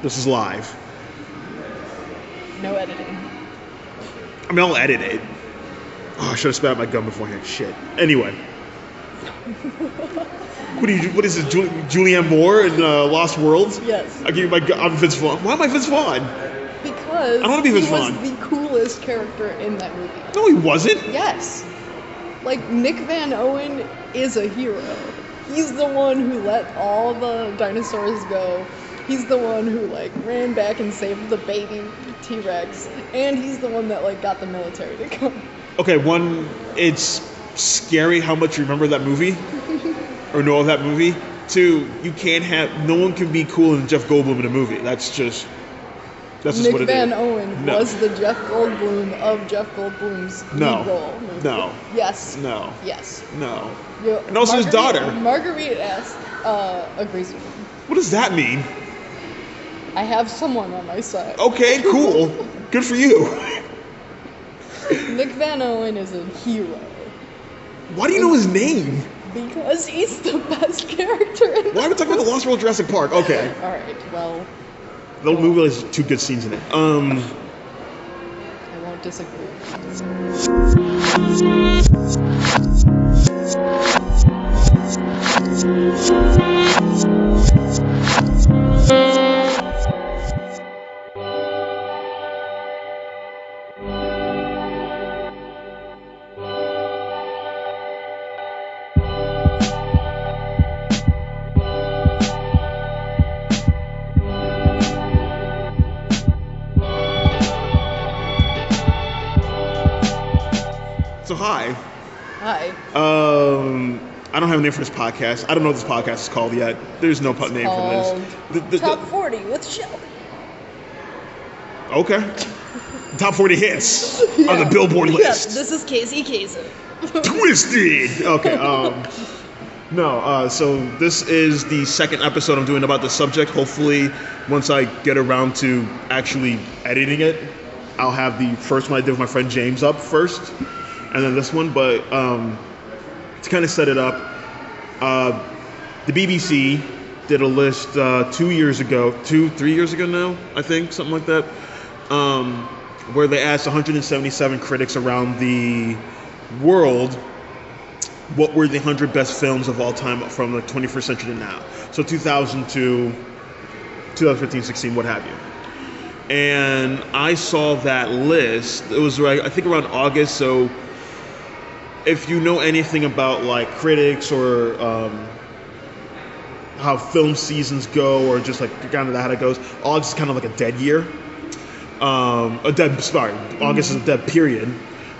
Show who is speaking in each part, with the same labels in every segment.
Speaker 1: This is live.
Speaker 2: No editing.
Speaker 1: I mean, I'll edit it. Oh, I should have spat out my gum beforehand. Shit. Anyway. What is this, Julianne Moore in Lost World?
Speaker 2: Yes.
Speaker 1: I give you my gum. I'm Vince Vaughn. Why am I Vince Vaughn?
Speaker 2: Because
Speaker 1: I don't want to be Vince Vaughn.
Speaker 2: He was the coolest character in that movie.
Speaker 1: No, he wasn't.
Speaker 2: Yes. Like, Nick Van Owen is a hero. He's the one who let all the dinosaurs go. He's the one who, like, ran back and saved the baby T-Rex. And he's the one that, like, got the military to come.
Speaker 1: Okay, one, it's scary how much you remember that movie. Or know of that movie. Two, no one can be cooler than Jeff Goldblum in a movie. That's just what it is.
Speaker 2: Nick Van Owen was the Jeff Goldblum of Jeff Goldblum's lead role movie.
Speaker 1: No.
Speaker 2: Yes.
Speaker 1: No.
Speaker 2: Yes.
Speaker 1: No. And also his daughter.
Speaker 2: Marguerite agrees with me.
Speaker 1: What does that mean?
Speaker 2: I have someone on my side.
Speaker 1: Okay, cool. Good for you.
Speaker 2: Nick Van Owen is a hero.
Speaker 1: Why do you know his name?
Speaker 2: Because he's the best character in
Speaker 1: Why are we talking about the Lost World Jurassic Park? Okay.
Speaker 2: Alright, well.
Speaker 1: The movie has two good scenes in it.
Speaker 2: I won't disagree.
Speaker 1: So hi.
Speaker 2: Hi.
Speaker 1: I don't have a name for this podcast. I don't know what this podcast is called yet. There's no name for this.
Speaker 2: Top 40 with Shelby.
Speaker 1: Okay. Top 40 hits on the Billboard list.
Speaker 2: Yes, this is Casey Kasem.
Speaker 1: Twisted. Okay. So this is the second episode I'm doing about the subject. Hopefully, once I get around to actually editing it, I'll have the first one I did with my friend James up first, and then this one. But to kind of set it up, the BBC did a list 3 years ago now, I think, something like that, where they asked 177 critics around the world what were the 100 best films of all time from the 21st century to now. So 2000 to 2015, 16, what have you. And I saw that list. It was, I think, around August. So if you know anything about like critics or how film seasons go, or just like kind of how it goes, August is kind of like a dead year. August is a dead period.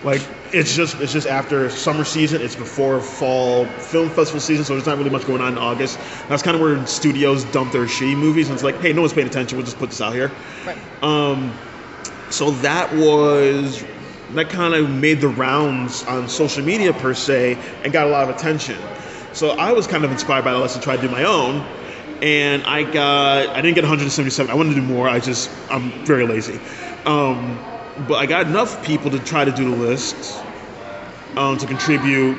Speaker 1: Like it's just after summer season. It's before fall film festival season, so there's not really much going on in August. That's kind of where studios dump their shitty movies, and it's like, hey, no one's paying attention. We'll just put this out here.
Speaker 2: Right.
Speaker 1: So that kind of made the rounds on social media per se, and got a lot of attention. So I was kind of inspired by the list to try to do my own, and I didn't get 177. I wanted to do more. I'm very lazy. But I got enough people to try to do the list, to contribute.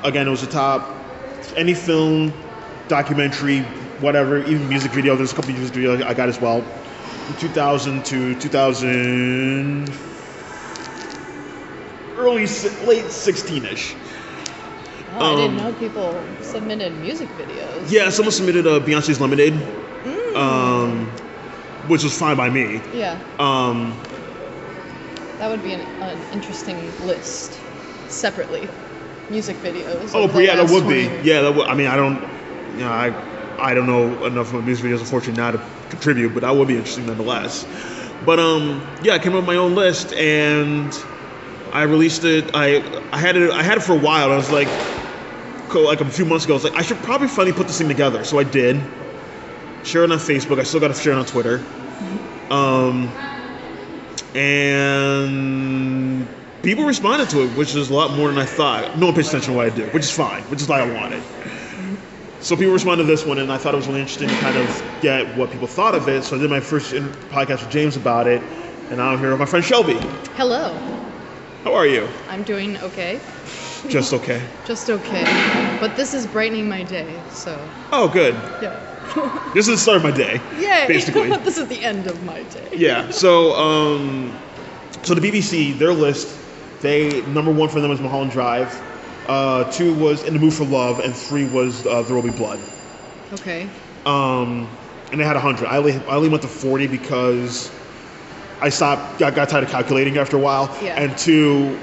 Speaker 1: Again, it was the top, any film, documentary, whatever, even music video. There's a couple of music videos I got as well. From 2000 to 2000, late 16-ish.
Speaker 2: Oh, I didn't know people submitted music videos.
Speaker 1: Yeah, someone submitted Beyonce's Lemonade, which was fine by me.
Speaker 2: Yeah. That would be an interesting list, separately. Music videos.
Speaker 1: Oh, yeah, that would be. Yeah, that would. I mean, I don't know enough about music videos, unfortunately, now to contribute, but that would be interesting nonetheless. But yeah, I came up with my own list, and I released it. I had it for a while. I was like a few months ago, I was like, I should probably finally put this thing together. So I did. Share it on Facebook. I still got to share it on Twitter. And people responded to it, which is a lot more than I thought. No one pays attention to what I do, which is fine, which is like I wanted. So people responded to this one, and I thought it was really interesting to kind of get what people thought of it. So I did my first podcast with James about it, and now I'm here with my friend Shelby.
Speaker 2: Hello.
Speaker 1: How are you?
Speaker 2: I'm doing okay.
Speaker 1: Just okay.
Speaker 2: Just okay. But this is brightening my day, so.
Speaker 1: Oh, good.
Speaker 2: Yeah.
Speaker 1: This is the start of my day.
Speaker 2: Yay!
Speaker 1: Basically.
Speaker 2: This is the end of my day.
Speaker 1: Yeah. So the BBC, their list, number 1 for them was Mulholland Drive. 2 was In the Mood for Love, and 3 was There Will Be Blood.
Speaker 2: Okay.
Speaker 1: And they had 100. I only went to 40 because I got tired of calculating after a while.
Speaker 2: Yeah.
Speaker 1: And 2,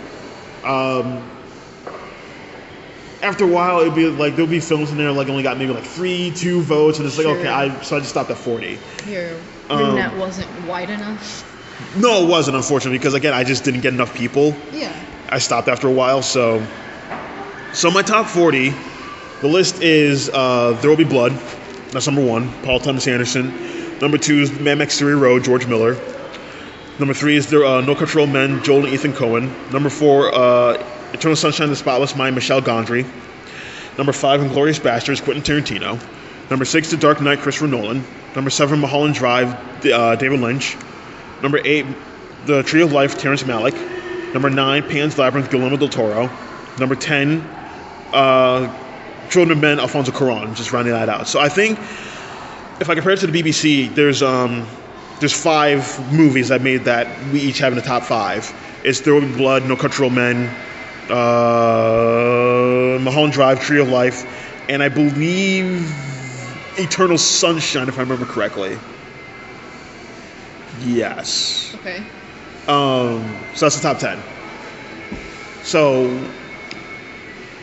Speaker 1: after a while it'd be like there'll be films in there like only got maybe like 2 votes, and it's like
Speaker 2: Sure.
Speaker 1: okay, so I just stopped at 40.
Speaker 2: Your net wasn't wide enough.
Speaker 1: No, it wasn't, unfortunately, because again I just didn't get enough people.
Speaker 2: Yeah.
Speaker 1: I stopped after a while, so my top 40, the list is There Will Be Blood. That's number 1, Paul Thomas Anderson. Number 2 is Mad Max Fury Road, George Miller. Number 3 is No Country for Old Men, Joel and Ethan Coen. Number 4, Eternal Sunshine of the Spotless Mind, Michel Gondry. Number 5, Inglourious Basterds, Quentin Tarantino. Number 6, The Dark Knight, Christopher Nolan. Number 7, Mulholland Drive, David Lynch. Number 8, The Tree of Life, Terrence Malick. Number 9, Pan's Labyrinth, Guillermo del Toro. Number 10, Children of Men, Alfonso Cuarón, just rounding that out. So I think if I compare it to the BBC, there's 5 movies that made that we each have in the top 5. It's There Will Be Blood, No Country for Old Men, Mulholland Drive, Tree of Life, and I believe Eternal Sunshine, if I remember correctly. Yes.
Speaker 2: Okay.
Speaker 1: So that's the top 10. So,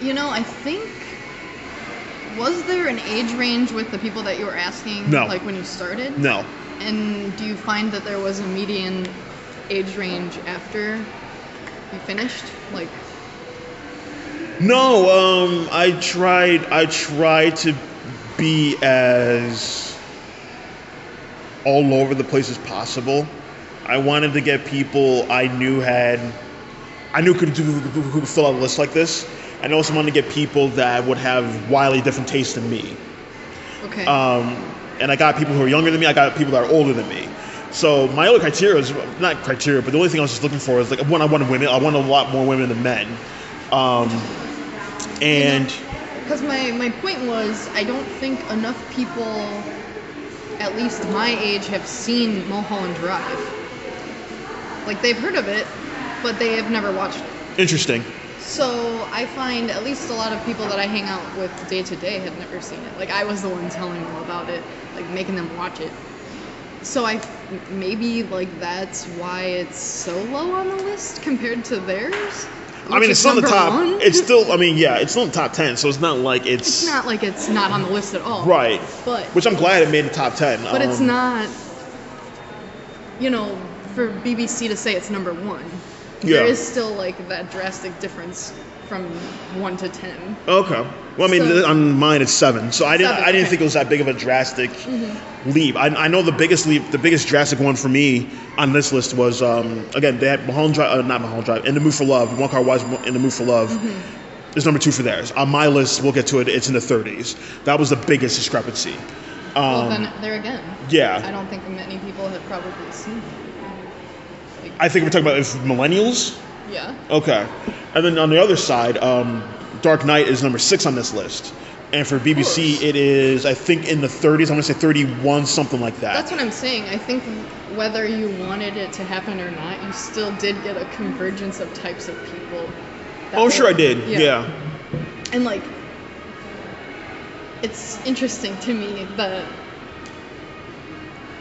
Speaker 2: I think, was there an age range with the people that you were asking?
Speaker 1: No.
Speaker 2: Like when you started?
Speaker 1: no.
Speaker 2: And do you find that there was a median age range after you finished? Like,
Speaker 1: No, I tried to be as all over the place as possible. I wanted to get people I knew could fill out a list like this. And I also wanted to get people that would have wildly different tastes than me.
Speaker 2: okay.
Speaker 1: And I got people who are younger than me. I got people that are older than me. So my other criteria is not criteria, but the only thing I was just looking for is like one, I wanted women. I wanted a lot more women than men. And
Speaker 2: Because my point was, I don't think enough people, at least my age, have seen Mulholland Drive. Like, they've heard of it, but they have never watched it.
Speaker 1: interesting.
Speaker 2: So I find at least a lot of people that I hang out with day to day have never seen it. Like, I was the one telling them about it, like making them watch it. So maybe like that's why it's so low on the list compared to theirs.
Speaker 1: I mean, it's still in the top.
Speaker 2: One.
Speaker 1: It's still. I mean, yeah, it's still in the top 10. So it's not like
Speaker 2: It's not like it's not on the list at all.
Speaker 1: right.
Speaker 2: But
Speaker 1: Which I'm glad it made the top 10.
Speaker 2: But it's not. For BBC to say it's number 1.
Speaker 1: Yeah.
Speaker 2: There is still like that drastic difference from 1 to 10.
Speaker 1: Okay. Well, I mean,
Speaker 2: So-
Speaker 1: on mine it's 7. So I didn't
Speaker 2: 7,
Speaker 1: think
Speaker 2: okay.
Speaker 1: it was that big of a drastic leap. I know the biggest drastic one for me on this list was again they had Mulholland Drive, not Mulholland Drive, In the Mood for Love. One Car Wise, In the Mood for Love. Is number 2 for theirs. On my list, we'll get to it. It's in the 30s. That was the biggest discrepancy.
Speaker 2: Well, then there again.
Speaker 1: Yeah.
Speaker 2: I don't think many people have probably seen it. Like,
Speaker 1: I think we're talking about millennials.
Speaker 2: yeah.
Speaker 1: Okay. And then on the other side, Dark Knight is number 6 on this list. And for BBC,
Speaker 2: course.
Speaker 1: it is, I think, in the 30s. I'm going to say 31, something like that.
Speaker 2: That's what I'm saying. I think whether you wanted it to happen or not, you still did get a convergence of types of people. that
Speaker 1: Oh,
Speaker 2: were-
Speaker 1: sure I did. Yeah.
Speaker 2: And like, it's interesting to me that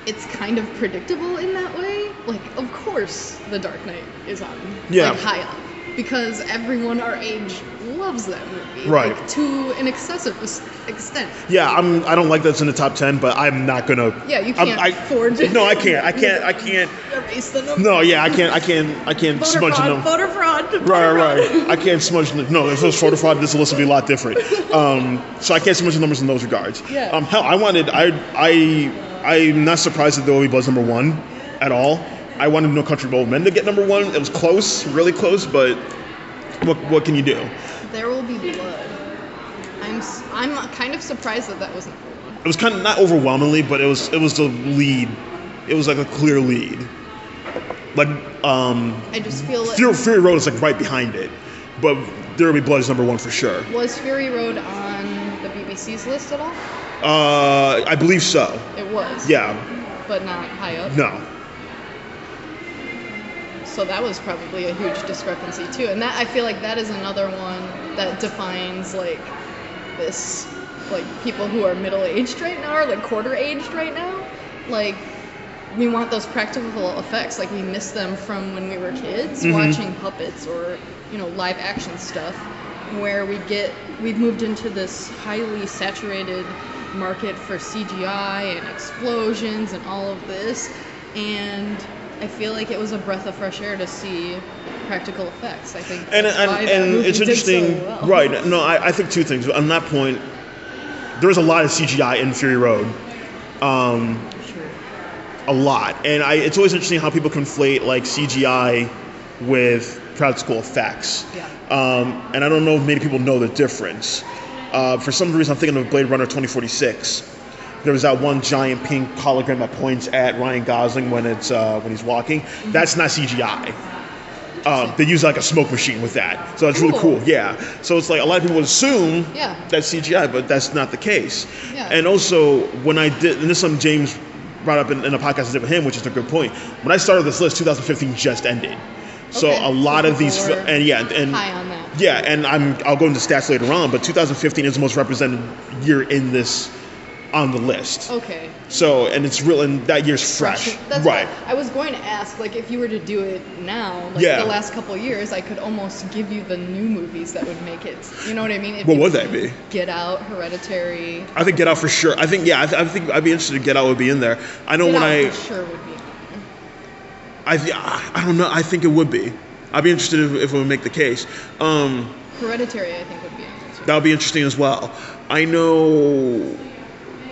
Speaker 2: it's kind of predictable in that way. Like, of course, The Dark Knight is on
Speaker 1: Yeah.
Speaker 2: like high up because everyone our age loves that movie,
Speaker 1: Right.
Speaker 2: Like, to an excessive extent.
Speaker 1: Yeah, I don't like that's in the top 10, but I'm not going to.
Speaker 2: Yeah, you can't afford to.
Speaker 1: No, I can't. I can't.
Speaker 2: Erase the number.
Speaker 1: No, yeah, I can't
Speaker 2: Voter
Speaker 1: smudge
Speaker 2: fraud,
Speaker 1: them.
Speaker 2: voter fraud.
Speaker 1: Right. I can't smudge. No, if it was photo fraud, this list would be a lot different. So I can't smudge the numbers in those regards.
Speaker 2: Yeah.
Speaker 1: Hell, I'm not surprised that There Will Be Blood's number 1 at all. I wanted No Country for Old Men to get number 1. It was close, really close, but what can you do?
Speaker 2: There Will Be Blood. I'm kind of surprised that was number 1.
Speaker 1: It was kind of not overwhelmingly, but it was the lead. It was like a clear lead. Like
Speaker 2: I just feel like
Speaker 1: Fury Road is like right behind it, but There Will Be Blood is number 1 for sure.
Speaker 2: was Fury Road on the BBC's list at all?
Speaker 1: I believe so.
Speaker 2: It was.
Speaker 1: Yeah.
Speaker 2: But not high up.
Speaker 1: No.
Speaker 2: So that was probably a huge discrepancy too. And that I feel like that is another one that defines like this, like people who are middle-aged right now or like quarter-aged right now. Like we want those practical effects. Like we miss them from when we were kids watching puppets or, you know, live action stuff, where we've moved into this highly saturated market for CGI and explosions and all of this, and I feel like it was a breath of fresh air to see practical effects. I think
Speaker 1: and it's interesting,
Speaker 2: did so well.
Speaker 1: Right? No, I think two things. On that point, there was a lot of CGI in Fury Road, a lot, and it's always interesting how people conflate like CGI with practical effects.
Speaker 2: Yeah.
Speaker 1: And I don't know if many people know the difference. For some reason, I'm thinking of Blade Runner 2046. There was that one giant pink hologram that points at Ryan Gosling when he's walking. That's not CGI. They use like a smoke machine with that, so that's really cool. Yeah. So it's like a lot of people assume that's CGI, but that's not the case.
Speaker 2: Yeah.
Speaker 1: And also, when I did, and this is something James brought up in a podcast I did with him, which is a good point. When I started this list, 2015 just ended. So a lot of these, and
Speaker 2: high on that.
Speaker 1: Yeah, and I'll go into stats later on, but 2015 is the most represented year in this on the list.
Speaker 2: Okay.
Speaker 1: So, and it's real, and that year's fresh.
Speaker 2: That's
Speaker 1: right.
Speaker 2: Why I was going to ask, like, if you were to do it now, like the last couple of years, I could almost give you the new movies that would make it. You know what I mean?
Speaker 1: What would that be?
Speaker 2: Get Out, Hereditary.
Speaker 1: I think Get Out for sure. I think I think I'd be interested in Get Out would be in there. I know
Speaker 2: Get
Speaker 1: when
Speaker 2: Out
Speaker 1: I.
Speaker 2: For sure would be.
Speaker 1: I don't know. I think it would be. I'd be interested if it would make the case.
Speaker 2: Hereditary, I think, would be on there too.
Speaker 1: That would be interesting as well. I know.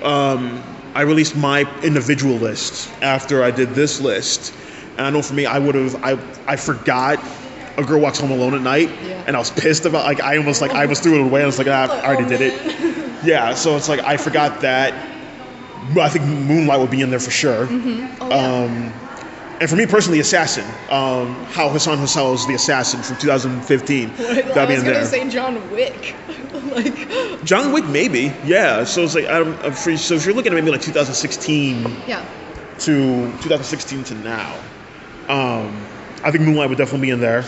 Speaker 1: I released my individual list after I did this list, and I know for me, I forgot A Girl Walks Home Alone at Night, and I was pissed about, like, I almost threw it away. I was like, I already did it. Yeah, so it's like I forgot that. I think Moonlight would be in there for sure.
Speaker 2: Oh, yeah.
Speaker 1: And for me personally, Assassin. How Hassan Hussein is the Assassin from 2015. That'd be in there.
Speaker 2: I was gonna say John Wick. Like
Speaker 1: John Wick, maybe. Yeah. So it's like so if you're looking at maybe like 2016.
Speaker 2: Yeah.
Speaker 1: To 2016 to now, I think Moonlight would definitely be in there.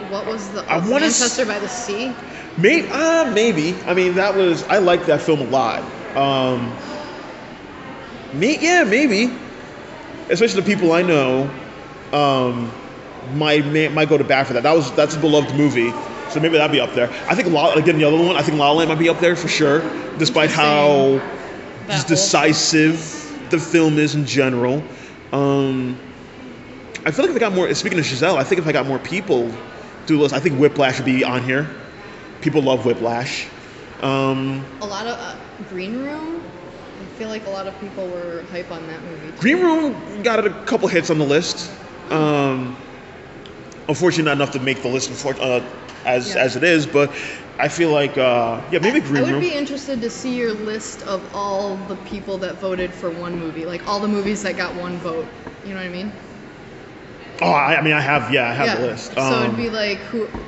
Speaker 2: What was the Manchester by the Sea?
Speaker 1: Maybe. I mean, I liked that film a lot. Maybe. Especially the people I know, might go to bat for that. That's a beloved movie, so maybe that'd be up there. I think again, the other one. I think La La Land might be up there for sure, despite how just decisive the film is in general. I feel like if I got more. Speaking of Giselle, I think if I got more people do this, I think Whiplash would be on here. People love Whiplash.
Speaker 2: A lot of Green Room. I feel like a lot of people were hype on that movie too.
Speaker 1: Green Room got a couple hits on the list. Unfortunately, not enough to make the list as it is. But I feel like maybe Green Room.
Speaker 2: I would be interested to see your list of all the people that voted for one movie, like all the movies that got one vote. You know what I mean?
Speaker 1: Oh, I have the list.
Speaker 2: So it'd be like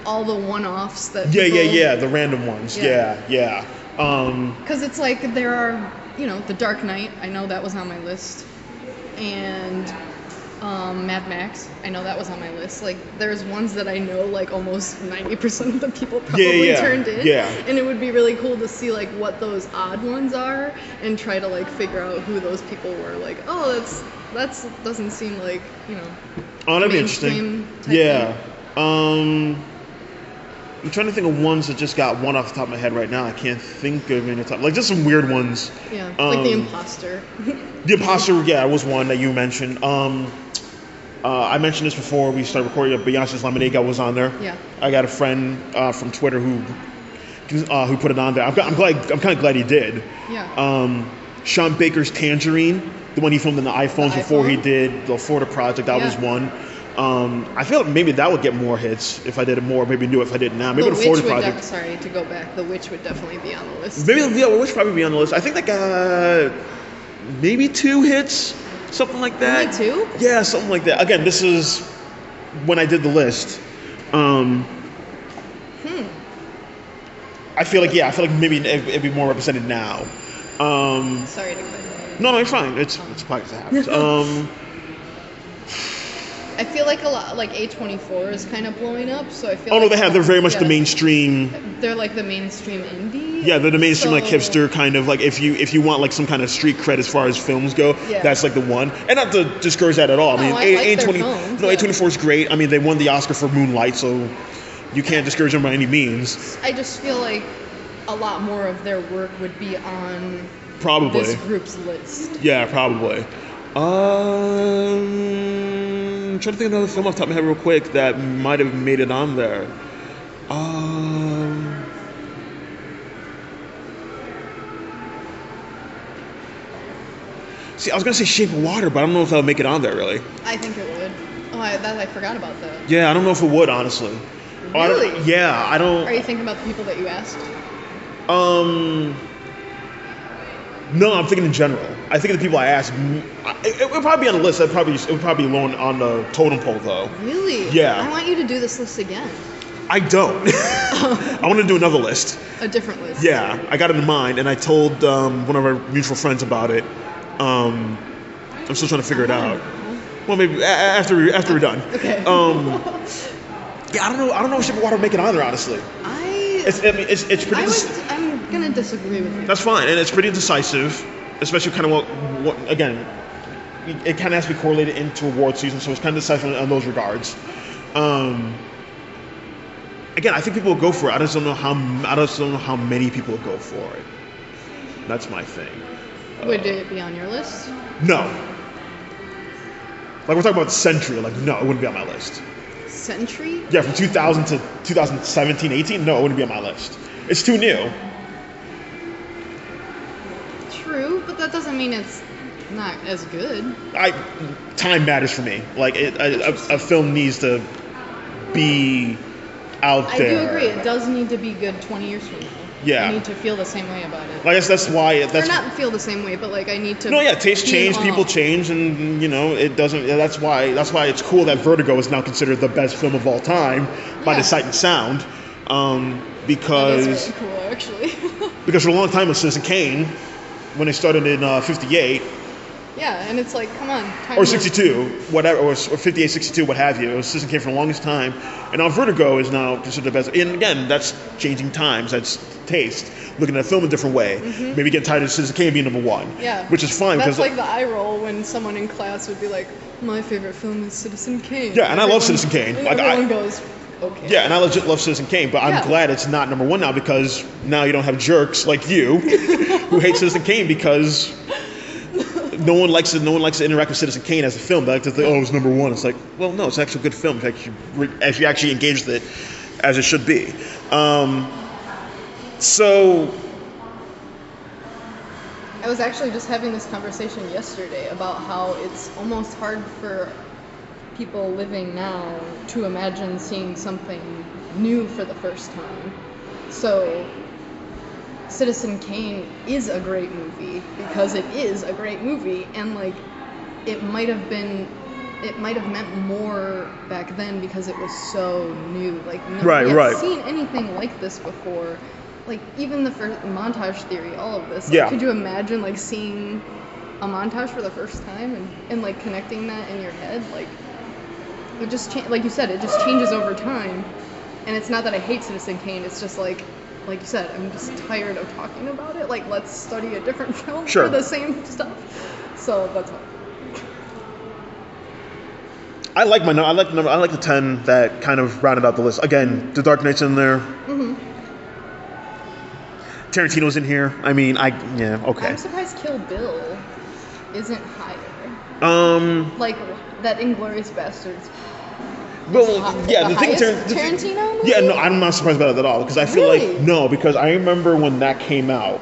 Speaker 2: all the one-offs that.
Speaker 1: The random ones. Yeah.
Speaker 2: Because it's like there are, The Dark Knight. I know that was on my list, and Mad Max. I know that was on my list. Like there's ones that I know like almost 90% of the people probably turned in. Yeah. And it would be really cool to see like what those odd ones are and try to like figure out who those people were. Like, oh, that doesn't seem like
Speaker 1: Oh, that'd be interesting. Yeah. I'm trying to think of ones that just got one off the top of my head right now. I can't think of any top. Like just some weird ones.
Speaker 2: Yeah, like The Imposter.
Speaker 1: The Imposter, was one that you mentioned. I mentioned this before we started recording. Beyonce's Lemonade was on there.
Speaker 2: Yeah.
Speaker 1: I got a friend from Twitter who put it on there. I'm kind of glad he did.
Speaker 2: Yeah.
Speaker 1: Sean Baker's Tangerine, the one he filmed in the iPhones before he did the Florida Project. That was one. I feel like maybe that would get more hits if I did it more. Maybe do it if I did it now. Maybe the Florida Project.
Speaker 2: Sorry to go back. The Witch would definitely be on the list.
Speaker 1: Maybe The Witch probably be on the list. I think that got maybe 2 hits, something like that.
Speaker 2: Only 2?
Speaker 1: Yeah, something like that. Again, this is when I did the list. I feel like maybe it'd be more represented now.
Speaker 2: Sorry to cut you.
Speaker 1: No, you're fine. It's podcast that happens.
Speaker 2: I feel like a lot, like A24 is kind of blowing up, so I feel.
Speaker 1: Oh
Speaker 2: like
Speaker 1: no, they're very much the mainstream.
Speaker 2: They're like the mainstream indie.
Speaker 1: Yeah, they're the mainstream like hipster kind of like if you want like some kind of street cred as far as films go, that's like the one. And not to discourage that at all. I mean, A24 is great. I mean, they won the Oscar for Moonlight, so you can't discourage them by any means.
Speaker 2: I just feel like a lot more of their work would be on
Speaker 1: probably
Speaker 2: this group's list.
Speaker 1: Yeah, probably. I'm trying to think of another film off the top of my head real quick that might have made it on there. See, I was gonna say Shape of Water, but I don't know if that'll make it on there really.
Speaker 2: I think it would. Oh, I forgot about that.
Speaker 1: Yeah, I don't know if it would, honestly.
Speaker 2: Really?
Speaker 1: I don't.
Speaker 2: Are you thinking about the people that you asked?
Speaker 1: No, I'm thinking in general. I think the people I asked, it would probably be on the list. It would probably be low on the totem pole, though.
Speaker 2: Really?
Speaker 1: Yeah.
Speaker 2: I want you to do this list again.
Speaker 1: I don't. I want to do another list.
Speaker 2: A different list.
Speaker 1: Yeah, I got it in mind, and I told one of our mutual friends about it. I'm still trying to figure it out. Well, maybe after we're done.
Speaker 2: Okay.
Speaker 1: Yeah, I don't know if Shape of Water would make it on there, honestly. It's pretty.
Speaker 2: I'm gonna disagree with you.
Speaker 1: That's fine, and it's pretty decisive, especially kind of what again. It kind of has to be correlated into award season, so it's kind of decisive in those regards. Again, I think people will go for it. I just don't know how many people will go for it. That's my thing.
Speaker 2: Would it be on your list?
Speaker 1: No. Like we're talking about Century. Like no, it wouldn't be on my list.
Speaker 2: Century?
Speaker 1: Yeah, from 2000 to 2017, 18. No, it wouldn't be on my list. It's too new.
Speaker 2: True, but that doesn't mean it's not as good.
Speaker 1: Time matters for me. Like a film needs to be out there.
Speaker 2: I do agree. It does need to be good 20 years from now.
Speaker 1: Yeah.
Speaker 2: I need to feel the same way about it.
Speaker 1: I guess that's why.
Speaker 2: Or not feel the same way, but like I need to.
Speaker 1: No, yeah, tastes change, people change, and it doesn't. That's why it's cool that Vertigo is now considered the best film of all time by the Sight and Sound, because.
Speaker 2: That is really cool, actually.
Speaker 1: Because for a long time it was Citizen Kane, when they started in '58.
Speaker 2: Yeah, and it's like, come on.
Speaker 1: Or 62, whatever, or 58, 62, what have you. It was Citizen Kane for the longest time. And now Vertigo is now considered the best. And again, that's changing times. That's taste. Looking at a film a different way. Mm-hmm. Maybe getting tired of Citizen Kane being number one.
Speaker 2: Yeah.
Speaker 1: Which is fine.
Speaker 2: That's like the eye roll when someone in class would be like, my favorite film is Citizen Kane.
Speaker 1: Yeah, and I love Citizen Kane.
Speaker 2: And everyone goes, okay.
Speaker 1: Yeah, and I legit love Citizen Kane, but I'm glad it's not number one now because now you don't have jerks like you who hate Citizen Kane because... No one likes to interact with Citizen Kane as a film. They like to think, oh, it's number one. It's like, well, no, it's actually a good film if you actually engage with it as it should be. So...
Speaker 2: I was actually just having this conversation yesterday about how it's almost hard for people living now to imagine seeing something new for the first time. So... Citizen Kane is a great movie because it is a great movie, and like it might have meant more back then because it was so new. Like nobody had seen anything like this before. Like even the first Montage Theory, all of this. Like, could you imagine like seeing a montage for the first time and like connecting that in your head? Like it just like you said, it just changes over time. And it's not that I hate Citizen Kane. It's just like you said, I'm just tired of talking about it. Like, let's study a different film for the same stuff. So that's all.
Speaker 1: I like the 10 that kind of rounded out the list. Again, The Dark Knight's in there. Mm-hmm. Tarantino's in here. I mean, okay.
Speaker 2: I'm surprised Kill Bill isn't higher. Like that Inglourious Basterds.
Speaker 1: Well, yeah, the thing
Speaker 2: Tarantino movie?
Speaker 1: Yeah, no, I'm not surprised about that at all because I feel because I remember when that came out,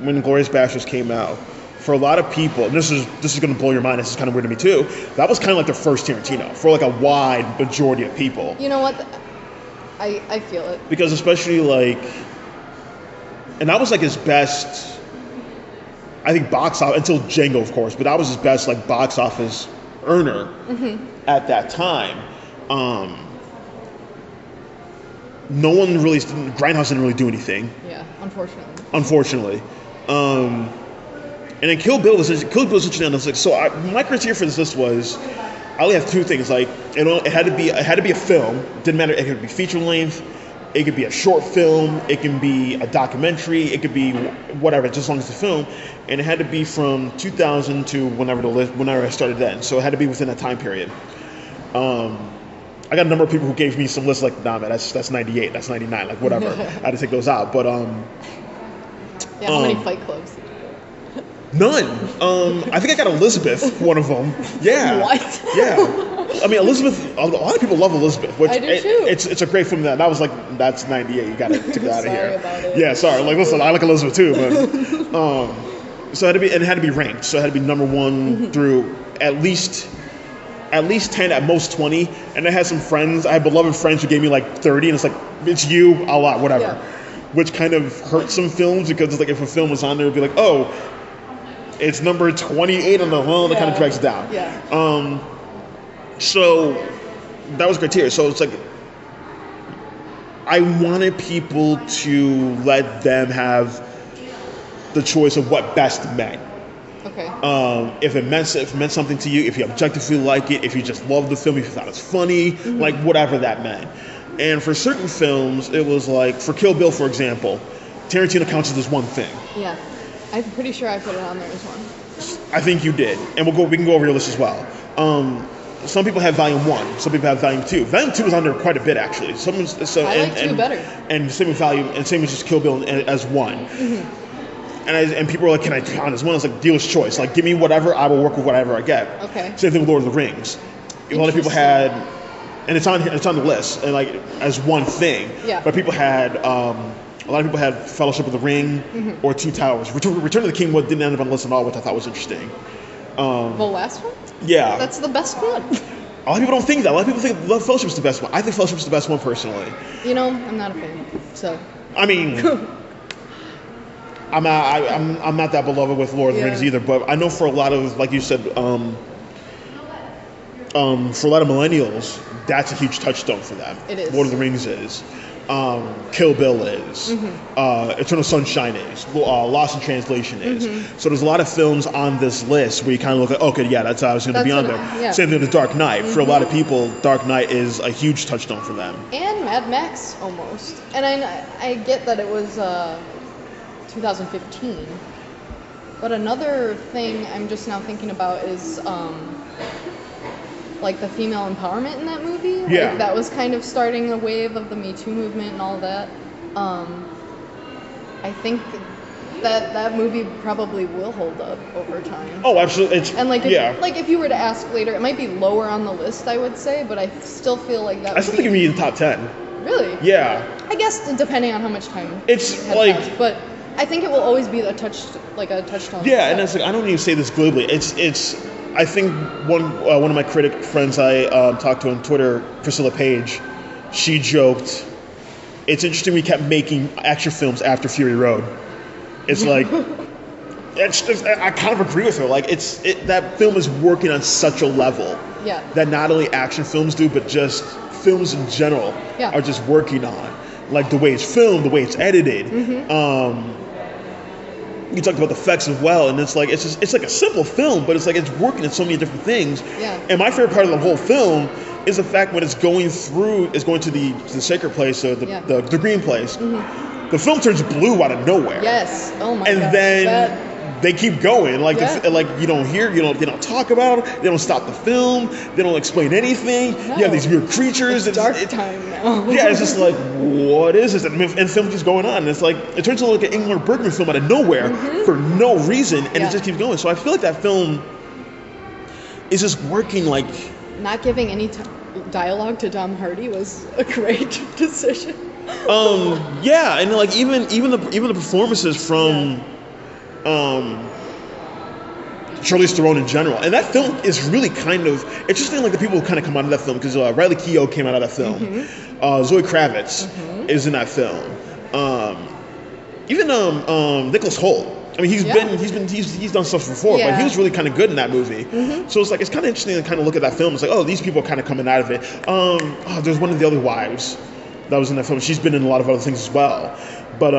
Speaker 1: when Inglourious Basterds came out, for a lot of people, and this is going to blow your mind. This is kind of weird to me too. That was kind of like the first Tarantino for like a wide majority of people.
Speaker 2: You know what? I feel it
Speaker 1: because especially like, and that was like his best. I think box office until Django, of course, but that was his best like box office earner at that time. no one really, Grindhouse didn't really do anything,
Speaker 2: Yeah, unfortunately.
Speaker 1: unfortunately. And then Kill Bill was interesting on this. Like, so my criteria for this list was, I only have two things. Like, it had to be a film. Didn't matter. It could be feature length. It could be a short film. It can be a documentary. It could be whatever, just as long as it's a film. And it had to be from 2000 to whenever I started then. So it had to be within that time period. I got a number of people who gave me some lists like, nah, man, that's 98, that's 99, like whatever. I had to take those out. But
Speaker 2: Yeah, how many Fight Clubs did you get?
Speaker 1: none. I think I got Elizabeth, one of them. Yeah.
Speaker 2: What?
Speaker 1: Yeah. I mean, Elizabeth. A lot of people love Elizabeth, which
Speaker 2: I do too.
Speaker 1: It's a great film. That was like, that's 98. You gotta take that out of here.
Speaker 2: Sorry about it.
Speaker 1: Yeah, sorry. Like, listen, I like Elizabeth too, but so it had to be ranked. So it had to be number one through at least 10, at most 20. And I had some friends. I had beloved friends who gave me like 30, and it's like, it's you, a lot, whatever.
Speaker 2: Yeah.
Speaker 1: Which kind of hurt some films, because it's like, if a film was on there, it'd be like, oh, it's number 28 on the wall, that kind of drags it down.
Speaker 2: Yeah.
Speaker 1: So that was criteria. So it's like, I wanted people to let them have the choice of what best meant.
Speaker 2: Okay.
Speaker 1: If it meant something to you, if you objectively like it, if you just loved the film, if you thought it was funny, like whatever that meant. And for certain films, it was like, for Kill Bill, for example, Tarantino counts as this one thing.
Speaker 2: Yeah. I'm pretty sure I put it on there as one.
Speaker 1: I think you did, and we can go over your list as well. Some people have Volume 1, some people have Volume 2. Volume 2 is on there quite a bit, actually.
Speaker 2: I like 2 better.
Speaker 1: And same with and same with just Kill Bill as 1. And people were like, can I count as one? I was like, dealer's choice. Like, give me whatever, I will work with whatever I get.
Speaker 2: Okay.
Speaker 1: Same thing with Lord of the Rings. A lot of people had, and it's on the list, and like as one thing.
Speaker 2: Yeah.
Speaker 1: But people had, a lot of people had Fellowship of the Ring or Two Towers. Return of the King didn't end up on the list at all, which I thought was interesting.
Speaker 2: The last one?
Speaker 1: Yeah.
Speaker 2: That's the best one.
Speaker 1: A lot of people don't think that. A lot of people think Fellowship's the best one. I think Fellowship's the best one personally.
Speaker 2: You know, I'm not a fan, so.
Speaker 1: I mean, I'm not that beloved with Lord of the Rings either, but I know for a lot of, like you said, for a lot of millennials, that's a huge touchstone for them.
Speaker 2: It is.
Speaker 1: Lord of the Rings is. Kill Bill is. Eternal Sunshine is. Lost in Translation is. So there's a lot of films on this list where you kind of look at, okay, yeah, that's obviously going to be on there.
Speaker 2: Yeah.
Speaker 1: Same thing with Dark Knight. For a lot of people, Dark Knight is a huge touchstone for them.
Speaker 2: And Mad Max, almost. And I get that it was 2015. But another thing I'm just now thinking about is like the female empowerment in that movie.
Speaker 1: Yeah.
Speaker 2: Like, that was kind of starting a wave of the Me Too movement and all that. I think that movie probably will hold up over time.
Speaker 1: Oh, absolutely.
Speaker 2: And if you were to ask later, it might be lower on the list, I would say, but I still feel like that.
Speaker 1: I still think it'd be in the top 10.
Speaker 2: Really?
Speaker 1: Yeah.
Speaker 2: I guess depending on how much time.
Speaker 1: It's
Speaker 2: had
Speaker 1: like,
Speaker 2: passed, but I think it will always be a touchstone.
Speaker 1: Yeah, and it's like, I don't even say this glibly. It's. I think one of my critic friends I talked to on Twitter, Priscilla Page, she joked, it's interesting we kept making action films after Fury Road. It's like, I kind of agree with her. Like, that film is working on such a level that not only action films do, but just films in general are just working on. Like the way it's filmed, the way it's edited. You talked about the effects as well, and it's like a simple film, but it's like it's working at so many different things.
Speaker 2: Yeah.
Speaker 1: And my favorite part of the whole film is the fact when it's going to the sacred place, or the green place. The film turns blue out of nowhere.
Speaker 2: Yes. Oh my god.
Speaker 1: And then they keep going. Like you don't hear, they don't talk about it. They don't stop the film. They don't explain anything.
Speaker 2: No.
Speaker 1: You have these weird creatures.
Speaker 2: It's dark time now.
Speaker 1: Yeah, it's just like, what is this? And film keeps going on. And it's like, it turns into like an Ingmar Bergman film out of nowhere for no reason, and it just keeps going. So I feel like that film is just working like.
Speaker 2: Not giving any dialogue to Tom Hardy was a great decision.
Speaker 1: Yeah, and like even the performances from Charlize Theron in general, and that film is really kind of interesting. Like the people who kind of come out of that film, because Riley Keough came out of that film. Zoe Kravitz is in that film. Even Nicholas Hoult. I mean, he's done stuff before, but he was really kind of good in that movie. So it's kind of interesting to kind of look at that film. It's like, oh, these people are kind of coming out of it. There's one of the other wives. that was in that film. She's been in a lot of other things as well. But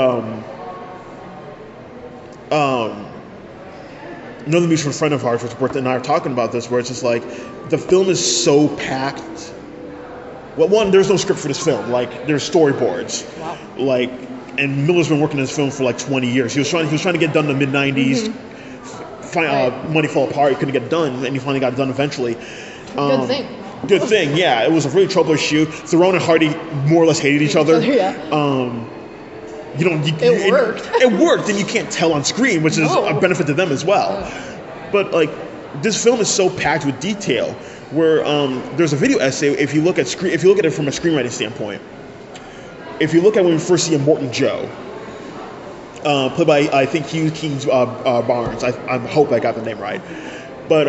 Speaker 1: another mutual friend of ours, Richard and I are talking about this, where it's just like the film is so packed. Well, one, there's no script for this film. Like, there's storyboards.
Speaker 2: Wow.
Speaker 1: Like, and Miller's been working on this film for like 20 years. He was trying to get done in the mid 90s. Money fell apart. He couldn't get it done, and he finally got it done eventually.
Speaker 2: Good thing.
Speaker 1: Good thing, yeah. It was a really troublous shoot. Theron and Hardy more or less hated each other.
Speaker 2: Yeah.
Speaker 1: It worked. It worked, and you can't tell on screen, which is a benefit to them as well. But like, this film is so packed with detail. Where there's a video essay. If you look at it from a screenwriting standpoint, if you look at when we first see Morton Joe, played by I think Hugh Keen's Barnes. I hope I got the name right. But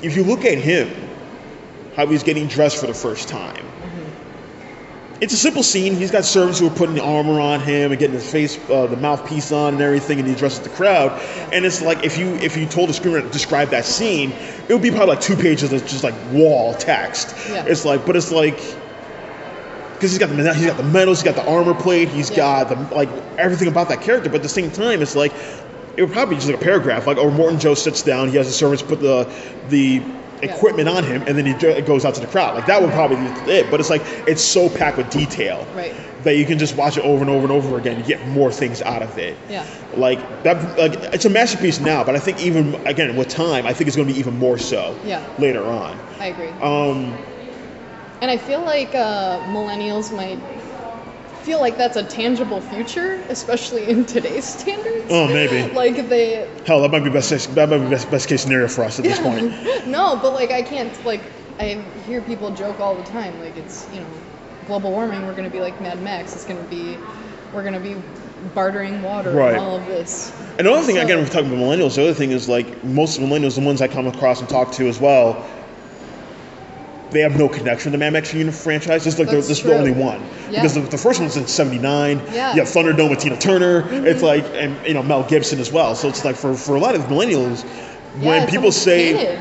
Speaker 1: if you look at him, how he's getting dressed for the first time. It's a simple scene. He's got servants who are putting the armor on him and getting his face, the mouthpiece on and everything, and he addresses the crowd. And it's like if you told a screenwriter to describe that scene, it would be probably like 2 pages of just like wall text.
Speaker 2: Yeah.
Speaker 1: It's like because he's got the medals, he's got the armor plate, he's got everything about that character. But at the same time, it's like it would probably be just like a paragraph. Like, or Morton Joe sits down, he has the servants put the equipment on him, and then he goes out to the crowd. Like, that would probably be it. But it's like, it's so packed with detail that you can just watch it over and over and over again and get more things out of it.
Speaker 2: Yeah.
Speaker 1: Like that. Like, it's a masterpiece now, but I think even again with time, I think it's going to be even more so. Later on.
Speaker 2: I agree. And I feel like millennials might feel like that's a tangible future, especially in today's standards.
Speaker 1: Oh, maybe.
Speaker 2: Like
Speaker 1: Hell, that might be best case scenario for us at this point.
Speaker 2: No, but like I hear people joke all the time. Like, it's, global warming. We're gonna be like Mad Max. We're gonna be bartering water and all of this.
Speaker 1: And another thing, again, we're talking about millennials. The other thing is, like, most millennials, the ones I come across and talk to as well, they have no connection to the Mad Max franchise. It's like this is the only one. Yeah. Because the first one's in '79. Yeah. You have Thunderdome with Tina Turner. Mm-hmm. It's like, and Mel Gibson as well. So it's like for a lot of millennials, when people say,
Speaker 2: tainted.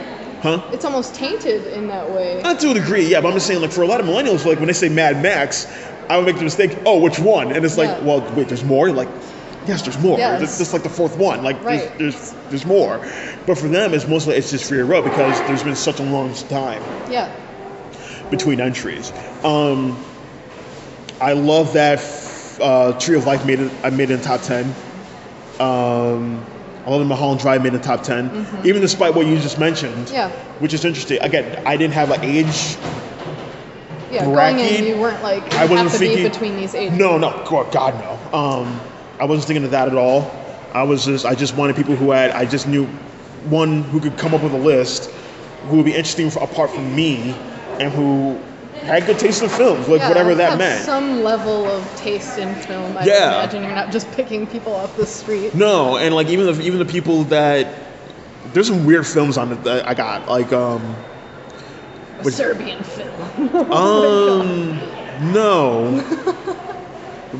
Speaker 2: It's almost tainted in that way.
Speaker 1: Not to a degree, yeah. But I'm just saying, like, for a lot of millennials, like when they say Mad Max, I would make the mistake, oh, which one? And it's like, well, wait, there's more. Like, yes, there's more. Yes. It's just like the fourth one. Like, there's more. But for them, it's just Fury Road because there's been such a long time. Yeah. Between entries. I love that Tree of Life made it in top 10. I love that Mulholland Drive made it in top 10. Mm-hmm. Even despite what you just mentioned. Yeah. Which is interesting. Again, I didn't have an age bracket.
Speaker 2: Going in, you weren't like, I wasn't have to thinking, be between these ages.
Speaker 1: No, God, no. I wasn't thinking of that at all. I just wanted people I just knew one who could come up with a list who would be interesting apart from me and who had good taste in films, whatever that meant.
Speaker 2: Some level of taste in film. I imagine you're not just picking people off the street.
Speaker 1: No, and like even the people that there's some weird films on it that I got a
Speaker 2: Serbian film.
Speaker 1: No.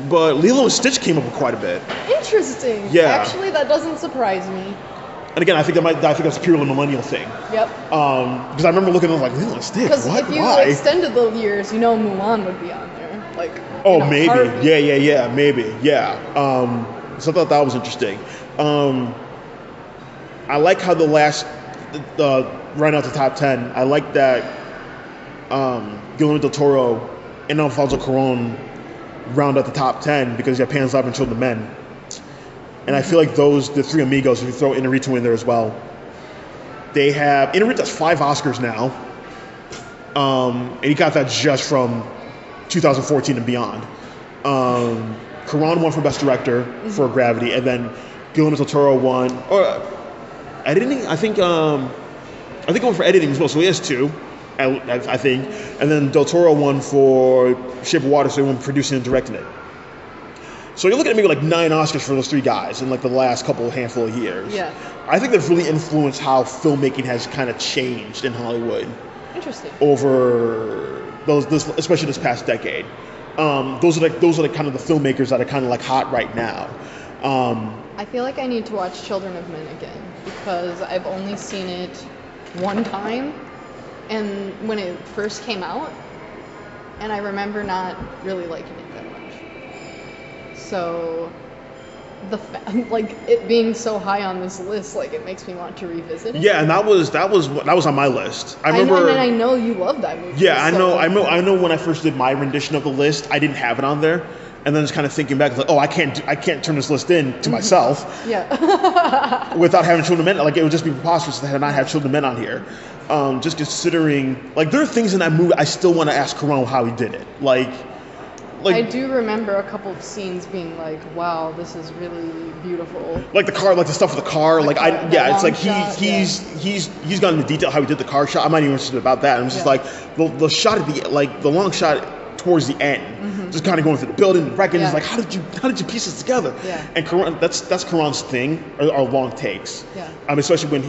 Speaker 1: But Lilo and Stitch came up quite a bit.
Speaker 2: Interesting. Yeah. Actually, that doesn't surprise me.
Speaker 1: And again, I think that's purely a millennial thing. Yep. Because I remember looking at it like, Lilo and Stitch. Because
Speaker 2: if you extended the years, Mulan would be on there. Like.
Speaker 1: Oh, maybe. Harvey. Yeah. Maybe. Yeah. So I thought that was interesting. I like how the last, right out the top 10. I like that Guillermo del Toro and Alfonso Cuarón round out the top 10 because you have Pan's Labyrinth and Children of Men. And I feel like the three amigos, if you throw Inarritu in there as well, they have... Inarritu has 5 Oscars now. And he got that just from 2014 and beyond. Cuarón won for Best Director for Gravity, and then Guillermo del Toro won... Or editing? I think he won for editing as well, so he has 2. I think. And then Del Toro won for Shape of Water, so he won producing and directing it. So you're looking at maybe like 9 Oscars for those 3 guys in like the last handful of years. Yeah. I think they've really influenced how filmmaking has kind of changed in Hollywood.
Speaker 2: Interesting.
Speaker 1: Over especially this past decade. Those are kind of the filmmakers that are kind of like hot right now.
Speaker 2: I feel like I need to watch Children of Men again because I've only seen it one time. And when it first came out, and I remember not really liking it that much. So like it being so high on this list, like it makes me want to revisit it.
Speaker 1: Yeah, and that was on my list. I remember.
Speaker 2: And I know you love that movie.
Speaker 1: Yeah, I know. When I first did my rendition of the list, I didn't have it on there, and then just kind of thinking back, like, oh, I can't turn this list in to myself.
Speaker 2: Yeah.
Speaker 1: Without having Children of Men, like it would just be preposterous to not have Children of Men on here. Just considering, like, there are things in that movie I still want to ask Karan how he did it. Like
Speaker 2: I do remember a couple of scenes being like, wow, this is really beautiful.
Speaker 1: Like the car, like the stuff with the car. It's like
Speaker 2: shot,
Speaker 1: he's gone into detail how he did the car shot. I'm not even interested about that. I'm just like the shot at the long shot towards the end, just kind of going through the building, wrecking. It's like, how did you piece this together?
Speaker 2: Yeah.
Speaker 1: And Karan, that's Karan's thing, are long takes.
Speaker 2: Yeah.
Speaker 1: Especially when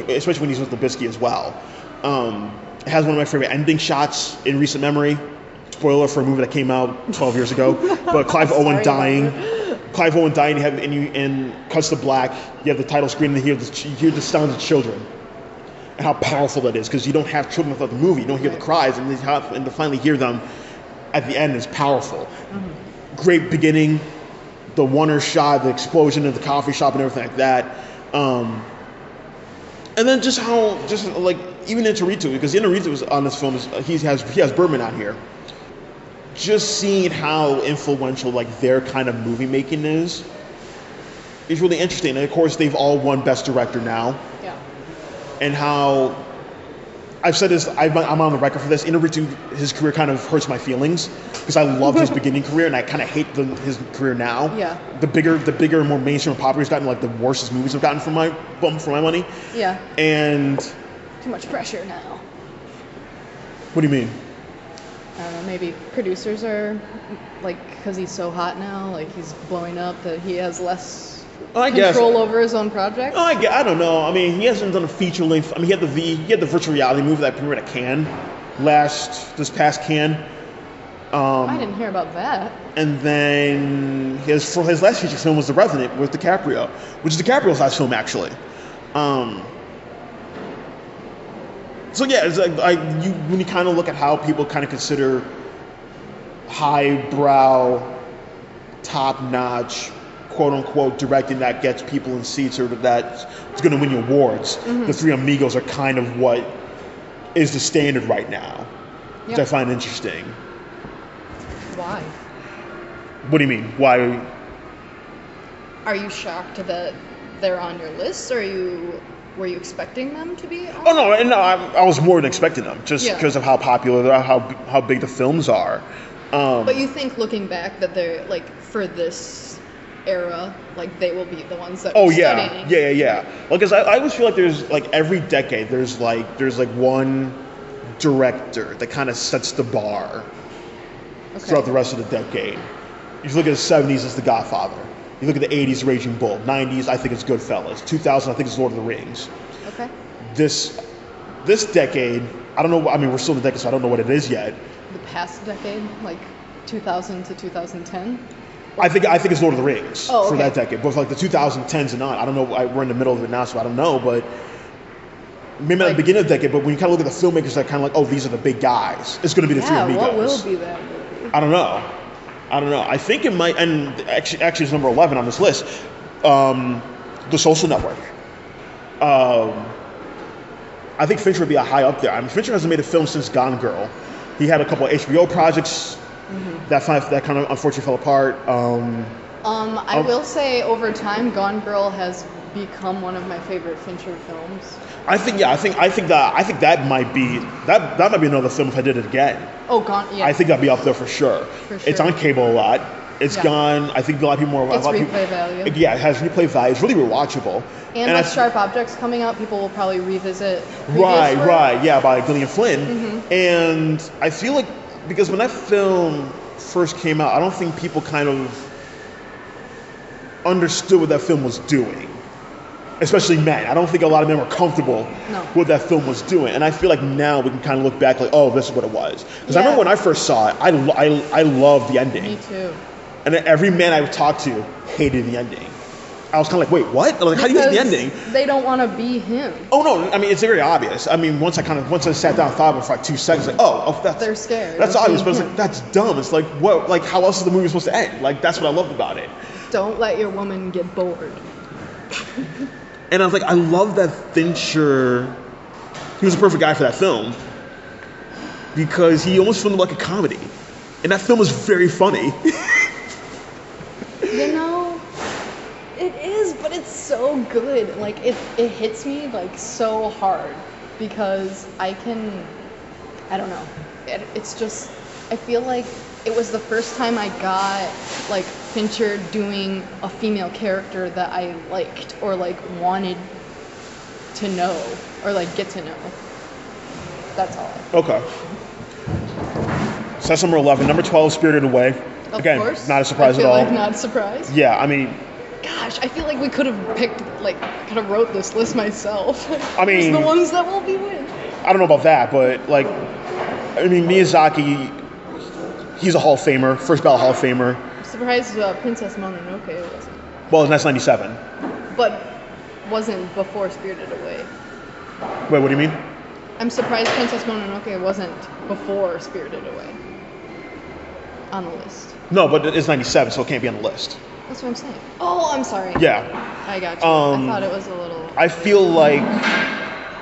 Speaker 1: he's with Libisky as well. It has one of my favorite ending shots in recent memory. Spoiler for a movie that came out 12 years ago, but Clive Owen dying. And cuts to black. You have the title screen, and you hear the sounds of children, and how powerful that is, because you don't have children without the movie. You don't hear the cries, and to finally hear them at the end is powerful. Great beginning, the Warner shot, the explosion of the coffee shop, and everything like that. And then just like even Inarritu, because Inarritu was on this film, he has Berman on here. Just seeing how influential like their kind of movie making is really interesting. And of course, they've all won Best Director now.
Speaker 2: Yeah.
Speaker 1: And how I've said this, I'm on the record for this. Inarritu, his career kind of hurts my feelings because I loved his beginning career, and I kind of hate his career now.
Speaker 2: Yeah. The
Speaker 1: bigger, more mainstream and popular he's gotten, like the worst his movies have gotten for my money.
Speaker 2: Yeah.
Speaker 1: And
Speaker 2: too much pressure now.
Speaker 1: What do you mean?
Speaker 2: I don't know, maybe producers are, like, because he's so hot now, like, he's blowing up, that he has less control over his own projects?
Speaker 1: I don't know. I mean, he hasn't done a feature length. I mean, he had the virtual reality movie that premiered at Cannes this past Cannes.
Speaker 2: I didn't hear about that.
Speaker 1: And then his last feature film was The Revenant with DiCaprio, which is DiCaprio's last film, actually. So yeah, it's like when you kind of look at how people kind of consider highbrow, top-notch, quote-unquote directing that gets people in seats or that's going to win you awards, the Three Amigos are kind of what is the standard right now, which I find interesting.
Speaker 2: Why?
Speaker 1: What do you mean? Why?
Speaker 2: Are you shocked that they're on your list, or were you expecting them to be on?
Speaker 1: Oh no, I was more than expecting them, just because of how popular they are, how big the films are.
Speaker 2: But you think, looking back, that they're like, for this era, like they will be the ones that we're studying?
Speaker 1: Yeah. Well, because I always feel like there's like every decade there's like one director that kind of sets the bar throughout the rest of the decade. You look at the 70s, it's The Godfather. You look at the 80s, Raging Bull. 90s, I think it's Goodfellas. 2000, I think it's Lord of the Rings. Okay. This decade, I don't know. I mean, we're still in the decade, so I don't know what it is yet.
Speaker 2: The past decade, like 2000 to 2010.
Speaker 1: I think it's Lord of the Rings for that decade. But for like the 2010s and on, I don't know. We're in the middle of it now, so I don't know. But maybe at the beginning of the decade. But when you kind of look at the filmmakers, that kind of like, oh, these are the big guys. It's going to be the Three Amigos.
Speaker 2: What will be that movie?
Speaker 1: I don't know. I think it might, and actually it's number 11 on this list. The Social Network. I think Fincher would be a high up there. I mean, Fincher hasn't made a film since Gone Girl. He had a couple of HBO projects that kind of unfortunately fell apart.
Speaker 2: I will say, over time, Gone Girl has become one of my favorite Fincher films.
Speaker 1: I think that might be another film if I did it again.
Speaker 2: Oh, Gone, yeah.
Speaker 1: I think that'd be up there for sure. It's on cable a lot. It's gone. I think a lot of people
Speaker 2: It's replay value.
Speaker 1: Yeah, it has replay value. It's really rewatchable.
Speaker 2: And with Sharp Objects coming out, people will probably revisit.
Speaker 1: Right. Yeah, by Gillian Flynn. And I feel like, because when that film first came out, I don't think people kind of understood what that film was doing. Especially men. I don't think a lot of men were comfortable with what that film was doing. And I feel like now we can kind of look back like, oh, this is what it was. Because I remember when I first saw it, I loved the ending.
Speaker 2: Me too.
Speaker 1: And every man I would talk to hated the ending. I was kind of like, wait, what? Like, how do you get the ending?
Speaker 2: They don't want to be him.
Speaker 1: Oh no, I mean it's very obvious. I mean once I sat down and thought about it for like 2 seconds, like that's
Speaker 2: they're scared.
Speaker 1: That's obvious, but it's like that's dumb. It's like what? Like how else is the movie supposed to end? Like that's what I loved about it.
Speaker 2: Don't let your woman get bored.
Speaker 1: And I was like, I love that Fincher. He was a perfect guy for that film because he almost filmed like a comedy, and that film was very funny.
Speaker 2: You know, it is, but it's so good. Like it hits me like so hard because I don't know. It's just I feel like it was the first time I got like Fincher doing a female character that I liked or like wanted to know or like get to know. That's all.
Speaker 1: Okay. So that's number 11. Number 12, Spirited Away.
Speaker 2: Of
Speaker 1: Again,
Speaker 2: course.
Speaker 1: not a surprise at all.
Speaker 2: Like not surprised.
Speaker 1: Yeah, I mean.
Speaker 2: Gosh, I feel like we could have picked like I could have wrote this list myself.
Speaker 1: I mean,
Speaker 2: the ones that will be win.
Speaker 1: I don't know about that, but like, I mean Miyazaki. He's a Hall of Famer, first ballot Hall of Famer.
Speaker 2: I'm surprised Princess Mononoke wasn't.
Speaker 1: Well, that's 97.
Speaker 2: But wasn't before Spirited Away.
Speaker 1: Wait, what do you mean?
Speaker 2: I'm surprised Princess Mononoke wasn't before Spirited Away on the list.
Speaker 1: No, but it's 97, so it can't be on the list.
Speaker 2: That's what I'm saying. Oh, I'm sorry.
Speaker 1: Yeah.
Speaker 2: I got you. I thought it was a little...
Speaker 1: I feel like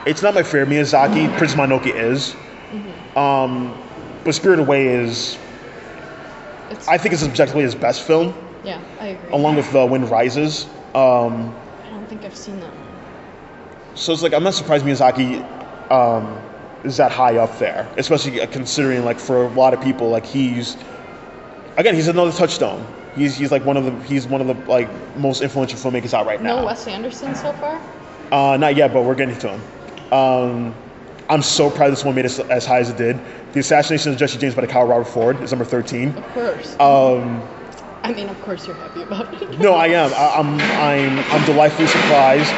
Speaker 1: it's not my favorite Miyazaki. Princess Mononoke is. Mm-hmm. But Spirited Away is... I think it's objectively his best film.
Speaker 2: Yeah, I agree.
Speaker 1: Along with Wind Rises.
Speaker 2: I don't think I've seen that one.
Speaker 1: So it's like, I'm not surprised Miyazaki is that high up there. Especially considering, like, for a lot of people, like, he's another touchstone. He's one of the like most influential filmmakers out right now.
Speaker 2: No Wes Anderson so far?
Speaker 1: Not yet, but we're getting to him. I'm so proud this one made it as high as it did. The Assassination of Jesse James by the Kyle Robert Ford is number 13.
Speaker 2: Of course. I mean, of course you're happy about it.
Speaker 1: No, I am. I'm delightfully surprised.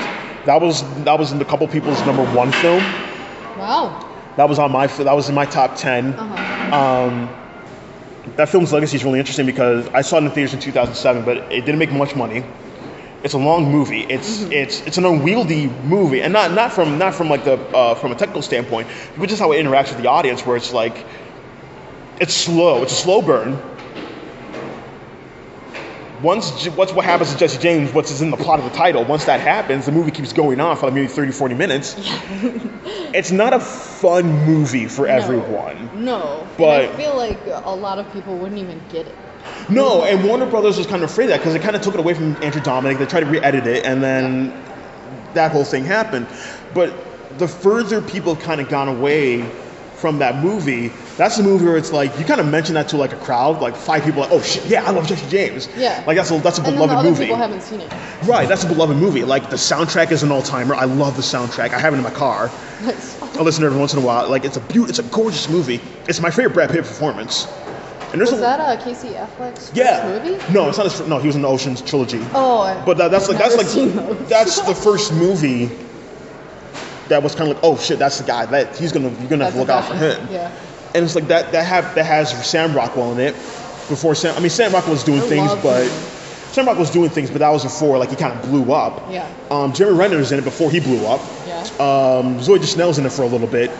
Speaker 1: That was in a couple people's number 1 film.
Speaker 2: Wow.
Speaker 1: That was in my top 10.
Speaker 2: Uh-huh.
Speaker 1: That film's legacy is really interesting because I saw it in the theaters in 2007, but it didn't make much money. It's a long movie. It's an unwieldy movie, and not from like from a technical standpoint, but just how it interacts with the audience. Where it's like, it's slow. It's a slow burn. What happens to Jesse James, what's in the plot of the title, once that happens, the movie keeps going on for like maybe 30, 40 minutes. Yeah. It's not a fun movie for everyone.
Speaker 2: No.
Speaker 1: But
Speaker 2: and I feel like a lot of people wouldn't even get it.
Speaker 1: No, and Warner Brothers was kind of afraid of that because it kind of took it away from Andrew Dominic. They tried to re-edit it, and then that whole thing happened. But the further people have kind of gone away from that movie, that's the movie where it's like, you kind of mention that to like a crowd, like 5 people, like, oh shit, yeah, I love Jesse James.
Speaker 2: Yeah.
Speaker 1: Like that's a beloved
Speaker 2: and then the other
Speaker 1: movie.
Speaker 2: People haven't seen it.
Speaker 1: Right, that's a beloved movie. Like the soundtrack is an all-timer. I love the soundtrack. I have it in my car.
Speaker 2: Nice.
Speaker 1: I listen to it every once in a while. Like it's a gorgeous movie. It's my favorite Brad Pitt performance. And
Speaker 2: was that Casey Affleck's first movie?
Speaker 1: No, it's not his. No, he was in the Ocean's trilogy.
Speaker 2: Oh,
Speaker 1: but that's the first movie that was kind of like, oh shit, that's the guy that you're gonna have to look out for him.
Speaker 2: Yeah.
Speaker 1: And it's like that has Sam Rockwell in it. Before Sam Rockwell was doing things, but that was before like he kind of blew up.
Speaker 2: Yeah.
Speaker 1: Jeremy Renner was in it before he blew up.
Speaker 2: Yeah.
Speaker 1: Zoe Deschanel's in it for a little bit.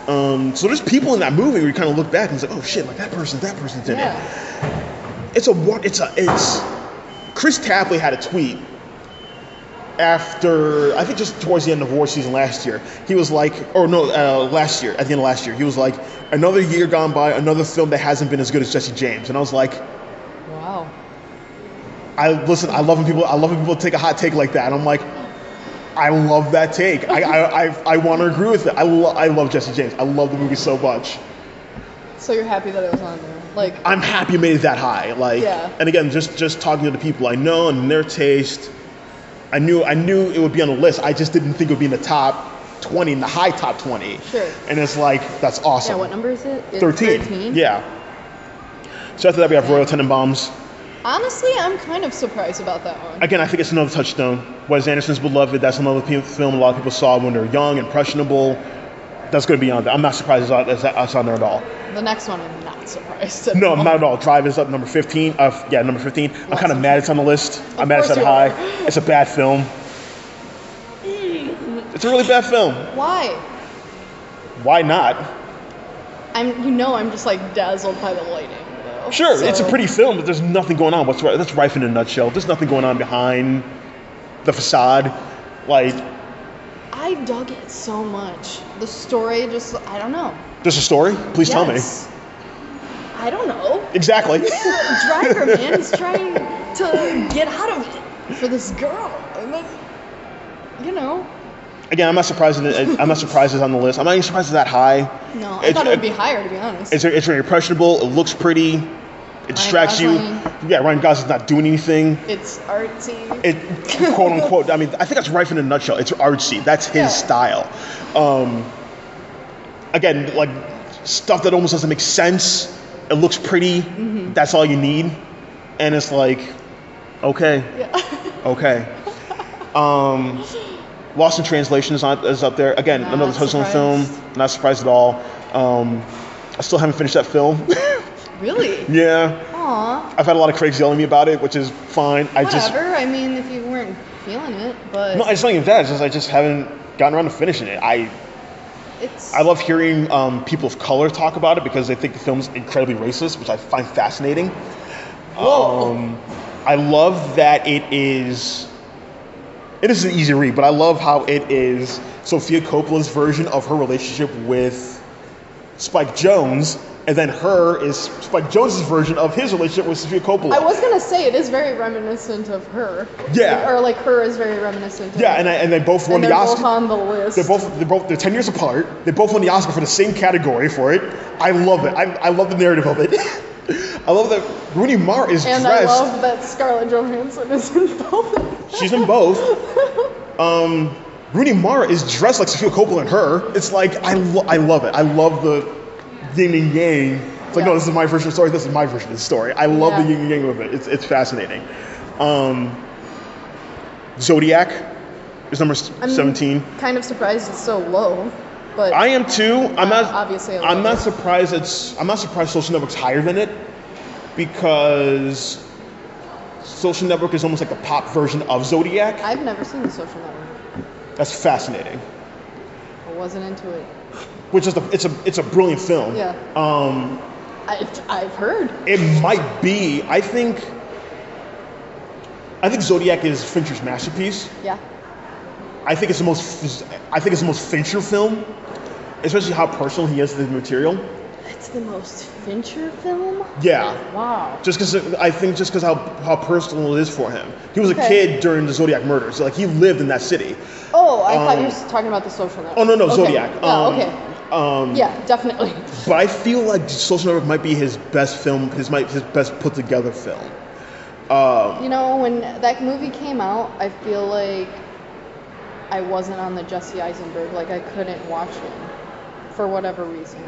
Speaker 1: So there's people in that movie where you kind of look back and it's like, oh shit, like that person's in it. It's Chris Tapley had a tweet after, I think just towards the end of war season last year. He was like, at the end of last year, he was like, another year gone by, another film that hasn't been as good as Jesse James. And I was like,
Speaker 2: wow.
Speaker 1: I love when people take a hot take like that. And I'm like, I love that take. I want to agree with it. I love Jesse James. I love the movie so much.
Speaker 2: So you're happy that it was on there? Like,
Speaker 1: I'm happy it made it that high. Like, yeah. And again, just talking to the people I know and their taste, I knew it would be on the list. I just didn't think it would be in the top 20, in the high top 20.
Speaker 2: Sure.
Speaker 1: And it's like, that's awesome.
Speaker 2: Yeah, what number is it?
Speaker 1: 13. Yeah. So after that, we have Royal Tenenbaums.
Speaker 2: Honestly, I'm kind of surprised about that one.
Speaker 1: Again, I think it's another touchstone. Wes Anderson's beloved. That's another film a lot of people saw when they're young, impressionable. That's going to be on there. I'm not surprised it's on there at all.
Speaker 2: The next one, I'm not surprised at
Speaker 1: No,
Speaker 2: all.
Speaker 1: not at all. Drive is up number 15. Yeah, number 15. I'm kind of mad it's on the list. I'm mad it's that
Speaker 2: course you
Speaker 1: high.
Speaker 2: are.
Speaker 1: It's a bad film. It's a really bad film.
Speaker 2: Why?
Speaker 1: Why not?
Speaker 2: I'm just like dazzled by the lighting, though.
Speaker 1: Sure, it's a
Speaker 2: So-
Speaker 1: pretty film, but there's nothing going on whatsoever. That's Rife in a nutshell. There's nothing going on behind the facade. Like,
Speaker 2: I dug it so much. The story just, I don't know.
Speaker 1: there's a story? Please tell me.
Speaker 2: Yes. I don't know.
Speaker 1: Exactly.
Speaker 2: Driver, man, he's trying to get out of it for this girl. And then,
Speaker 1: Again, I'm not surprised. I'm not surprised it's on the list. I'm not even surprised it's that high.
Speaker 2: No, I thought it would be higher, to be honest.
Speaker 1: It's very impressionable. It looks pretty. It distracts you. Yeah, Ryan Gosling's not doing anything.
Speaker 2: It's artsy.
Speaker 1: It quote unquote. I mean, I think that's Rife in a nutshell. It's artsy. That's his style. Again, like stuff that almost doesn't make sense. It looks pretty.
Speaker 2: Mm-hmm.
Speaker 1: That's all you need. And it's like, okay,
Speaker 2: Yeah.
Speaker 1: okay. Lost in Translation is up there. Again,
Speaker 2: Not
Speaker 1: another Hudson film.
Speaker 2: surprised.
Speaker 1: Not surprised at all. I still haven't finished that film.
Speaker 2: Really?
Speaker 1: Yeah.
Speaker 2: Aw.
Speaker 1: I've had a lot of critics yelling at me about it, which is fine.
Speaker 2: Whatever. I mean, if you weren't feeling it, but
Speaker 1: No, it's not even that. It's just I just haven't gotten around to finishing it. I love hearing people of color talk about it because they think the film's incredibly racist, which I find fascinating.
Speaker 2: Whoa.
Speaker 1: I love that it is an easy read, but I love how it is Sofia Coppola's version of her relationship with Spike Jonze, and then her is Spike Jonze's version of his relationship with Sofia Coppola.
Speaker 2: I was gonna say it is very reminiscent of her.
Speaker 1: Yeah.
Speaker 2: Or like her is very reminiscent of
Speaker 1: Yeah, and they both won
Speaker 2: and
Speaker 1: the
Speaker 2: they're
Speaker 1: Oscar.
Speaker 2: both on the list.
Speaker 1: They're 10 years apart. They both won the Oscar for the same category for it. I love it. I love the narrative of it. I love that Rooney Mara is
Speaker 2: And
Speaker 1: dressed.
Speaker 2: I love that Scarlett Johansson is in both.
Speaker 1: She's in both. Rooney Mara is dressed like Sofia Coppola and her. It's like I love it. I love the yin and yang. It's like, no, this is my version of the story. This is my version of the story. I love the yin and yang of it. It's fascinating. Zodiac is number 17.
Speaker 2: Kind of surprised it's so low, but
Speaker 1: I am too. I'm not.
Speaker 2: Obviously,
Speaker 1: I'm not surprised. I'm not surprised Social Network's higher than it because Social Network is almost like the pop version of Zodiac.
Speaker 2: I've never seen The Social Network.
Speaker 1: That's fascinating.
Speaker 2: I wasn't into it.
Speaker 1: Which is it's a brilliant film.
Speaker 2: Yeah. I've heard.
Speaker 1: It might be. I think Zodiac is Fincher's masterpiece.
Speaker 2: Yeah.
Speaker 1: I think it's the most Fincher film, especially how personal he is to the material.
Speaker 2: It's the most Fincher film?
Speaker 1: Yeah.
Speaker 2: Wow.
Speaker 1: Just because how personal it is for him. He was a
Speaker 2: Okay.
Speaker 1: kid during the Zodiac murders. So, like he lived in that city.
Speaker 2: Oh, I thought you were talking about The Social Network.
Speaker 1: Oh no,
Speaker 2: Okay.
Speaker 1: Zodiac.
Speaker 2: Yeah, okay. Yeah, definitely.
Speaker 1: But I feel like Social Network might be his best film, his best put together film.
Speaker 2: When that movie came out, I feel like I wasn't on the Jesse Eisenberg. Like I couldn't watch him for whatever reason.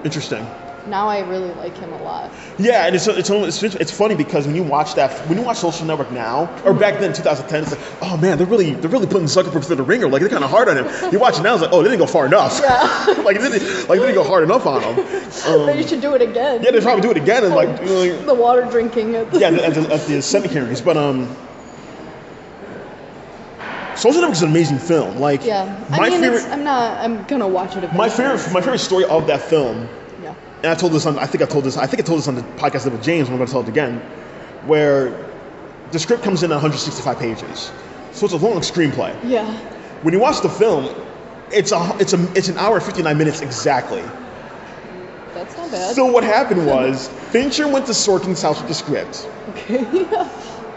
Speaker 1: Interesting.
Speaker 2: Now I really like him a lot.
Speaker 1: Yeah, and it's funny because when you watch Social Network now, or back then 2010, it's like, oh man, they're really putting Zuckerberg through the ringer. Like they're kind of hard on him. You watch it now, it's like, oh, they didn't go far enough.
Speaker 2: Yeah.
Speaker 1: they didn't go hard enough on him.
Speaker 2: They should do it again.
Speaker 1: Yeah, they probably do it again and like
Speaker 2: the water drinking at the
Speaker 1: at the Senate hearings. But Social Network is an amazing film. Like
Speaker 2: I'm gonna watch it eventually.
Speaker 1: my favorite story of that film.
Speaker 2: Yeah.
Speaker 1: And I think I told this on the podcast with James, and I'm going to tell it again, where the script comes in at 165 pages. So it's a long screenplay.
Speaker 2: Yeah.
Speaker 1: When you watch the film, it's an hour and 59 minutes exactly.
Speaker 2: That's not bad.
Speaker 1: So what happened was, Fincher went to Sorkin's house with the script.
Speaker 2: Okay.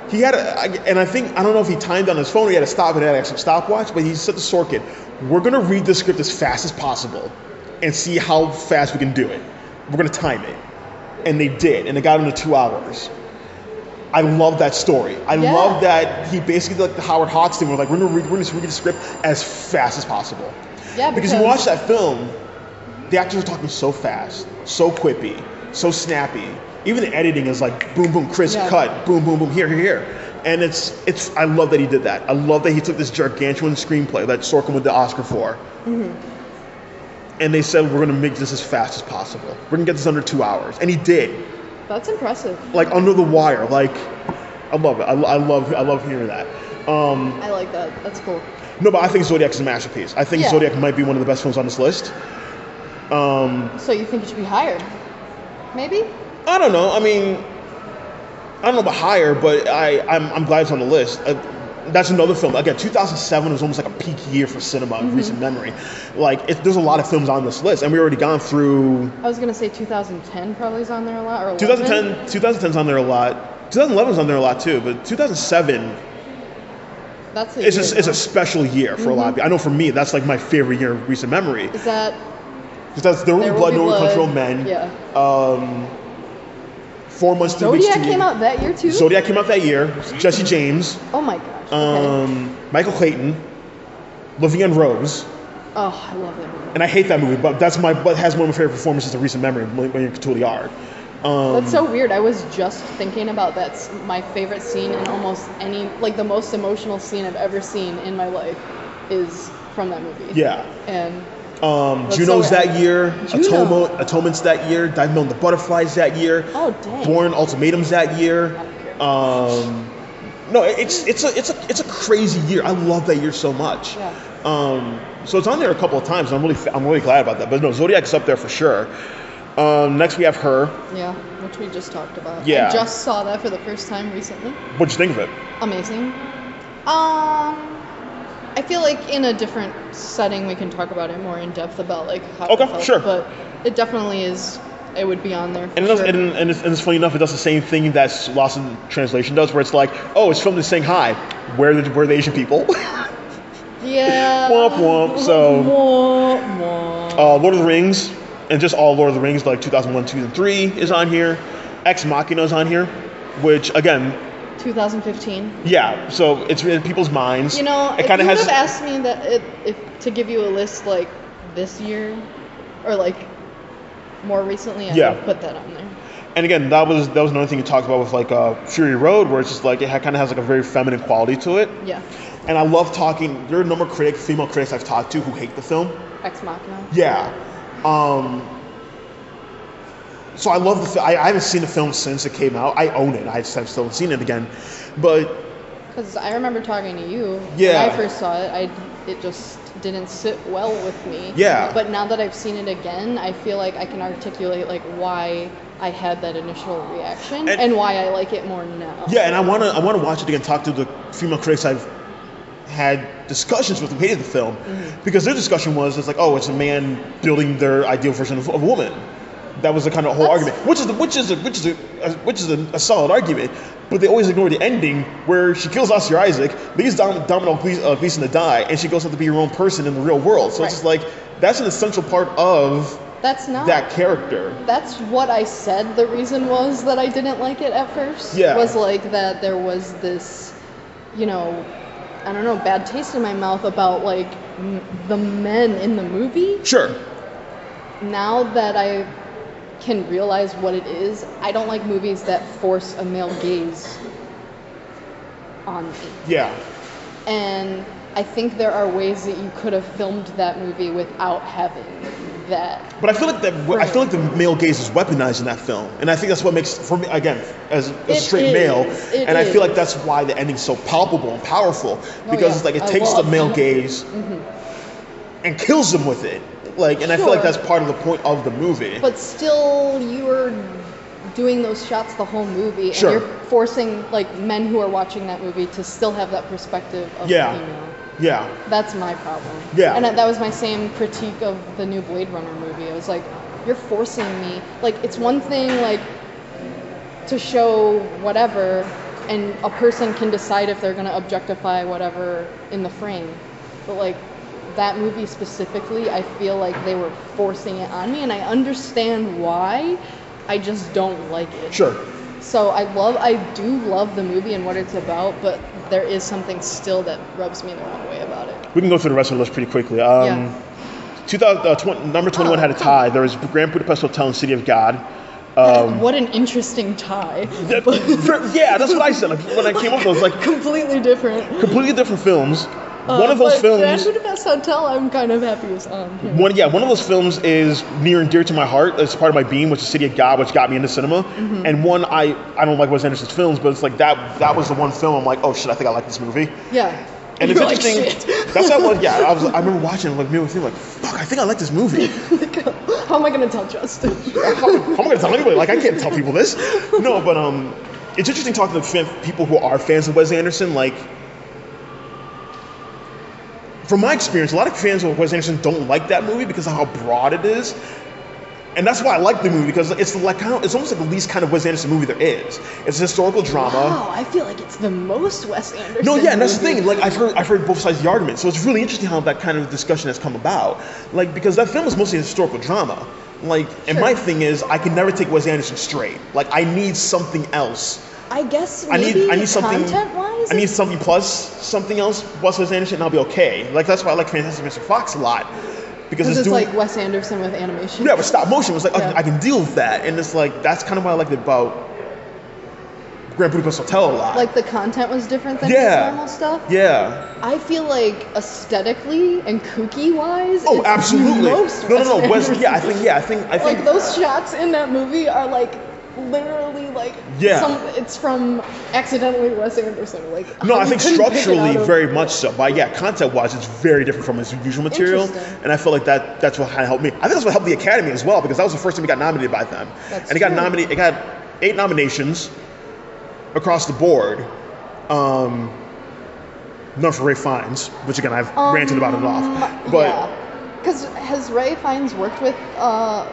Speaker 1: He had I don't know if he timed on his phone or he had to stop it, had actually stopwatch, but he said to Sorkin, we're going to read the script as fast as possible and see how fast we can do it. We're going to time it. And they did, and it got into 2 hours. I love that story. I love that he basically did like the Howard Hawks thing, where like we're going to read the script as fast as possible.
Speaker 2: Yeah,
Speaker 1: because you watch that film, the actors are talking so fast, so quippy, so snappy. Even the editing is like boom, boom, Chris, cut, boom, boom, boom, here. And I love that he did that. I love that he took this gargantuan screenplay that Sorkin won the Oscar for. Mm-hmm. and they said, we're going to make this as fast as possible. We're going to get this under 2 hours. And he did.
Speaker 2: That's impressive.
Speaker 1: Like, under the wire. Like, I love it. I love hearing that.
Speaker 2: I like that. That's cool.
Speaker 1: No, but I think Zodiac is a masterpiece. I think
Speaker 2: Yeah.
Speaker 1: Zodiac might be one of the best films on this list.
Speaker 2: So you think it should be higher? Maybe?
Speaker 1: I don't know. I mean, I don't know about higher, but I'm glad it's on the list. That's another film. Again, 2007 was almost like a peak year for cinema in recent memory. Like, there's a lot of films on this list, and we already gone through.
Speaker 2: I was gonna say 2010 probably is on there a lot, or
Speaker 1: 2010's on there a lot. 2011's on there a lot too, but 2007.
Speaker 2: That's
Speaker 1: It's a special year for a lot of people. I know for me, that's like my favorite year in recent memory.
Speaker 2: Is that?
Speaker 1: Because that's There Will Be Blood, No Country for Old Men.
Speaker 2: Yeah.
Speaker 1: 4 months to
Speaker 2: Zodiac came out that year too.
Speaker 1: Zodiac came out that year. Jesse James.
Speaker 2: Oh my gosh. Okay.
Speaker 1: Michael Clayton. Livian Rose.
Speaker 2: Oh, I love that movie.
Speaker 1: And I hate that movie, but but has one of my favorite performances of recent memory, when you're totally are.
Speaker 2: That's so weird. I was just thinking about that. My favorite scene in almost any, like the most emotional scene I've ever seen in my life is from that movie.
Speaker 1: Yeah.
Speaker 2: And
Speaker 1: Juno's
Speaker 2: so
Speaker 1: that year.
Speaker 2: Juno.
Speaker 1: Atonement's that year. Dive Mill and the Butterflies that year.
Speaker 2: Oh dang.
Speaker 1: Born Ultimatums that year.
Speaker 2: I don't care.
Speaker 1: No, it's a crazy year. I love that year so much.
Speaker 2: Yeah.
Speaker 1: So it's on there a couple of times. I'm really glad about that. But no, Zodiac's up there for sure. Next we have Her.
Speaker 2: Yeah, which we just talked about.
Speaker 1: Yeah.
Speaker 2: I just saw that for the first time recently.
Speaker 1: What'd you think of it?
Speaker 2: Amazing. I feel like in a different setting we can talk about it more in depth about like how
Speaker 1: Okay,
Speaker 2: it felt,
Speaker 1: sure.
Speaker 2: but it definitely is. It would be on there. For
Speaker 1: And,
Speaker 2: sure.
Speaker 1: it's funny enough, it does the same thing that Lost in Translation does, where it's like, oh, it's filmed in Shanghai. Where are the Asian people?
Speaker 2: Yeah.
Speaker 1: Womp womp. So,
Speaker 2: Womp womp.
Speaker 1: Lord of the Rings, and just all Lord of the Rings, like 2001, 2, and 3 is on here. Ex Machina is on here, which again,
Speaker 2: 2015.
Speaker 1: yeah. So it's in people's minds.
Speaker 2: You know,
Speaker 1: it
Speaker 2: if
Speaker 1: kind
Speaker 2: you
Speaker 1: of
Speaker 2: would
Speaker 1: has.
Speaker 2: have asked me that if to give you a list like this year, or like more recently, I
Speaker 1: Yeah.
Speaker 2: would have put that on there.
Speaker 1: And again, that was another thing you talked about with like Fury Road, where it's just like it kind of has like a very feminine quality to it.
Speaker 2: Yeah.
Speaker 1: And I love talking. There are a number of female critics I've talked to who hate the film.
Speaker 2: Ex Machina.
Speaker 1: Yeah. So I love the film. I haven't seen the film since it came out. I own it. I just have still seen it again. But
Speaker 2: Because I remember talking to you
Speaker 1: Yeah.
Speaker 2: when I first saw it. It just didn't sit well with me.
Speaker 1: Yeah.
Speaker 2: But now that I've seen it again, I feel like I can articulate like why I had that initial reaction and why I like it more now.
Speaker 1: yeah, and I wanna watch it again. Talk to the female critics I've had discussions with who hated the film, because their discussion was it's like, oh, it's a man building their ideal version of a woman. That was the kind of whole argument, which is a solid argument. But they always ignore the ending where she kills Oscar Isaac, leaves Domino Gleeson to die, and she goes on to be her own person in the real world. So it's just like that's an essential part of
Speaker 2: That's not
Speaker 1: that character.
Speaker 2: That's what I said the reason was that I didn't like it at first.
Speaker 1: Yeah.
Speaker 2: Was like that there was this, you know, I don't know, bad taste in my mouth about like the men in the movie.
Speaker 1: Sure.
Speaker 2: Now that I can realize what it is, I don't like movies that force a male gaze on me.
Speaker 1: Yeah.
Speaker 2: And I think there are ways that you could have filmed that movie without having that.
Speaker 1: But I feel like the male gaze is weaponized in that film, and I think that's what makes, for me again, as a straight male, and I feel like that's why the ending's so palpable and powerful, because it's like it takes the male gaze and kills them with it. Like, and I feel like that's part of the point of the movie.
Speaker 2: But still, you were doing those shots the whole movie, and
Speaker 1: Sure.
Speaker 2: you're forcing like men who are watching that movie to still have that perspective of the female.
Speaker 1: Yeah.
Speaker 2: That's my problem.
Speaker 1: Yeah.
Speaker 2: And that was my same critique of the new Blade Runner movie. It was like, you're forcing me. Like, it's one thing, like, to show whatever, and a person can decide if they're going to objectify whatever in the frame. But, like, that movie specifically, I feel like they were forcing it on me, and I understand why. I just don't like it.
Speaker 1: Sure.
Speaker 2: So I do love the movie and what it's about, but there is something still that rubs me the wrong way about it.
Speaker 1: We can go through the rest of the list pretty quickly. Number 21 had a tie. There was Grand Budapest Hotel and City of God.
Speaker 2: What an interesting tie.
Speaker 1: Yeah, that's what I said. Like, when I came up with it, I was like,
Speaker 2: Completely different.
Speaker 1: completely different films. one of those
Speaker 2: but
Speaker 1: films.
Speaker 2: Grand Budapest Hotel, I'm kind of happy is on.
Speaker 1: One of those films is near and dear to my heart. It's part of my being, which is City of God, which got me into cinema.
Speaker 2: Mm-hmm.
Speaker 1: And one, I don't like Wes Anderson's films, but it's like that was the one film I'm like, oh shit, I think I like this movie.
Speaker 2: Yeah.
Speaker 1: And it's
Speaker 2: You're like,
Speaker 1: interesting.
Speaker 2: shit.
Speaker 1: That's what I was. Yeah, I remember watching it, like me with you, like, fuck, I think I like this movie.
Speaker 2: How am I gonna tell Justin?
Speaker 1: How am I gonna tell anybody? Like, I can't tell people this. No, but it's interesting talking to people who are fans of Wes Anderson. Like, from my experience, a lot of fans of Wes Anderson don't like that movie because of how broad it is. And that's why I like the movie, because it's like it's almost like the least kind of Wes Anderson movie there is. It's a historical drama.
Speaker 2: Wow, I feel like it's the most Wes Anderson.
Speaker 1: No, yeah, and that's the
Speaker 2: movie.
Speaker 1: thing. Like I've heard both sides of the argument, so it's really interesting how that kind of discussion has come about. Like because that film is mostly a historical drama. Like, and my thing is, I can never take Wes Anderson straight. Like I need something else.
Speaker 2: I guess
Speaker 1: I
Speaker 2: maybe
Speaker 1: need something.
Speaker 2: content-wise.
Speaker 1: I need something plus something else plus Wes Anderson, and I'll be okay. Like that's why I like Fantastic Mr. Fox a lot. Because
Speaker 2: it's like Wes Anderson with animation.
Speaker 1: Yeah, with stop motion. It's like I can deal with that, and it's like that's kind of why I liked it about Grand Budapest Hotel a lot.
Speaker 2: Like the content was different than his normal stuff.
Speaker 1: Yeah.
Speaker 2: I feel like aesthetically and kooky wise.
Speaker 1: Oh, absolutely. No.
Speaker 2: Wes
Speaker 1: I think
Speaker 2: like those shots in that movie are like literally like it's from accidentally Wes Anderson. Like
Speaker 1: no, I think structurally very much so. But yeah, content wise, it's very different from his usual material, and I feel like that's what kind of helped me. I think that's what helped the Academy as well, because that was the first time he got nominated by them, and he got nominated. It got 8 nominations across the board. None for Ray Fiennes, which again I've ranted about enough. But
Speaker 2: because has Ray Fiennes worked with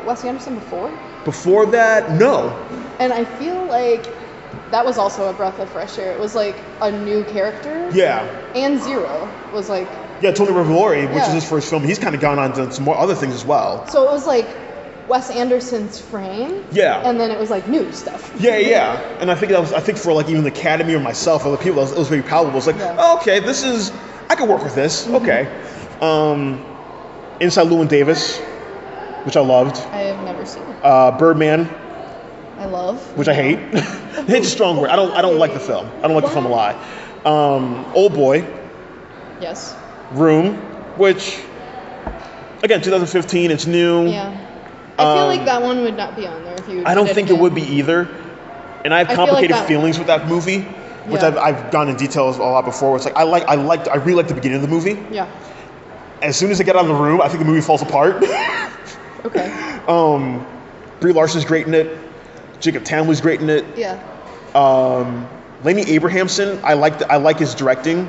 Speaker 2: Wes Anderson before?
Speaker 1: Before that, no.
Speaker 2: And I feel like that was also a breath of fresh air. It was like a new character.
Speaker 1: Yeah.
Speaker 2: And Zero was like.
Speaker 1: Yeah, Tony Revolori, which is his first film. He's kind of gone on to some more other things as well.
Speaker 2: So it was like Wes Anderson's frame.
Speaker 1: Yeah.
Speaker 2: And then it was like new stuff.
Speaker 1: Yeah. And I think for like even the Academy or myself, other people, it was very palatable. It's like, oh, okay, I can work with this. Mm-hmm. Okay. Inside Llewyn Davis, which I loved.
Speaker 2: I have never seen it.
Speaker 1: Birdman.
Speaker 2: I love.
Speaker 1: Which I hate. Hate's a strong word. I don't like the film. I don't like the film a lot. Old Boy.
Speaker 2: Yes.
Speaker 1: Room, which again 2015, it's new.
Speaker 2: Yeah. I feel like that one would not be on there if you.
Speaker 1: I don't think it would be either. And I have complicated feelings with that movie, which I've gone in details a lot before. It's like I really like the beginning of the movie.
Speaker 2: Yeah.
Speaker 1: As soon as I get out of the room, I think the movie falls apart.
Speaker 2: Okay.
Speaker 1: Brie Larson's great in it. Jacob Townley's great in it.
Speaker 2: Yeah.
Speaker 1: Laney Abrahamson, I like his directing.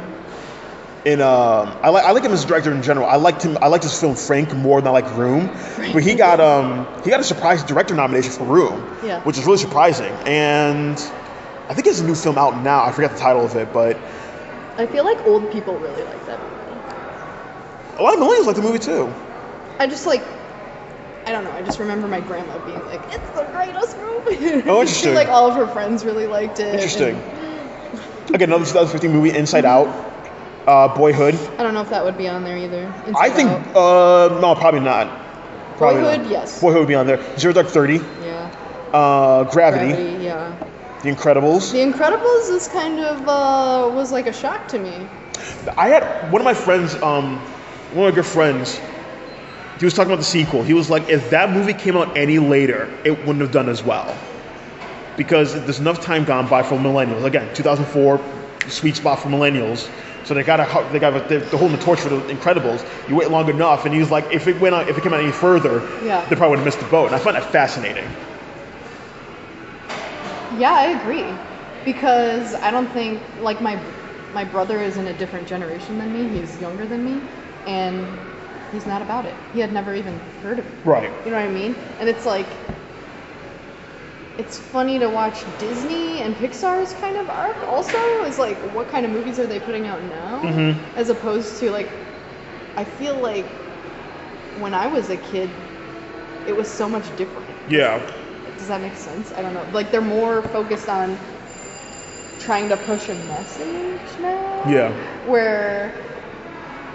Speaker 1: And I like him as a director in general. I liked his film Frank more than I like Room. But he got a surprise director nomination for Room, which is really surprising. And I think he has a new film out now. I forget the title of it, but
Speaker 2: I feel like old people really like that movie.
Speaker 1: A lot of millennials like the movie too.
Speaker 2: I don't know. I just remember my grandma being like, "It's the greatest movie."
Speaker 1: Oh, interesting.
Speaker 2: Like all of her friends really liked it.
Speaker 1: Interesting. Again, another 2015 movie, Inside Out. Boyhood.
Speaker 2: I don't know if that would be on there either.
Speaker 1: I think no, probably not.
Speaker 2: Boyhood, yes.
Speaker 1: Boyhood would be on there. Zero Dark 30.
Speaker 2: Yeah.
Speaker 1: Gravity.
Speaker 2: Yeah.
Speaker 1: The Incredibles.
Speaker 2: The Incredibles is kind of was like a shock to me.
Speaker 1: I had one of my friends, one of my good friends. He was talking about the sequel. He was like, if that movie came out any later, it wouldn't have done as well, because there's enough time gone by for millennials. Again, 2004, sweet spot for millennials. So they're holding the torch for the Incredibles. You wait long enough, and he was like, if it came out any further, they probably would have missed the boat. And I find that fascinating.
Speaker 2: Yeah, I agree, because I don't think like my brother is in a different generation than me. He's younger than me, and he's not about it. He had never even heard of it.
Speaker 1: Right.
Speaker 2: You know what I mean? And it's like, it's funny to watch Disney and Pixar's kind of arc also. Is like, what kind of movies are they putting out now? Mm-hmm. As opposed to like, I feel like when I was a kid, it was so much different.
Speaker 1: Yeah.
Speaker 2: Does that make sense? I don't know. Like they're more focused on trying to push a message now.
Speaker 1: Yeah.
Speaker 2: Where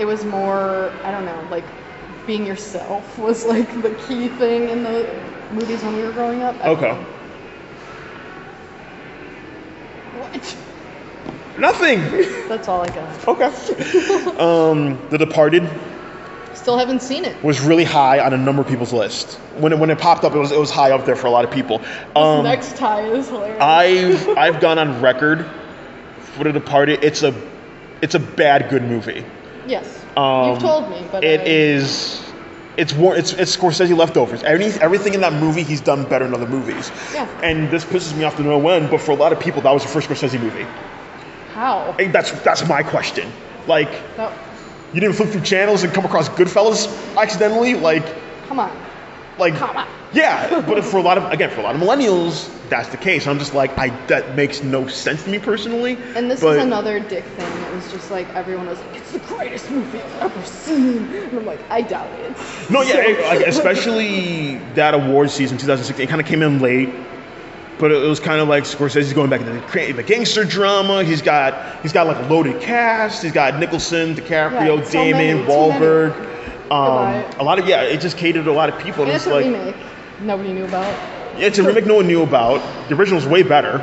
Speaker 2: it was more, I don't know, like being yourself was like the key thing in the movies when we were growing up.
Speaker 1: Okay.
Speaker 2: What?
Speaker 1: Nothing.
Speaker 2: That's all I got.
Speaker 1: Okay. The Departed
Speaker 2: Still haven't seen it.
Speaker 1: was really high on a number of people's list. When it popped up, it was high up there for a lot of people.
Speaker 2: This next tie is hilarious.
Speaker 1: I've gone on record for The Departed. It's a bad good movie.
Speaker 2: Yes. You've told me, but
Speaker 1: It's Scorsese leftovers. Everything in that movie he's done better in other movies.
Speaker 2: Yeah.
Speaker 1: And this pisses me off to no end, but for a lot of people that was the first Scorsese movie.
Speaker 2: How?
Speaker 1: And that's my question. Like,
Speaker 2: No.
Speaker 1: you didn't flip through channels and come across Goodfellas accidentally? Like,
Speaker 2: Come on.
Speaker 1: like,
Speaker 2: Come on.
Speaker 1: yeah, but for a lot of millennials, that's the case. I'm just like, that makes no sense to me personally.
Speaker 2: And this is another dick thing. It was just like everyone was like, it's the greatest movie I've ever seen. And I'm like, I doubt it.
Speaker 1: No, yeah, like, especially that award season, 2016, it kind of came in late. But it was kind of like Scorsese's going back into the gangster drama. He's got like a loaded cast. He's got Nicholson, DiCaprio,
Speaker 2: Yeah, so
Speaker 1: Damon,
Speaker 2: many,
Speaker 1: Wahlberg.
Speaker 2: Goodbye.
Speaker 1: A lot of it just catered to a lot of people.
Speaker 2: And
Speaker 1: And
Speaker 2: it's
Speaker 1: it's
Speaker 2: a
Speaker 1: like,
Speaker 2: remake. Nobody knew about.
Speaker 1: yeah, it's a remake no one knew about. The original's way better.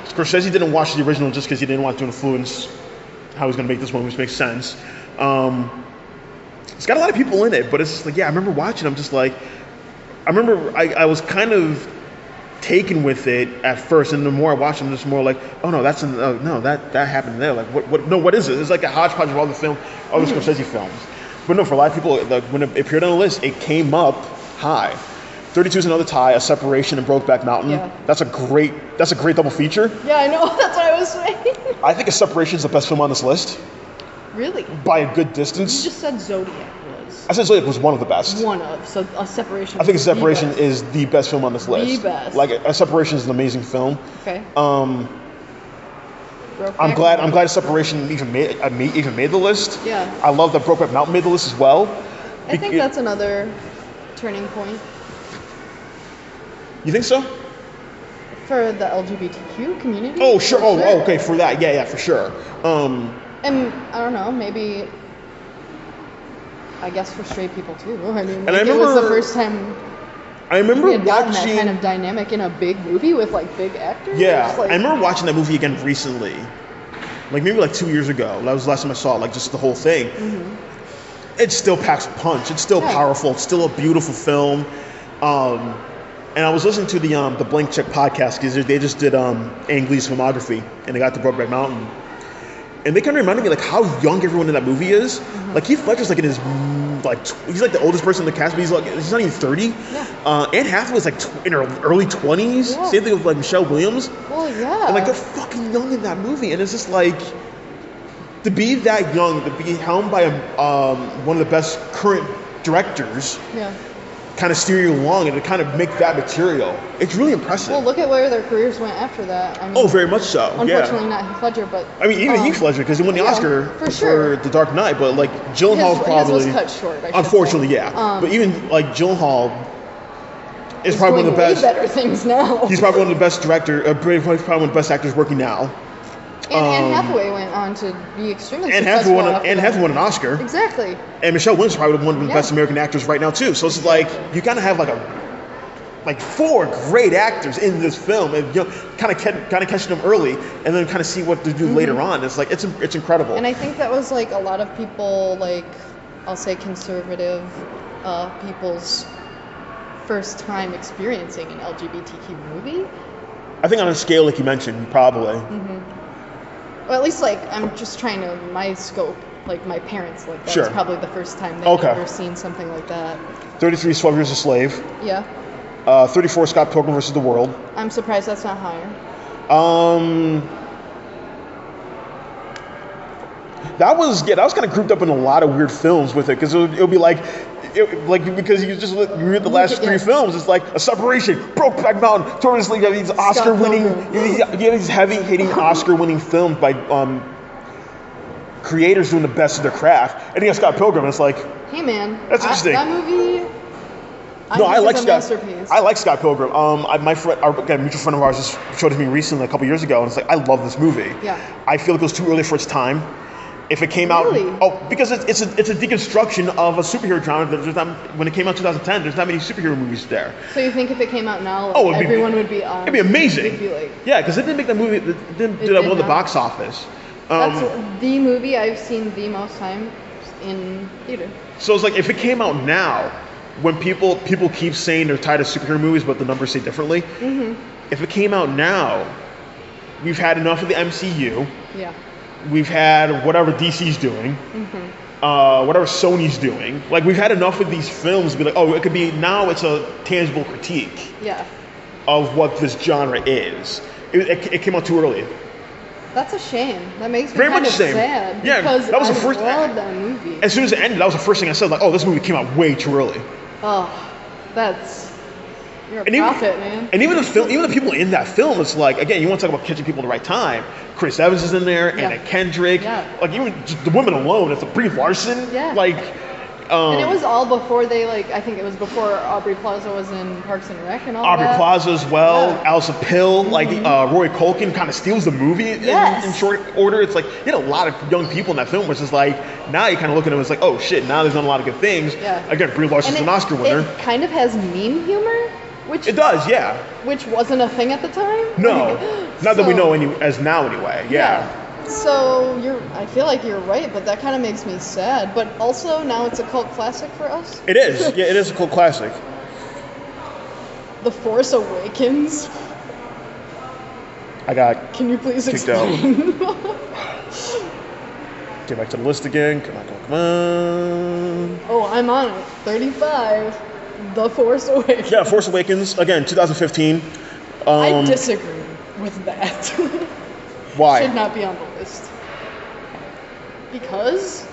Speaker 1: Scorsese didn't watch the original just because he didn't want to influence how he's going to make this one, which makes sense. It's got a lot of people in it, but it's just like, yeah, I remember watching. I'm just like, I was kind of taken with it at first, and the more I watched, I'm just more like, oh no, that happened there. Like, what is it? It's like a hodgepodge of all the Scorsese films. But no, for a lot of people, when it appeared on the list, it came up high. 32 is another tie, A Separation and Brokeback Mountain.
Speaker 2: Yeah.
Speaker 1: That's a great double feature.
Speaker 2: Yeah, I know. That's what I was saying.
Speaker 1: I think A Separation is the best film on this list
Speaker 2: Really?
Speaker 1: by a good
Speaker 2: You
Speaker 1: distance.
Speaker 2: just said Zodiac was
Speaker 1: I said Zodiac was one of the best.
Speaker 2: one of. So A Separation.
Speaker 1: I think A
Speaker 2: was the
Speaker 1: Separation
Speaker 2: best.
Speaker 1: is the best film on this list.
Speaker 2: best.
Speaker 1: Like, A Separation is an amazing film.
Speaker 2: Okay.
Speaker 1: I'm glad A Separation even made the list.
Speaker 2: Yeah.
Speaker 1: I love that Brokeback Mountain made the list as well.
Speaker 2: I think that's another turning point
Speaker 1: You think so?
Speaker 2: for the LGBTQ community.
Speaker 1: Oh, sure.
Speaker 2: for
Speaker 1: Oh, okay, for that. Yeah, for sure.
Speaker 2: And I don't know, maybe. I guess for straight people too. I mean,
Speaker 1: And I
Speaker 2: it was the
Speaker 1: remember-
Speaker 2: first time
Speaker 1: I remember
Speaker 2: we had gotten
Speaker 1: watching.
Speaker 2: that kind of dynamic in a big movie with like big actors.
Speaker 1: Yeah,
Speaker 2: It's like,
Speaker 1: I remember watching that movie again recently, like maybe like 2 years ago. That was the last time I saw it, like just the whole thing. It still packs a punch. It's still
Speaker 2: Yeah.
Speaker 1: powerful. It's still a beautiful film. And I was listening to the Blank Check podcast because they just did Ang Lee's filmography, and they got to Brokeback Mountain, and they kind of reminded me like how young everyone in that movie is. Like Heath Ledger's like in his he's like the oldest person in the cast, but he's not even 30.
Speaker 2: Yeah.
Speaker 1: Anne Hathaway's like in her early 20s.
Speaker 2: Yeah.
Speaker 1: Same thing with like Michelle Williams.
Speaker 2: Well, yeah.
Speaker 1: And like they're fucking young in that movie, and it's just like to be that young, to be helmed by one of the best current directors,
Speaker 2: Yeah.
Speaker 1: kind of steer you along, and to kind of make that material. It's really impressive.
Speaker 2: Well, look at where their careers went after that. I mean,
Speaker 1: Oh, very much so.
Speaker 2: unfortunately,
Speaker 1: Yeah.
Speaker 2: not Heath Ledger, but
Speaker 1: I mean, even Heath Ledger, because he won the
Speaker 2: yeah,
Speaker 1: Oscar
Speaker 2: for sure.
Speaker 1: The Dark Knight, but like Gyllenhaal's
Speaker 2: his
Speaker 1: probably
Speaker 2: was cut short. I should
Speaker 1: unfortunately,
Speaker 2: say.
Speaker 1: yeah. But even like Gyllenhaal is
Speaker 2: He's
Speaker 1: probably one of the
Speaker 2: doing way
Speaker 1: best.
Speaker 2: better things now.
Speaker 1: He's probably one of the best probably one of the best actors working now.
Speaker 2: And Anne Hathaway went on to be extremely
Speaker 1: Anne
Speaker 2: successful.
Speaker 1: Hathaway won an Oscar.
Speaker 2: Exactly.
Speaker 1: And Michelle Williams is probably one of the
Speaker 2: Yeah.
Speaker 1: best American actors right now too. So it's like you kind of have like four great actors in this film, and you know, kind of catching them early, and then kind of see what to do later on. It's like it's incredible.
Speaker 2: And I think that was like a lot of people, like I'll say conservative people's first time experiencing an LGBTQ movie.
Speaker 1: I think on a scale like you mentioned, probably.
Speaker 2: Or at least like I'm just trying to my scope. Like my parents, like that
Speaker 1: Sure.
Speaker 2: was probably the first time they'd
Speaker 1: Okay.
Speaker 2: ever seen something like that.
Speaker 1: 33 is 12 Years a Slave.
Speaker 2: Yeah.
Speaker 1: 34 Scott Pilgrim vs. the World.
Speaker 2: I'm surprised that's not higher.
Speaker 1: That was kind of grouped up in a lot of weird films with it, because it'll be like because you read the last three films, it's like A Separation, Brokeback Mountain, Torrance League. You have these Oscar-winning, you have these heavy-hitting Oscar-winning films by creators doing the best of their craft. And you got Scott Pilgrim, it's like,
Speaker 2: Hey man,
Speaker 1: That's interesting.
Speaker 2: That movie.
Speaker 1: no, I like
Speaker 2: a
Speaker 1: Scott.
Speaker 2: masterpiece.
Speaker 1: I like Scott Pilgrim. My friend, a mutual friend of ours, just showed it to me recently, a couple years ago, and it's like, I love this movie.
Speaker 2: Yeah.
Speaker 1: I feel like it was too early for its time, If it came
Speaker 2: Really?
Speaker 1: out, because it's a deconstruction of a superhero genre. There's not, when it came out in 2010, there's not many superhero movies there.
Speaker 2: So you think if it came out now, like,
Speaker 1: Oh,
Speaker 2: everyone would be on?
Speaker 1: It'd be amazing.
Speaker 2: It'd be like,
Speaker 1: Yeah, because it didn't make the movie. It didn't do that well at the box office.
Speaker 2: that's the movie I've seen the most time in theater.
Speaker 1: So it's like if it came out now, when people keep saying they're tired of superhero movies, but the numbers say differently. If it came out now, we've had enough of the MCU.
Speaker 2: Yeah.
Speaker 1: We've had whatever DC's doing, whatever Sony's doing. Like, we've had enough of these films to be like, oh, it could be, now it's a tangible critique
Speaker 2: Yeah.
Speaker 1: of what this genre is. It came out too early.
Speaker 2: That's a shame. That makes me
Speaker 1: Very
Speaker 2: kind
Speaker 1: much
Speaker 2: of
Speaker 1: the same.
Speaker 2: sad.
Speaker 1: Yeah,
Speaker 2: because
Speaker 1: that was the
Speaker 2: I
Speaker 1: first-
Speaker 2: love that movie.
Speaker 1: As soon as it ended, that was the first thing I said, like, oh, this movie came out way too early.
Speaker 2: Oh, that's... You're a
Speaker 1: And even,
Speaker 2: prophet, man.
Speaker 1: and even the people in that film, it's like, again, you want to talk about catching people at the right time. Chris Evans is in there,
Speaker 2: Yeah.
Speaker 1: Anna Kendrick,
Speaker 2: Yeah.
Speaker 1: like even just the women alone. It's a Brie Larson,
Speaker 2: Yeah.
Speaker 1: like.
Speaker 2: And it was all before they, like, I think it was before Aubrey Plaza was in Parks and Rec and all
Speaker 1: Aubrey
Speaker 2: that.
Speaker 1: Plaza as well,
Speaker 2: Yeah.
Speaker 1: Alison Pill, like Roy Culkin kind of steals the movie
Speaker 2: Yes.
Speaker 1: in short order. It's like you had a lot of young people in that film, which is like now you kind of look at them, it's like, oh shit, now there's not a lot of good things.
Speaker 2: Yeah.
Speaker 1: Again, Brie Larson's an Oscar winner.
Speaker 2: It kind of has meme humor, which
Speaker 1: It does, yeah.
Speaker 2: which wasn't a thing at the time.
Speaker 1: No,
Speaker 2: Like,
Speaker 1: not that we
Speaker 2: so-
Speaker 1: know as now anyway. Yeah.
Speaker 2: So I feel like you're right, but that kind of makes me sad. But also now it's a cult classic for us.
Speaker 1: It is. Yeah, it is a cult classic.
Speaker 2: The Force Awakens.
Speaker 1: I got
Speaker 2: Can you please
Speaker 1: kicked out.
Speaker 2: explain?
Speaker 1: Get back to the list again. Come on.
Speaker 2: Oh, I'm on it. 35. The Force Awakens.
Speaker 1: Yeah, Force Awakens again, 2015.
Speaker 2: I disagree with that.
Speaker 1: Why?
Speaker 2: Should not be on the list. Because,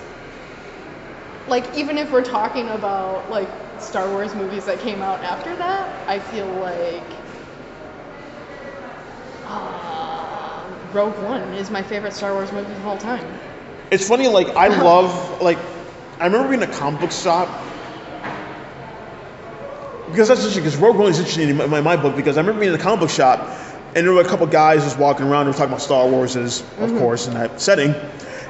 Speaker 2: like, even if we're talking about, like, Star Wars movies that came out after that, I feel like Rogue One is my favorite Star Wars movie of all time.
Speaker 1: It's funny, like, I love, like, I remember being in a comic book shop. Because that's interesting, because Rogue One is interesting in my book, because I remember being in a comic book shop, and there were a couple guys just walking around, they were talking about Star Wars, of course, in that setting.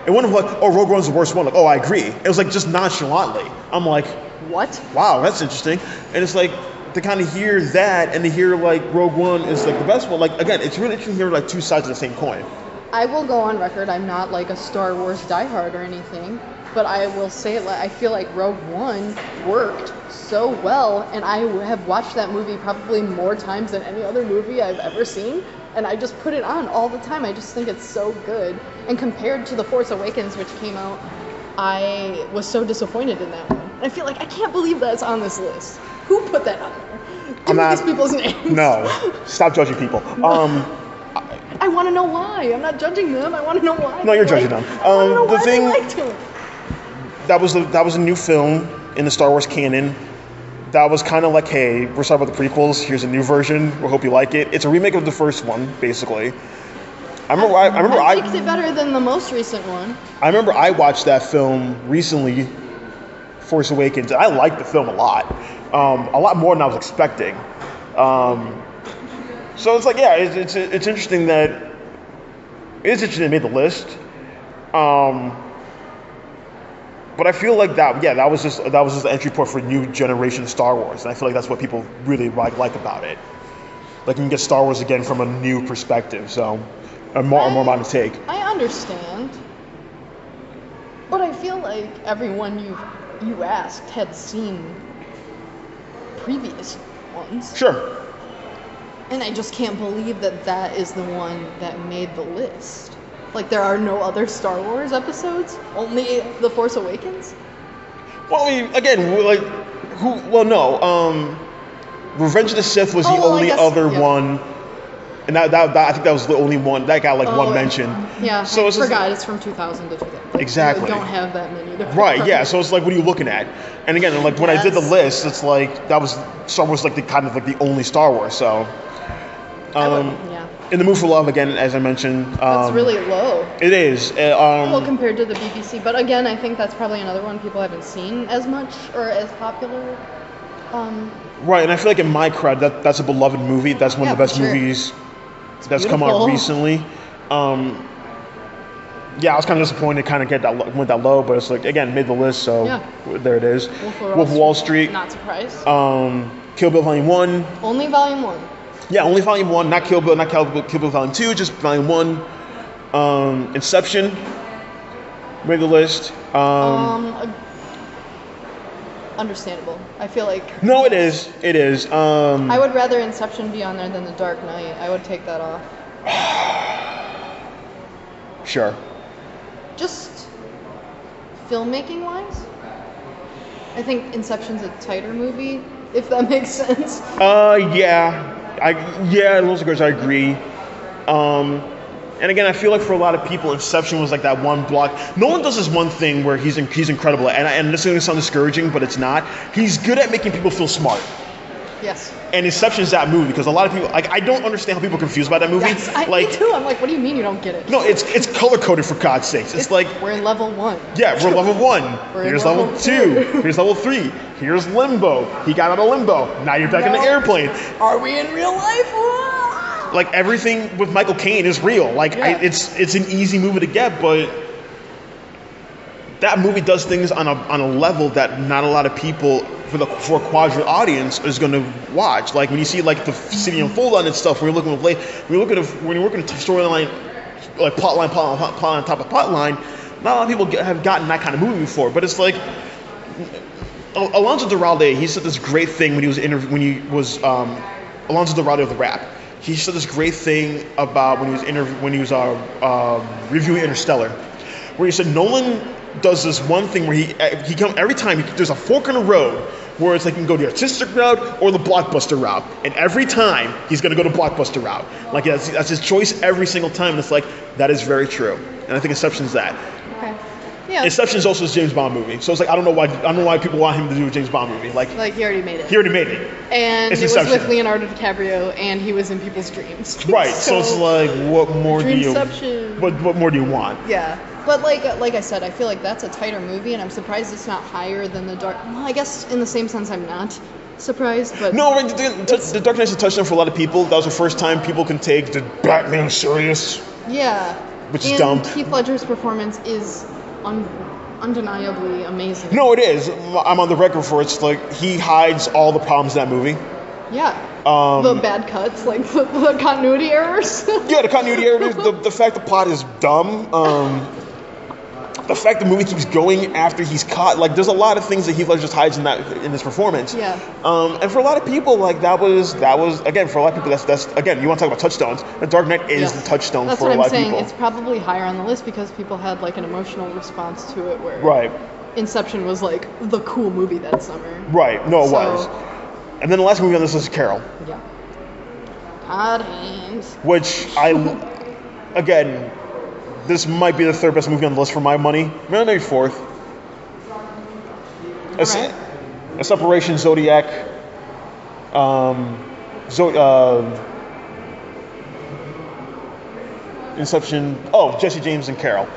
Speaker 1: And one of them was like, oh, Rogue One's the worst one. Like, oh, I agree. It was like just nonchalantly. I'm like,
Speaker 2: What?
Speaker 1: wow, that's interesting. And it's like, to kind of hear that and to hear like Rogue One is like the best one, like, again, it's really interesting to hear like two sides of the same coin.
Speaker 2: I will go on record, I'm not like a Star Wars diehard or anything, but I will say, like, I feel like Rogue One worked so well, and I have watched that movie probably more times than any other movie I've ever seen, and I just put it on all the time. I just think it's so good. And compared to The Force Awakens, which came out, I was so disappointed in that one. And I feel like I can't believe that's on this list. Who put that on there? Give me these people's names.
Speaker 1: No, stop judging people.
Speaker 2: I want to know why. I'm not judging them. I want to know why.
Speaker 1: No, you're judging them.
Speaker 2: I want to know
Speaker 1: The
Speaker 2: why
Speaker 1: thing-
Speaker 2: they liked him.
Speaker 1: that was a new film in the Star Wars canon. That was kind of like, hey, we're sorry about the prequels. Here's a new version. We hope you like it. It's a remake of the first one, basically. I
Speaker 2: liked it better than the most recent one.
Speaker 1: I remember I watched that film recently, Force Awakens. And I liked the film a lot more than I was expecting. So it's like, yeah, it's interesting that they made the list. But I feel like that was just the entry point for new generation Star Wars, and I feel like that's what people really like about it. Like, you can get Star Wars again from a new perspective, so a more modern take.
Speaker 2: I understand, but I feel like everyone you asked had seen previous ones.
Speaker 1: Sure.
Speaker 2: And I just can't believe that is the one that made the list. Like, there are no other Star Wars episodes? Only The Force Awakens?
Speaker 1: Well, I mean, again, like, no. Revenge of the Sith was the only other one, and that I think that was the only one that got like one mention.
Speaker 2: Yeah,
Speaker 1: so
Speaker 2: I forgot it's from 2000 to 2000.
Speaker 1: Exactly.
Speaker 2: You don't have that many.
Speaker 1: Right, yeah. So it's like, what are you looking at? And again, like when I did the list, it's like that was Star Wars, like the only Star Wars. So,
Speaker 2: yeah.
Speaker 1: In the Mood for Love, again, as I mentioned,
Speaker 2: That's really low.
Speaker 1: It is.
Speaker 2: Well, compared to the BBC, but again, I think that's probably another one people haven't seen as much or as popular.
Speaker 1: Right, and I feel like in my crowd, that's a beloved movie. That's one of the best movies that's come out recently. Yeah, I was kind of disappointed. Kind of went that low, but it's like again made the list, so there it is. Wolf of Wall Street.
Speaker 2: Not surprised.
Speaker 1: Kill Bill Volume 1.
Speaker 2: Only Volume 1.
Speaker 1: Yeah, only Volume 1, not Kill Bill, Kill Bill Volume 2, just Volume 1. Inception made the list.
Speaker 2: Understandable. I feel like...
Speaker 1: No, it is. It is.
Speaker 2: I would rather Inception be on there than The Dark Knight. I would take that off.
Speaker 1: Sure.
Speaker 2: Just filmmaking-wise, I think Inception's a tighter movie, if that makes sense.
Speaker 1: Yeah. In most regards, I agree. And again, I feel like for a lot of people, Inception was like that one block. Nolan does this one thing where he's incredible at, and this is going to sound discouraging, but it's not. He's good at making people feel smart.
Speaker 2: Yes.
Speaker 1: And Inception is that movie because a lot of people, like, I don't understand how people are confused about that movie.
Speaker 2: Yes,
Speaker 1: me
Speaker 2: too. I'm like, what do you mean you don't get it?
Speaker 1: No, it's color coded for God's sakes. It's like
Speaker 2: we're in level 1.
Speaker 1: Yeah, we're level 1. Here's level 2. Here's level 3. Here's limbo. He got out of limbo. Now you're back in the airplane.
Speaker 2: Are we in real life?
Speaker 1: Like everything with Michael Caine is real. Like it's an easy movie to get, but that movie does things on a level that not a lot of people for a quadrant audience is going to watch. Like when you see like the city unfold on its stuff, when you're looking at storyline, like plot line on top of plot line, not a lot of people have gotten that kind of movie before. But it's like Alonso Duralde. He said this great thing when he was Alonso Duralde of the Rap. He said this great thing about when he was reviewing Interstellar, where he said Nolan does this one thing where he comes every time there's a fork in the road where it's like you can go the artistic route or the blockbuster route, and every time he's going to go the blockbuster route. Like that's his choice every single time, and it's like that is very true, and I think Inception's that.
Speaker 2: Okay. Yeah.
Speaker 1: Inception is also a James Bond movie, so it's like I don't know why people want him to do a James Bond movie. Like
Speaker 2: he already made it.
Speaker 1: He already made it.
Speaker 2: And
Speaker 1: it's
Speaker 2: it
Speaker 1: Inception.
Speaker 2: was with Leonardo DiCaprio, and he was in people's dreams.
Speaker 1: Right. so it's like, what more do you?
Speaker 2: Dreamception.
Speaker 1: What more do you want?
Speaker 2: Yeah. But like I said, I feel like that's a tighter movie, and I'm surprised it's not higher than The Dark. Well, I guess in the same sense, I'm not surprised, but
Speaker 1: no, The Dark Knight's a touchdown for a lot of people. That was the first time people can take the Batman serious.
Speaker 2: Yeah.
Speaker 1: Which is dumb.
Speaker 2: Heath Ledger's performance is undeniably amazing.
Speaker 1: No, it is. I'm on the record for it. It's like he hides all the problems in that movie.
Speaker 2: Yeah. The bad cuts, like the continuity errors.
Speaker 1: Yeah, the continuity errors. The fact the plot is dumb. The fact the movie keeps going after he's caught. Like, there's a lot of things that Heath Ledger just hides in this performance.
Speaker 2: Yeah.
Speaker 1: And for a lot of people, like that was again for a lot of people that's again, you want to talk about touchstones. The Dark Knight is the touchstone
Speaker 2: that's
Speaker 1: for a lot of people.
Speaker 2: That's what I'm saying. It's probably higher on the list because people had like an emotional response to it, where
Speaker 1: right.
Speaker 2: Inception was like the cool movie that summer.
Speaker 1: Right. No, it was. And then the last movie on this list is Carol.
Speaker 2: Yeah. Todd Haynes.
Speaker 1: Which again, this might be the third best movie on the list for my money. Maybe fourth. It's Operation Zodiac. Inception. Oh, Jesse James and Carol.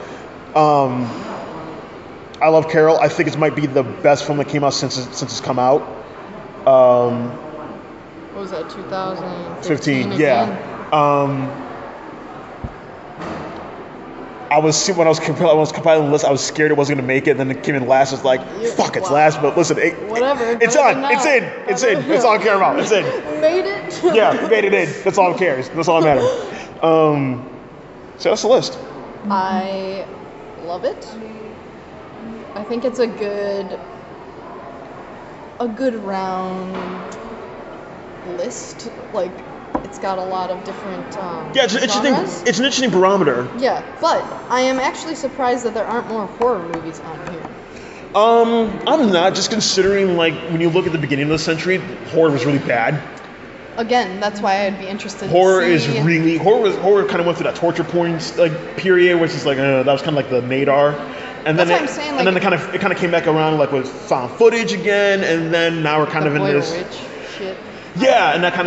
Speaker 1: I love Carol. I think it might be the best film that came out since it's come out.
Speaker 2: What was that? 2015.
Speaker 1: Yeah. When I was compiling the list, I was scared it wasn't gonna make it. Then it came in last. It's like, fuck, it's last. But listen,
Speaker 2: whatever.
Speaker 1: It's on. It's in. It's in. That's all I care about. It's in.
Speaker 2: Made it.
Speaker 1: Yeah, made it in. That's all that cares. That's all that matters. So that's the list.
Speaker 2: I love it. I think it's a good round list. Like, it's got a lot of different
Speaker 1: yeah, it's
Speaker 2: genres.
Speaker 1: It's an interesting barometer.
Speaker 2: Yeah, but I am actually surprised that there aren't more horror movies on here.
Speaker 1: I'm not, just considering, like, when you look at the beginning of the century, horror was really bad.
Speaker 2: Again, that's why I'd be interested.
Speaker 1: Horror kind of went through that torture points like period, which is like that was kind of like the Nadar. And
Speaker 2: that's
Speaker 1: then
Speaker 2: what I'm saying,
Speaker 1: and then it kind of came back around like with found footage again, and then now we're kind of in this
Speaker 2: shit.
Speaker 1: Yeah, and that kind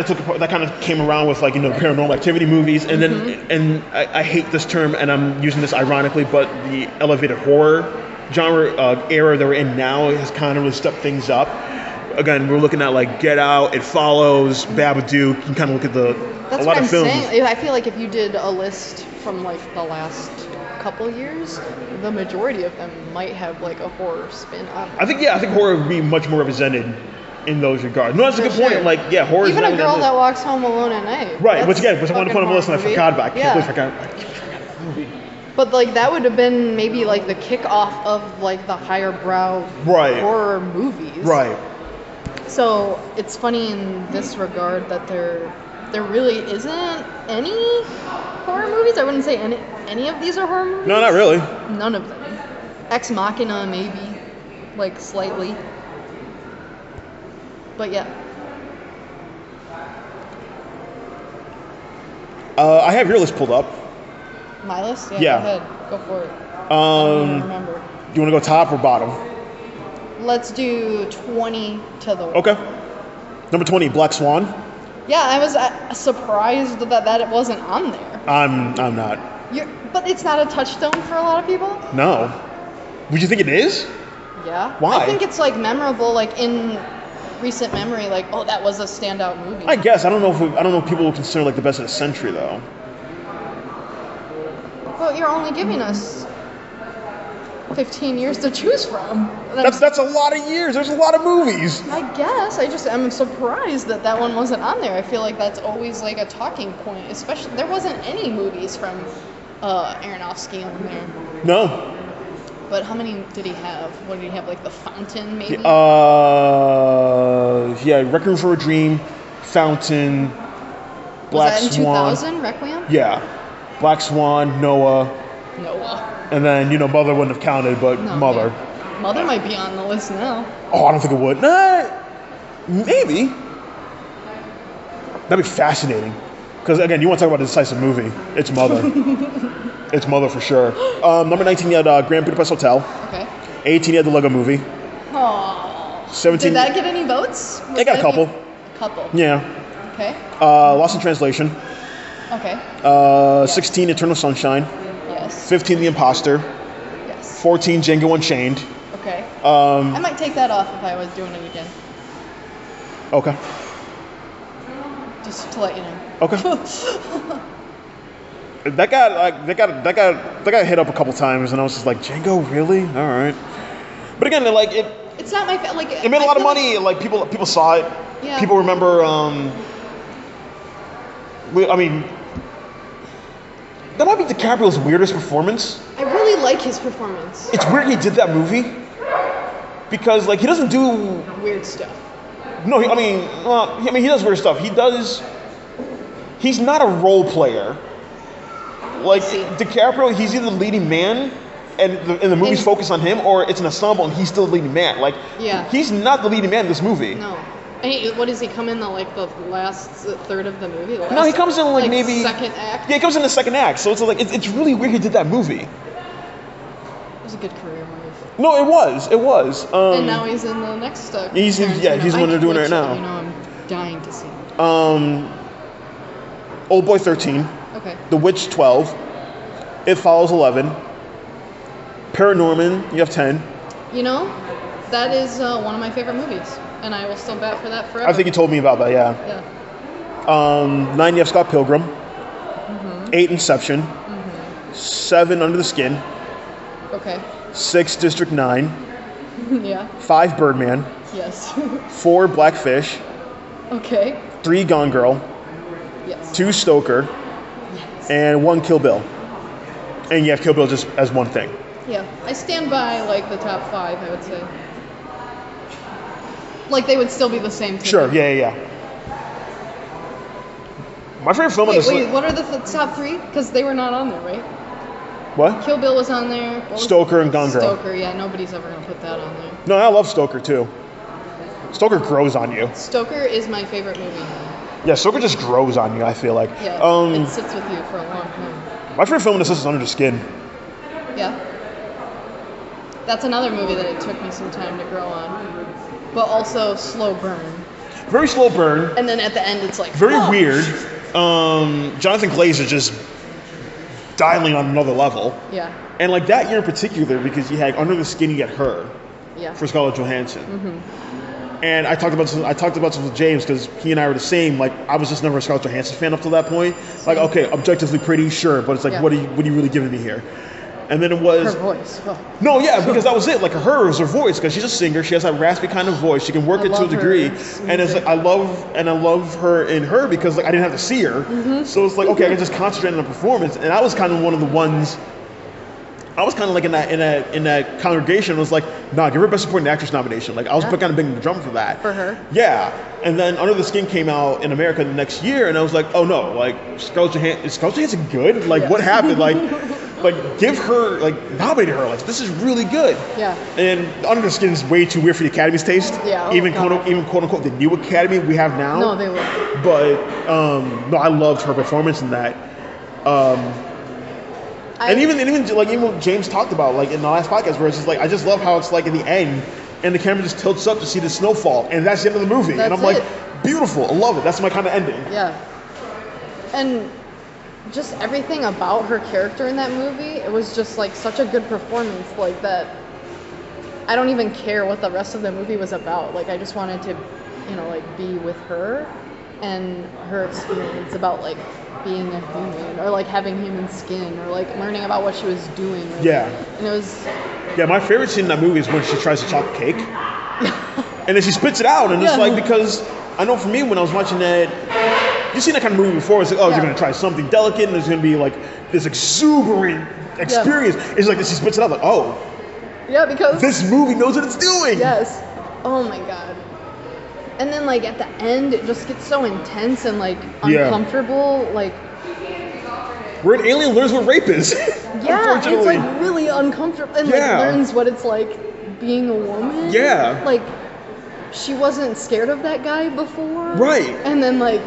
Speaker 1: of came around with like, you know, the Paranormal Activity movies, and then and I hate this term, and I'm using this ironically, but the elevated horror genre era that we're in now has kind of really stepped things up. Again, we're looking at like Get Out, It Follows, Babadook. You can kind of look at a lot of films.
Speaker 2: Saying. I feel like if you did a list from like the last couple years, the majority of them might have like a horror spin on them.
Speaker 1: I think horror would be much more represented in those regards. No, that's a good point. Like, yeah, horror.
Speaker 2: Even A Girl That Walks Home Alone at Night.
Speaker 1: Right, which again was one to put on my list and I forgot about. I can't believe I forgot that movie.
Speaker 2: But like that would have been maybe like the kickoff of like the higher brow horror movies.
Speaker 1: Right.
Speaker 2: So it's funny in this regard that there really isn't any horror movies. I wouldn't say any of these are horror movies.
Speaker 1: No, not really.
Speaker 2: None of them. Ex Machina maybe, like slightly. But yeah.
Speaker 1: I have your list pulled up.
Speaker 2: My list? Yeah. Go ahead. Go for it. I don't even remember.
Speaker 1: You want to go top or bottom?
Speaker 2: Let's do 20 to the...
Speaker 1: Okay. Number 20, Black Swan.
Speaker 2: Yeah, I was surprised that it wasn't on there.
Speaker 1: I'm not.
Speaker 2: But it's not a touchstone for a lot of people?
Speaker 1: No. Would you think it is?
Speaker 2: Yeah.
Speaker 1: Why?
Speaker 2: I think it's like memorable, like in recent memory, like, oh, that was a standout movie.
Speaker 1: I guess. I don't know if people will consider like the best of the century though.
Speaker 2: Well, you're only giving us 15 years to choose from.
Speaker 1: That's a lot of years. There's a lot of movies.
Speaker 2: I guess. I'm surprised that one wasn't on there. I feel like that's always like a talking point. Especially, there wasn't any movies from Aronofsky on there.
Speaker 1: No.
Speaker 2: But how many did he have? What did he have? Like The Fountain, maybe?
Speaker 1: Yeah, Requiem for a Dream, Fountain, Black
Speaker 2: Swan. Was that in 2000, Requiem?
Speaker 1: Yeah. Black Swan, Noah. And then, Mother wouldn't have counted, but no, Mother.
Speaker 2: Yeah. Mother might be on the list now.
Speaker 1: Oh, I don't think it would. Nah, maybe. That'd be fascinating. Because, again, you want to talk about a decisive movie. It's Mother. It's Mother for sure. Number 19, you had Grand Budapest Hotel.
Speaker 2: Okay.
Speaker 1: 18, you had the Lego Movie.
Speaker 2: Oh.
Speaker 1: 17.
Speaker 2: Did that get any votes?
Speaker 1: It got a couple.
Speaker 2: A couple.
Speaker 1: Yeah.
Speaker 2: Okay.
Speaker 1: Lost in Translation.
Speaker 2: Okay.
Speaker 1: 16, Eternal Sunshine.
Speaker 2: Yes.
Speaker 1: 15, The Imposter.
Speaker 2: Yes.
Speaker 1: 14, Django Unchained.
Speaker 2: Okay. I might take that off if I was doing it again.
Speaker 1: Okay.
Speaker 2: Just to let you know.
Speaker 1: Okay. that got hit up a couple times, and I was just like, Django, really? All right. But again, like it.
Speaker 2: It's not my like.
Speaker 1: It made a lot of money. Like people saw it.
Speaker 2: Yeah.
Speaker 1: People remember. I mean, that might be DiCaprio's weirdest performance.
Speaker 2: I really like his performance.
Speaker 1: It's weird he did that movie because like he doesn't do
Speaker 2: weird stuff.
Speaker 1: No, he does weird stuff. He's not a role player. Like DiCaprio, he's either the leading man, and the movie's focused on him, or it's an ensemble and he's still the leading man. Like, he's not the leading man in this movie.
Speaker 2: No. And what does he come in the last third of the movie?
Speaker 1: No, he comes in like maybe
Speaker 2: second act.
Speaker 1: Yeah, he comes in the second act. So it's like it's really weird he did that movie.
Speaker 2: It was a good career move.
Speaker 1: No, it was.
Speaker 2: And now he's in the next.
Speaker 1: He's the one they're doing right now.
Speaker 2: I'm dying to see.
Speaker 1: Old Boy 13.
Speaker 2: Okay.
Speaker 1: The Witch 12. It Follows 11. Paranorman, you have 10.
Speaker 2: That is one of my favorite movies, and I will still bat for that forever.
Speaker 1: I think you told me about that, yeah. 9, you have Scott Pilgrim.
Speaker 2: Mm-hmm.
Speaker 1: 8, Inception.
Speaker 2: Mm-hmm.
Speaker 1: 7, Under the Skin.
Speaker 2: Okay.
Speaker 1: 6, District 9.
Speaker 2: Yeah.
Speaker 1: 5, Birdman.
Speaker 2: Yes.
Speaker 1: 4, Blackfish.
Speaker 2: Okay.
Speaker 1: 3, Gone Girl.
Speaker 2: Yes.
Speaker 1: 2, Stoker.
Speaker 2: Yes.
Speaker 1: And 1, Kill Bill. And you have Kill Bill just as one thing.
Speaker 2: Yeah, I stand by the top 5, I would say. They would still be the same.
Speaker 1: Sure, yeah. My favorite film on this list.
Speaker 2: Wait, what are the top 3? Because they were not on there, right?
Speaker 1: What?
Speaker 2: Kill Bill was on there.
Speaker 1: Stoker and Gone Girl.
Speaker 2: Stoker, yeah, nobody's ever going to put that on there.
Speaker 1: No, I love Stoker too. Stoker grows on you.
Speaker 2: Stoker is my favorite movie.
Speaker 1: Yeah, Stoker just grows on you, I feel like.
Speaker 2: Yeah, it sits with you for a long time.
Speaker 1: My favorite film on this list is Under the Skin.
Speaker 2: Yeah. That's another movie that it took me some time to grow on. But also slow burn.
Speaker 1: Very slow burn.
Speaker 2: And then at the end it's
Speaker 1: very weird. Jonathan Glazer is just dialing on another level.
Speaker 2: Yeah.
Speaker 1: And that year in particular, because you had Under the Skin, you had Her.
Speaker 2: Yeah.
Speaker 1: For Scarlett Johansson.
Speaker 2: Mm-hmm.
Speaker 1: And I talked about this with James because he and I were the same. I was just never a Scarlett Johansson fan up to that point. Okay, objectively pretty, sure, but it's what are you really giving me here? And then it
Speaker 2: Her
Speaker 1: was
Speaker 2: voice. Oh.
Speaker 1: no, yeah, because that was it. Like her was her voice, because she's a singer. She has that raspy kind of voice. She can work
Speaker 2: I
Speaker 1: it to a
Speaker 2: love her
Speaker 1: degree,
Speaker 2: music.
Speaker 1: and it's like I love her in her because like I didn't have to see her, so it's like okay, I can just concentrate on the performance. And I was kind of one of the ones. I was kind of like in that congregation. Was like, nah, give her Best Supporting Actress nomination. Like I was kind of banging the drum for that.
Speaker 2: For her.
Speaker 1: Yeah, and then Under the Skin came out in America the next year, and I was like, oh no, like Scarlett Johansson good? Like what happened? Like give her, like nominate her. Like this is really good.
Speaker 2: Yeah.
Speaker 1: And Under the Skin is way too weird for the Academy's taste.
Speaker 2: Yeah.
Speaker 1: Even quote unquote the new Academy we have now.
Speaker 2: No, they were.
Speaker 1: But no, I loved her performance in that. And even what James talked about like in the last podcast, where it's just like I just love how it's like in the end, and the camera just tilts up to see the snowfall, and that's the end of the movie. And I'm like, beautiful, I love it. That's my kind of ending.
Speaker 2: Yeah. And just everything about her character in that movie, it was just like such a good performance, like that. I don't even care what the rest of the movie was about. Like I just wanted to, like be with her and her experience about like being a human, or like having human skin, or like learning about what she was doing.
Speaker 1: Yeah.
Speaker 2: And it was.
Speaker 1: Yeah, my favorite scene in that movie is when she tries to chop cake, and then she spits it out, and it's like, because I know for me when I was watching that, you've seen that kind of movie before. It's like, oh, you're gonna try something delicate, and there's gonna be like this exuberant experience. It's like she spits it out, like, oh.
Speaker 2: Yeah, because
Speaker 1: this movie knows what it's doing.
Speaker 2: Yes. Oh my god. And then like at the end, it just gets so intense and like uncomfortable. Like
Speaker 1: where an alien learns what rape is.
Speaker 2: Yeah, it's like really uncomfortable, and like learns what it's like being a woman.
Speaker 1: Yeah.
Speaker 2: Like she wasn't scared of that guy before.
Speaker 1: Right.
Speaker 2: And then like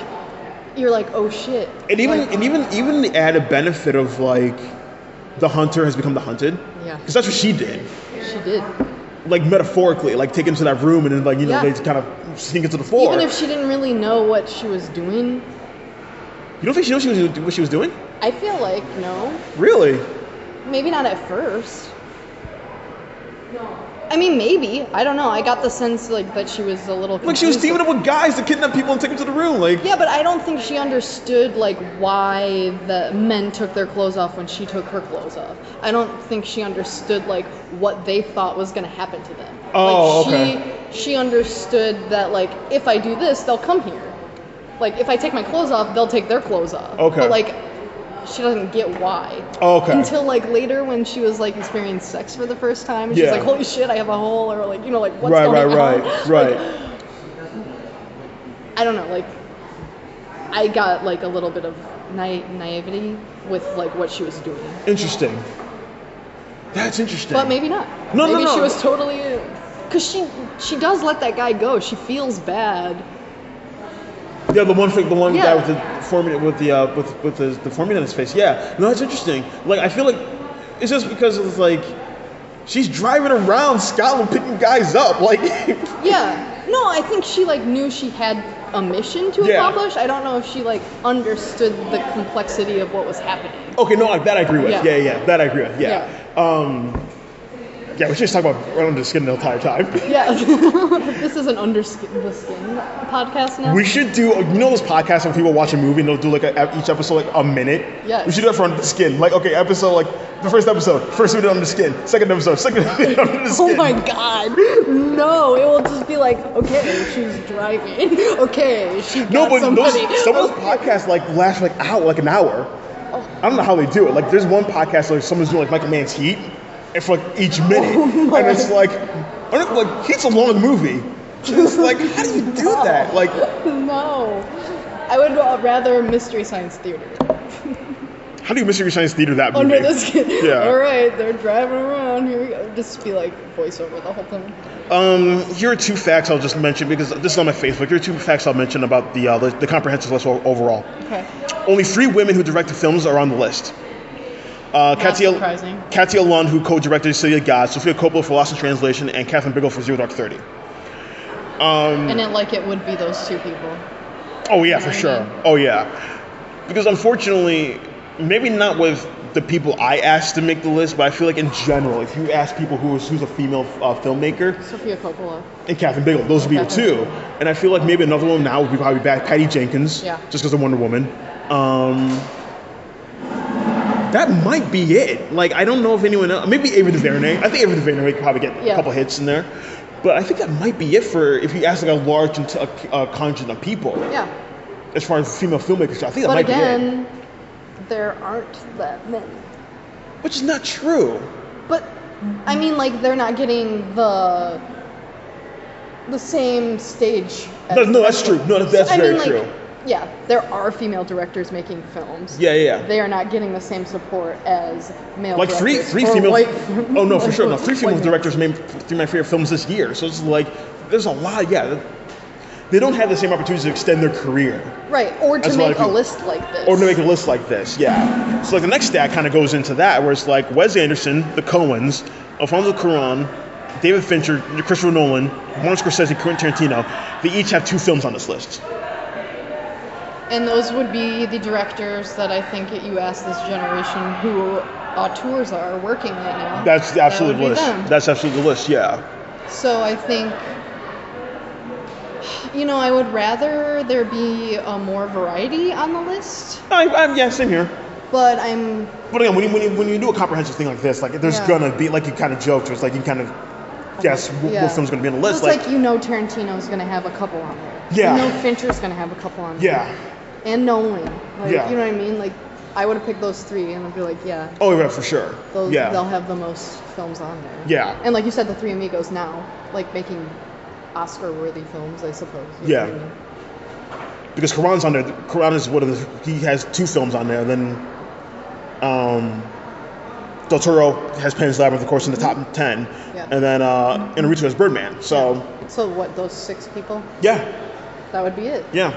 Speaker 2: you're like, oh shit.
Speaker 1: And even the added benefit of like the hunter has become the hunted.
Speaker 2: Yeah.
Speaker 1: Because that's what she did.
Speaker 2: She did.
Speaker 1: Like metaphorically, like take him to that room and then like they kind of sneak into the floor.
Speaker 2: Even if she didn't really know what she was doing.
Speaker 1: You don't think she knows what she was doing?
Speaker 2: I feel like no.
Speaker 1: Really?
Speaker 2: Maybe not at first. I mean, maybe. I don't know. I got the sense like that she was a little confused.
Speaker 1: Like she was teaming up with guys to kidnap people and take them to the room. Like
Speaker 2: yeah, but I don't think she understood like why the men took their clothes off when she took her clothes off. I don't think she understood like what they thought was going to happen to them.
Speaker 1: Oh,
Speaker 2: like,
Speaker 1: okay.
Speaker 2: She understood that like if I do this, they'll come here. Like if I take my clothes off, they'll take their clothes off.
Speaker 1: Okay.
Speaker 2: But like she doesn't get why.
Speaker 1: Okay.
Speaker 2: Until like later when she was like experiencing sex for the first time, and she's like, "Holy shit, I have a hole," or like like what's going on?
Speaker 1: Right.
Speaker 2: Like, I don't know. Like I got like a little bit of naivety with like what she was doing.
Speaker 1: Interesting. That's interesting.
Speaker 2: But maybe not. Maybe she was totally, because she does let that guy go. She feels bad.
Speaker 1: Yeah, the one guy with the formula with the formula in his face. Yeah, no, that's interesting. Like I feel like it's just because it's like she's driving around Scotland picking guys up. Like
Speaker 2: yeah, no, I think she like knew she had a mission to accomplish. I don't know if she like understood the complexity of what was happening.
Speaker 1: Okay, no, that I agree with. Yeah, that I agree with. Yeah. Yeah, we should just talk about Under the Skin the entire time. Yeah,
Speaker 2: this is an Under the Skin podcast now.
Speaker 1: We should do, those podcasts when people watch a movie and they'll do like each episode like a minute?
Speaker 2: Yeah.
Speaker 1: We should do that for Under the Skin. Like, okay, episode, like the first minute Under the Skin. Second minute Under the Skin.
Speaker 2: Oh my god. No, it will just be like, okay, she's driving. Okay, she got somebody.
Speaker 1: Some of those podcasts like last like an hour. Oh. I don't know how they do it. Like there's one podcast where someone's doing like Michael Mann's Heat. And for like each minute, and it's like Heat's a long movie. It's like, how do you do that? Like,
Speaker 2: no, I would rather Mystery Science Theater.
Speaker 1: How do you Mystery Science Theater that movie?
Speaker 2: Under the Skin.
Speaker 1: Yeah.
Speaker 2: All right, they're driving around. Here we go. Just be like voiceover the whole time.
Speaker 1: Here are two facts I'll just mention because this is on my Facebook. Here are two facts I'll mention about the comprehensive list overall.
Speaker 2: Okay.
Speaker 1: Only 3 women who directed films are on the list. Katia Lund, who co-directed City of God, Sofia Coppola for Lost in Translation, and Catherine Bigelow for Zero Dark 30.
Speaker 2: And it would be those 2 people.
Speaker 1: Oh yeah, for sure. Oh yeah, because unfortunately, maybe not with the people I asked to make the list, but I feel like in general, if you ask people who's a female filmmaker,
Speaker 2: Sofia Coppola
Speaker 1: and Catherine Bigelow, those would be the 2. And I feel like maybe another one now would be probably Patty Jenkins, just because of Wonder Woman. that might be it. Like, I don't know if anyone else, maybe Ava DuVernay. I think Ava DuVernay could probably get a couple hits in there. But I think that might be it for if you ask like a large contingent of people.
Speaker 2: Yeah.
Speaker 1: As far as female filmmakers, I think that
Speaker 2: but
Speaker 1: might
Speaker 2: again,
Speaker 1: be it.
Speaker 2: There aren't that many.
Speaker 1: Which is not true.
Speaker 2: But I mean, like, they're not getting the same stage.
Speaker 1: No, that's true. No, that's very true.
Speaker 2: Yeah, there are female directors making films.
Speaker 1: Yeah.
Speaker 2: They are not getting the same support as male
Speaker 1: like
Speaker 2: directors.
Speaker 1: three female. Oh no, for
Speaker 2: like,
Speaker 1: sure. No, 3 female directors made 3 of my favorite films this year. So it's like there's a lot. Yeah, they don't have the same opportunities to extend their career.
Speaker 2: Right, or to make a list like this.
Speaker 1: Or to make a list like this. Yeah. So like the next stat kind of goes into that, where it's like Wes Anderson, the Coens, Alfonso Cuarón, David Fincher, Christopher Nolan, Martin Scorsese, Quentin Tarantino. They each have 2 films on this list.
Speaker 2: And those would be the directors that I think you ask this generation who auteurs are working right now.
Speaker 1: That's absolutely the list.
Speaker 2: Them.
Speaker 1: That's absolutely the list, yeah.
Speaker 2: So I think, I would rather there be more variety on the list.
Speaker 1: Yeah, same here.
Speaker 2: But
Speaker 1: again, when you do a comprehensive thing like this, like there's gonna be, like you kind of joked, it's like you kind of guess what film's gonna be on the list.
Speaker 2: Well, it's like Tarantino's gonna have a couple on there.
Speaker 1: Yeah.
Speaker 2: Fincher's gonna have a couple on there.
Speaker 1: Yeah.
Speaker 2: And Nolan. Like,
Speaker 1: yeah.
Speaker 2: You know what I mean? Like, I would have picked those 3 and I'd be like, yeah.
Speaker 1: Oh, yeah, for sure.
Speaker 2: They'll have the most films on there.
Speaker 1: Yeah.
Speaker 2: And like you said, the 3 Amigos now, like making Oscar-worthy films, I suppose. You know what I mean?
Speaker 1: Because Cuarón's on there. Cuarón is he has 2 films on there. Then Del Toro has Pan's Labyrinth, of course, in the top 10.
Speaker 2: Yeah.
Speaker 1: And then Inarritu has Birdman. So.
Speaker 2: So what? Those 6 people?
Speaker 1: Yeah.
Speaker 2: That would be it.
Speaker 1: Yeah.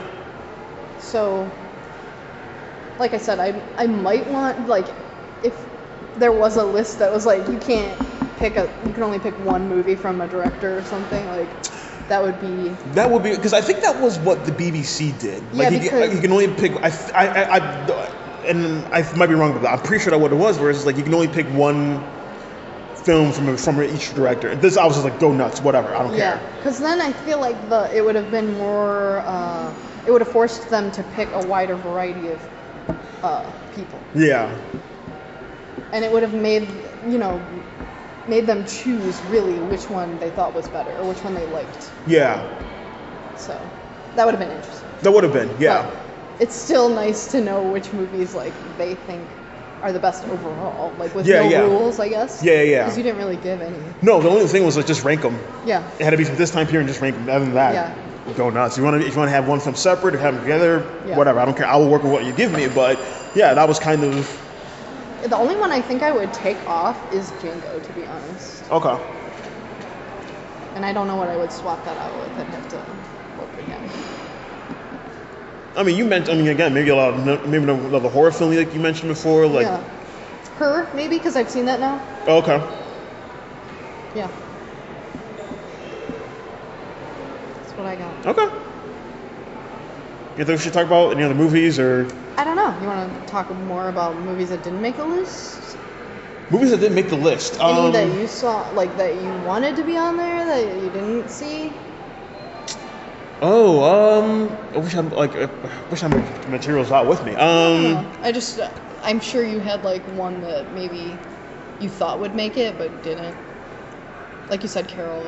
Speaker 2: So, like I said, I might want, like, if there was a list that was like, you can only pick one movie from a director or something, like, that would be,
Speaker 1: because I think that was what the BBC did. Like,
Speaker 2: because
Speaker 1: you can only pick, and I might be wrong, but I'm pretty sure that's what it was, where it's like, you can only pick one film from each director. This, I was just like, go nuts, whatever, I don't care.
Speaker 2: Yeah, because then I feel like it would have been more, it would have forced them to pick a wider variety of people.
Speaker 1: Yeah.
Speaker 2: And it would have made them choose really which one they thought was better or which one they liked.
Speaker 1: Yeah.
Speaker 2: So that would have been interesting.
Speaker 1: That would have been, yeah.
Speaker 2: But it's still nice to know which movies like they think are the best overall, like with rules, I guess.
Speaker 1: Yeah.
Speaker 2: Because you didn't really give any.
Speaker 1: No, the only thing was like just rank them.
Speaker 2: Yeah.
Speaker 1: It had to be from this time period and just rank them. Other than that, go nuts. If you want to have one film separate or have them together, whatever. I don't care. I will work with what you give me. But yeah, that was kind of.
Speaker 2: The only one I think I would take off is Django, to be honest.
Speaker 1: Okay.
Speaker 2: And I don't know what I would swap that out with. I'd have to look again.
Speaker 1: I mean, again, maybe another horror film like you mentioned before, like.
Speaker 2: Yeah. Her, maybe, because I've seen that now.
Speaker 1: Oh, okay.
Speaker 2: Yeah. That's what I got.
Speaker 1: Okay. You think we should talk about any other movies or?
Speaker 2: I don't know. You want to talk more about movies that didn't make a list?
Speaker 1: Movies that didn't make the list.
Speaker 2: Any that you saw, like that you wanted to be on there that you didn't see?
Speaker 1: I wish I had materials out with me.
Speaker 2: I'm sure you had like one that maybe you thought would make it but didn't. Like you said, Carol.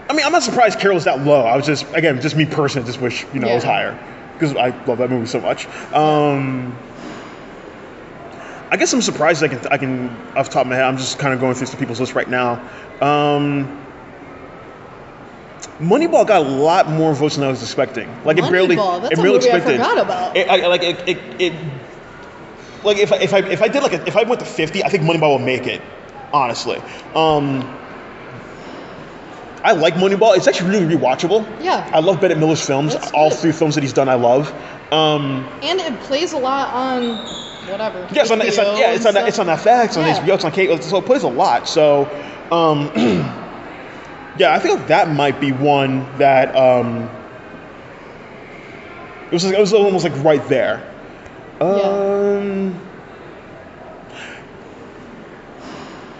Speaker 1: I mean, I'm not surprised Carol's that low. I was just me personally, just wish it was higher because I love that movie so much. I guess I'm surprised I can off the top of my head. I'm just kind of going through some people's lists right now. Moneyball got a lot more votes than I was expecting. Like
Speaker 2: Moneyball, that's a movie I forgot about.
Speaker 1: If I went to 50, I think Moneyball will make it. Honestly, I like Moneyball. It's actually really rewatchable.
Speaker 2: Yeah.
Speaker 1: I love Bennett Miller's films. All 3 films that he's done, I love.
Speaker 2: And it plays a lot on whatever.
Speaker 1: Yeah, it's on FX, on HBO, it's on cable, so it plays a lot. So, yeah, I think that might be one that it was almost like right there.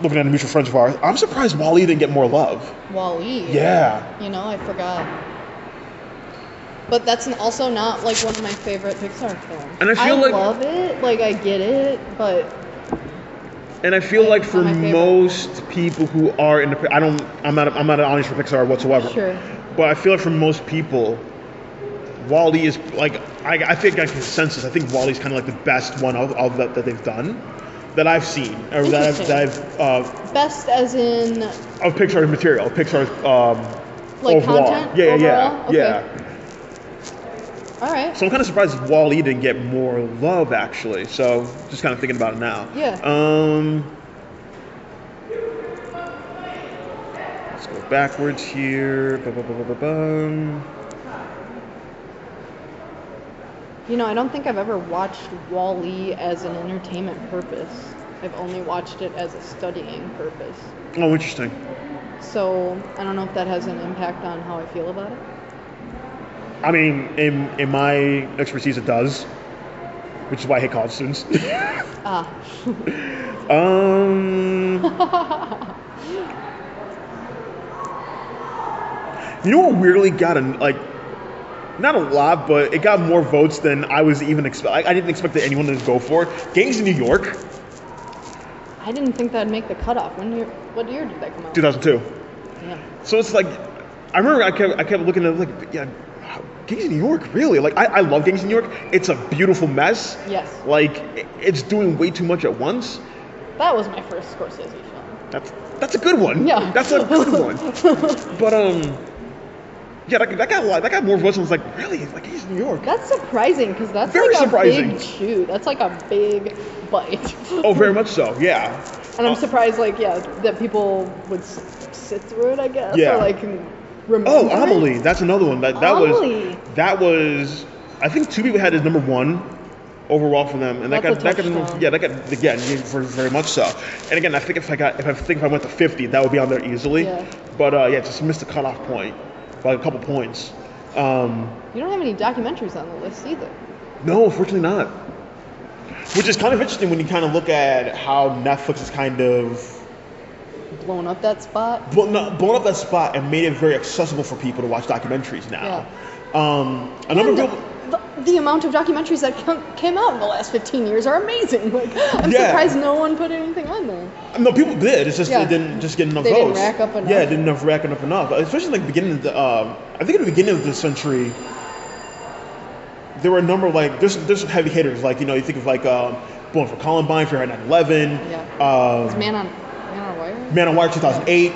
Speaker 1: Looking at a mutual friends of ours, I'm surprised Wall-E didn't get more love.
Speaker 2: Wall-E?
Speaker 1: Yeah.
Speaker 2: I forgot. But that's also not like one of my favorite Pixar films.
Speaker 1: And I feel like
Speaker 2: love it, like I get it, but.
Speaker 1: And I feel like for most people who are in the, I'm not an audience for Pixar whatsoever.
Speaker 2: Sure.
Speaker 1: But I feel like for most people, WALL-E is like I think like consensus. I think WALL-E is kind of like the best one of that they've done, that I've seen or that I've
Speaker 2: best as in
Speaker 1: of Pixar's material, Pixar's
Speaker 2: like
Speaker 1: overall.
Speaker 2: content.
Speaker 1: Yeah,
Speaker 2: overall? Okay.
Speaker 1: yeah.
Speaker 2: All right.
Speaker 1: So I'm kind of surprised WALL-E didn't get more love actually. So just kind of thinking about it now.
Speaker 2: Yeah.
Speaker 1: Let's go backwards here.
Speaker 2: You know, I don't think I've ever watched WALL-E as an entertainment purpose. I've only watched it as a studying purpose.
Speaker 1: Oh, interesting.
Speaker 2: So I don't know if that has an impact on how I feel about it.
Speaker 1: I mean, in my expertise, it does, which is why I hate college students. You know what weirdly got not a lot, but it got more votes than I was even expect. I didn't expect that anyone to go for it. Gangs in New York.
Speaker 2: I didn't think that'd make the cutoff. What year did that come out?
Speaker 1: 2002.
Speaker 2: Yeah.
Speaker 1: So it's like, I remember I kept looking at it like, yeah, Gangs in New York, really? Like, I love Gangs in New York. It's a beautiful mess.
Speaker 2: Yes.
Speaker 1: Like, it's doing way too much at once.
Speaker 2: That was my first Scorsese film.
Speaker 1: That's a good one.
Speaker 2: Yeah.
Speaker 1: That's a good one. But yeah, that got more votes. I was like, really? Like, Gangs in New York?
Speaker 2: That's surprising because that's
Speaker 1: very
Speaker 2: like
Speaker 1: surprising.
Speaker 2: A big chew. That's like a big bite.
Speaker 1: Oh, very much so. Yeah.
Speaker 2: And I'm surprised, that people would sit through it. I guess.
Speaker 1: Yeah.
Speaker 2: Or like remember.
Speaker 1: Oh, Amelie. That's another one. That
Speaker 2: Amelie.
Speaker 1: was. I think two people had his number one overall for them, and that got very much so. And again, I think if I went to 50, that would be on there easily.
Speaker 2: Yeah.
Speaker 1: But just missed the cutoff point by a couple points.
Speaker 2: You don't have any documentaries on the list either.
Speaker 1: No, unfortunately not. Which is kind of interesting when you kind of look at how Netflix is kind of
Speaker 2: blown up that spot.
Speaker 1: Blown up that spot and made it very accessible for people to watch documentaries now.
Speaker 2: Yeah.
Speaker 1: A number of people.
Speaker 2: The amount of documentaries that came out in the last 15 years are amazing. Like, I'm surprised no one put anything on there.
Speaker 1: No, people did. It's just they didn't just get enough votes.
Speaker 2: They didn't rack up enough.
Speaker 1: Yeah, didn't rack up enough. Especially like the beginning of the. I think at the beginning of the century, there were a number of there's heavy hitters. Like, you think of Born for Columbine, Fahrenheit 9/11.
Speaker 2: Yeah. Man on Wire.
Speaker 1: Man on Wire 2008.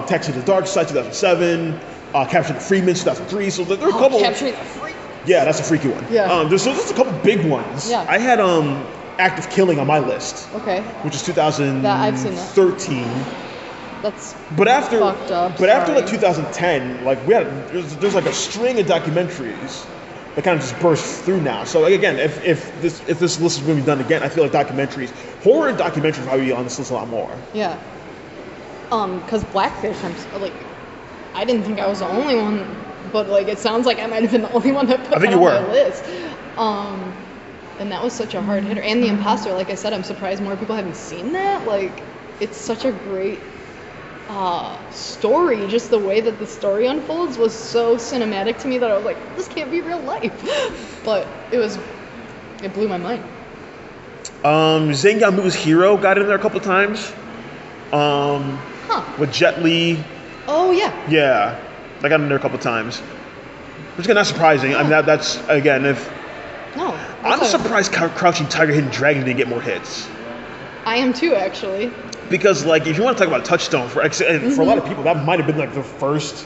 Speaker 1: Taxi to the Dark Side 2007. Capturing the Freedmen 2003. So there are a couple.
Speaker 2: Capturing the Freedmen.
Speaker 1: Yeah, that's a freaky one.
Speaker 2: Yeah.
Speaker 1: There's a couple big ones.
Speaker 2: Yeah.
Speaker 1: I had Active Killing on my list.
Speaker 2: Okay.
Speaker 1: Which is 2013.
Speaker 2: I've seen that. That's fucked up.
Speaker 1: But after 2010, there's a string of documentaries that kind of just burst through now. So again, if this list is going to be done again, I feel like horror documentaries will probably be on this list a lot more.
Speaker 2: Yeah. Because Blackfish, I didn't think I was the only one. But it sounds like I might have been the only one that put that on my list. And that was such a hard hitter. And The Imposter, like I said, I'm surprised more people haven't seen that. It's such a great story. Just the way that the story unfolds was so cinematic to me that I was like, this can't be real life. But it blew my mind.
Speaker 1: Zhang Yimou's Hero got in there a couple of times. With Jet Li.
Speaker 2: Oh yeah.
Speaker 1: Yeah. I got in there a couple times, which is not surprising. Yeah. I mean, that's again I'm surprised Crouching Tiger, Hidden Dragon didn't get more hits.
Speaker 2: I am too, actually.
Speaker 1: Because if you want to talk about a touchstone for a lot of people, that might have been the first.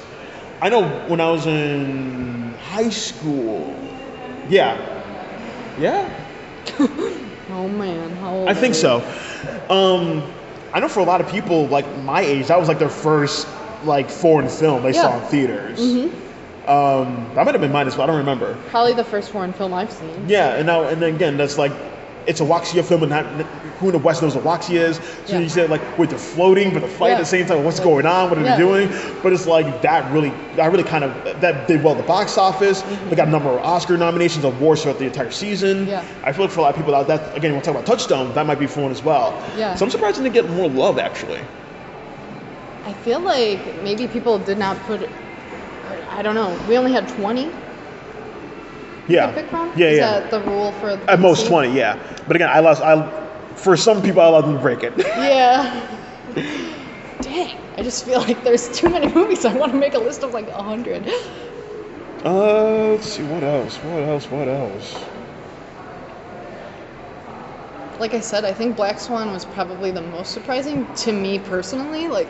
Speaker 1: I know when I was in high school. Yeah.
Speaker 2: Oh man, how old?
Speaker 1: I think so. I know for a lot of people my age, that was their first foreign film they saw in theaters. That might have been mine as well. I don't remember.
Speaker 2: Probably the first foreign film I've seen.
Speaker 1: Yeah, and then again, that's it's a Waxia film, and not who in the West knows what Waxia is. So you said wait, they're floating, but they're fighting at the same time. What's going on? What are they doing? But it's that really kind of that did well at the box office. They got a number of Oscar nominations, awards throughout the entire season. Yeah. I feel for a lot of people that again, when we talk about Touchstone, that might be for one as well.
Speaker 2: Yeah.
Speaker 1: So I'm surprised they didn't get more love actually.
Speaker 2: I feel like maybe people did not put. I don't know. We only had 20
Speaker 1: Yeah.
Speaker 2: You can pick from?
Speaker 1: Yeah,
Speaker 2: Is
Speaker 1: yeah.
Speaker 2: that the rule for the
Speaker 1: At most
Speaker 2: PC?
Speaker 1: 20, yeah. But again, for some people, I allowed them to break it.
Speaker 2: Yeah. Dang. I just feel like there's too many movies. I want to make a list of like 100.
Speaker 1: Let's see, what else?
Speaker 2: Like I said, I think Black Swan was probably the most surprising to me personally. Like,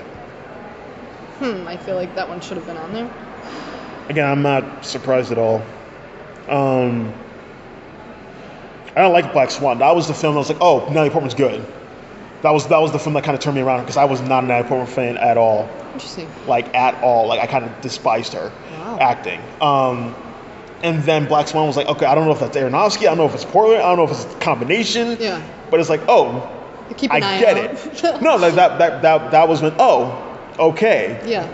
Speaker 2: I feel like that one should have been on there.
Speaker 1: Again, I'm not surprised at all. I don't like Black Swan. That was the film that was like, oh, Natalie Portman's good. That was the film that kind of turned me around because I was not a Natalie Portman fan at all.
Speaker 2: Interesting.
Speaker 1: Like, at all. Like, I kind of despised her acting. And then Black Swan was like, okay, I don't know if that's Aronofsky, I don't know if it's Portland, I don't know if it's a combination.
Speaker 2: Yeah.
Speaker 1: But it's like, oh,
Speaker 2: Keep an
Speaker 1: I
Speaker 2: eye
Speaker 1: get
Speaker 2: out.
Speaker 1: it. No, like that was when, oh, okay.
Speaker 2: Yeah.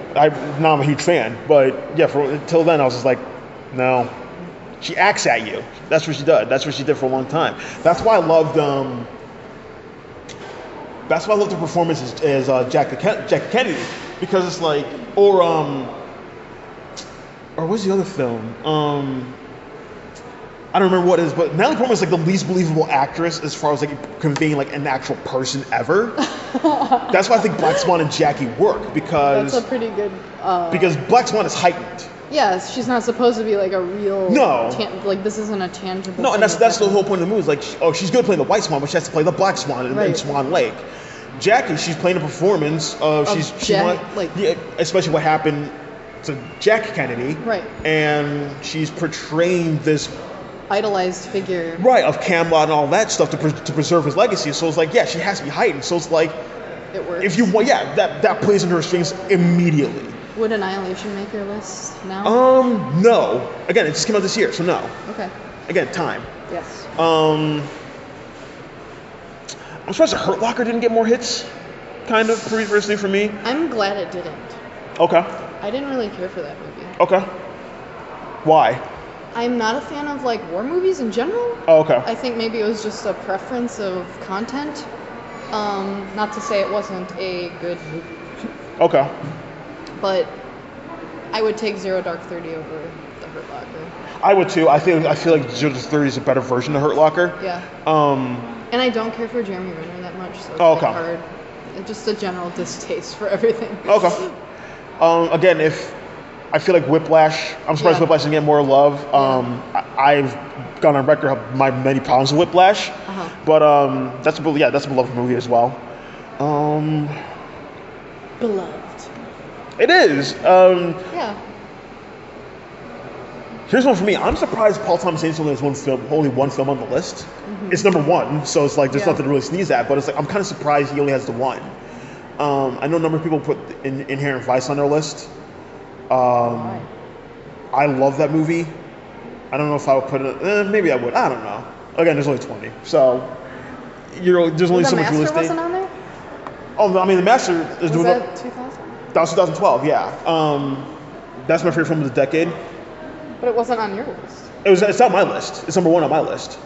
Speaker 1: Now I'm a huge fan. But yeah, until then I was just like, no. She acts at you. That's what she does. That's what she did for a long time. That's why I loved the performance as Jack Kennedy, because it's like, or what's the other film? I don't remember what it is, but Natalie Portman is like the least believable actress as far as like conveying like an actual person ever. That's why I think Black Swan and Jackie work, because
Speaker 2: That's a pretty good.
Speaker 1: Because Black Swan is heightened.
Speaker 2: Yeah, she's not supposed to be like a real.
Speaker 1: No.
Speaker 2: Like this isn't a tangible.
Speaker 1: No, and that's the whole point of the movie. Is like, she's good playing the White Swan, but she has to play the Black Swan in Swan Lake. Jackie, she's playing a performance of especially what happened to Jack Kennedy.
Speaker 2: Right.
Speaker 1: And she's portraying this
Speaker 2: idolized figure.
Speaker 1: Right, of Camelot and all that stuff to preserve his legacy. So it's like, yeah, she has to be heightened. So it's like,
Speaker 2: it works.
Speaker 1: If you want, yeah, that plays into her strengths immediately.
Speaker 2: Would Annihilation make your list now?
Speaker 1: No. Again, it just came out this year, so no.
Speaker 2: Okay.
Speaker 1: Again, time.
Speaker 2: Yes.
Speaker 1: I'm surprised Hurt Locker didn't get more hits, kind of, personally for me.
Speaker 2: I'm glad it didn't.
Speaker 1: Okay.
Speaker 2: I didn't really care for that movie.
Speaker 1: Okay. Why?
Speaker 2: I'm not a fan of like war movies in general.
Speaker 1: Oh, okay.
Speaker 2: I think maybe it was just a preference of content. Not to say it wasn't a good movie.
Speaker 1: Okay.
Speaker 2: But I would take Zero Dark 30 over The Hurt Locker.
Speaker 1: I would too. I feel like Zero Dark 30 is a better version of Hurt Locker.
Speaker 2: Yeah. And I don't care for Jeremy Renner that much, so it's like hard. It's just a general distaste for everything.
Speaker 1: Okay. Again, if I feel like Whiplash, I'm surprised Whiplash didn't get more love. I've gone on record my many problems with Whiplash, but that's a beloved movie as well.
Speaker 2: Beloved.
Speaker 1: It is.
Speaker 2: Yeah.
Speaker 1: Here's one for me. I'm surprised Paul Thomas Anderson only has only one film on the list. Mm-hmm. It's number one, so it's like there's nothing to really sneeze at. But it's like I'm kind of surprised he only has the one. I know a number of people put Inherent Vice on their list. I love that movie. I don't know if I would put it. Maybe I would. I don't know. Again, there's only 20, so there's only so much real estate.
Speaker 2: The Master wasn't on there?
Speaker 1: Oh, I mean, The Master is doing.
Speaker 2: Was that 2000?
Speaker 1: That was 2012. Yeah. That's my favorite film of the decade.
Speaker 2: But it wasn't on your list.
Speaker 1: It's on my list. It's number one on my list.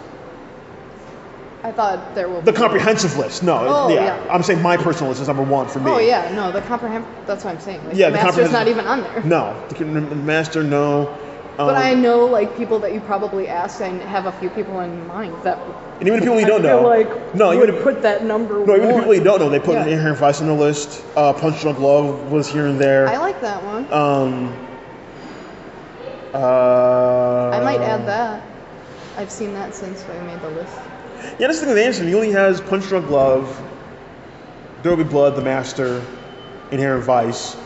Speaker 2: I thought there will be.
Speaker 1: The comprehensive list. No.
Speaker 2: Oh, yeah.
Speaker 1: I'm saying my personal list is number one for me.
Speaker 2: Oh, yeah. No, the comprehensive. That's what I'm saying. Like,
Speaker 1: yeah,
Speaker 2: the Master's not even on there.
Speaker 1: No. The Master, no.
Speaker 2: But I know, like, people that you probably asked, and have a few people in mind that.
Speaker 1: And even the people you don't know.
Speaker 2: Would put that number one.
Speaker 1: No, even the people you don't know, they put Inherent Vice on their list. Punch Drunk Love was here and there.
Speaker 2: I like that one. I might add that. I've seen that since I made the list.
Speaker 1: Yeah, that's the thing with Anderson. He only has Punch Drunk Love, There Will Be Blood, The Master, Inherent Vice,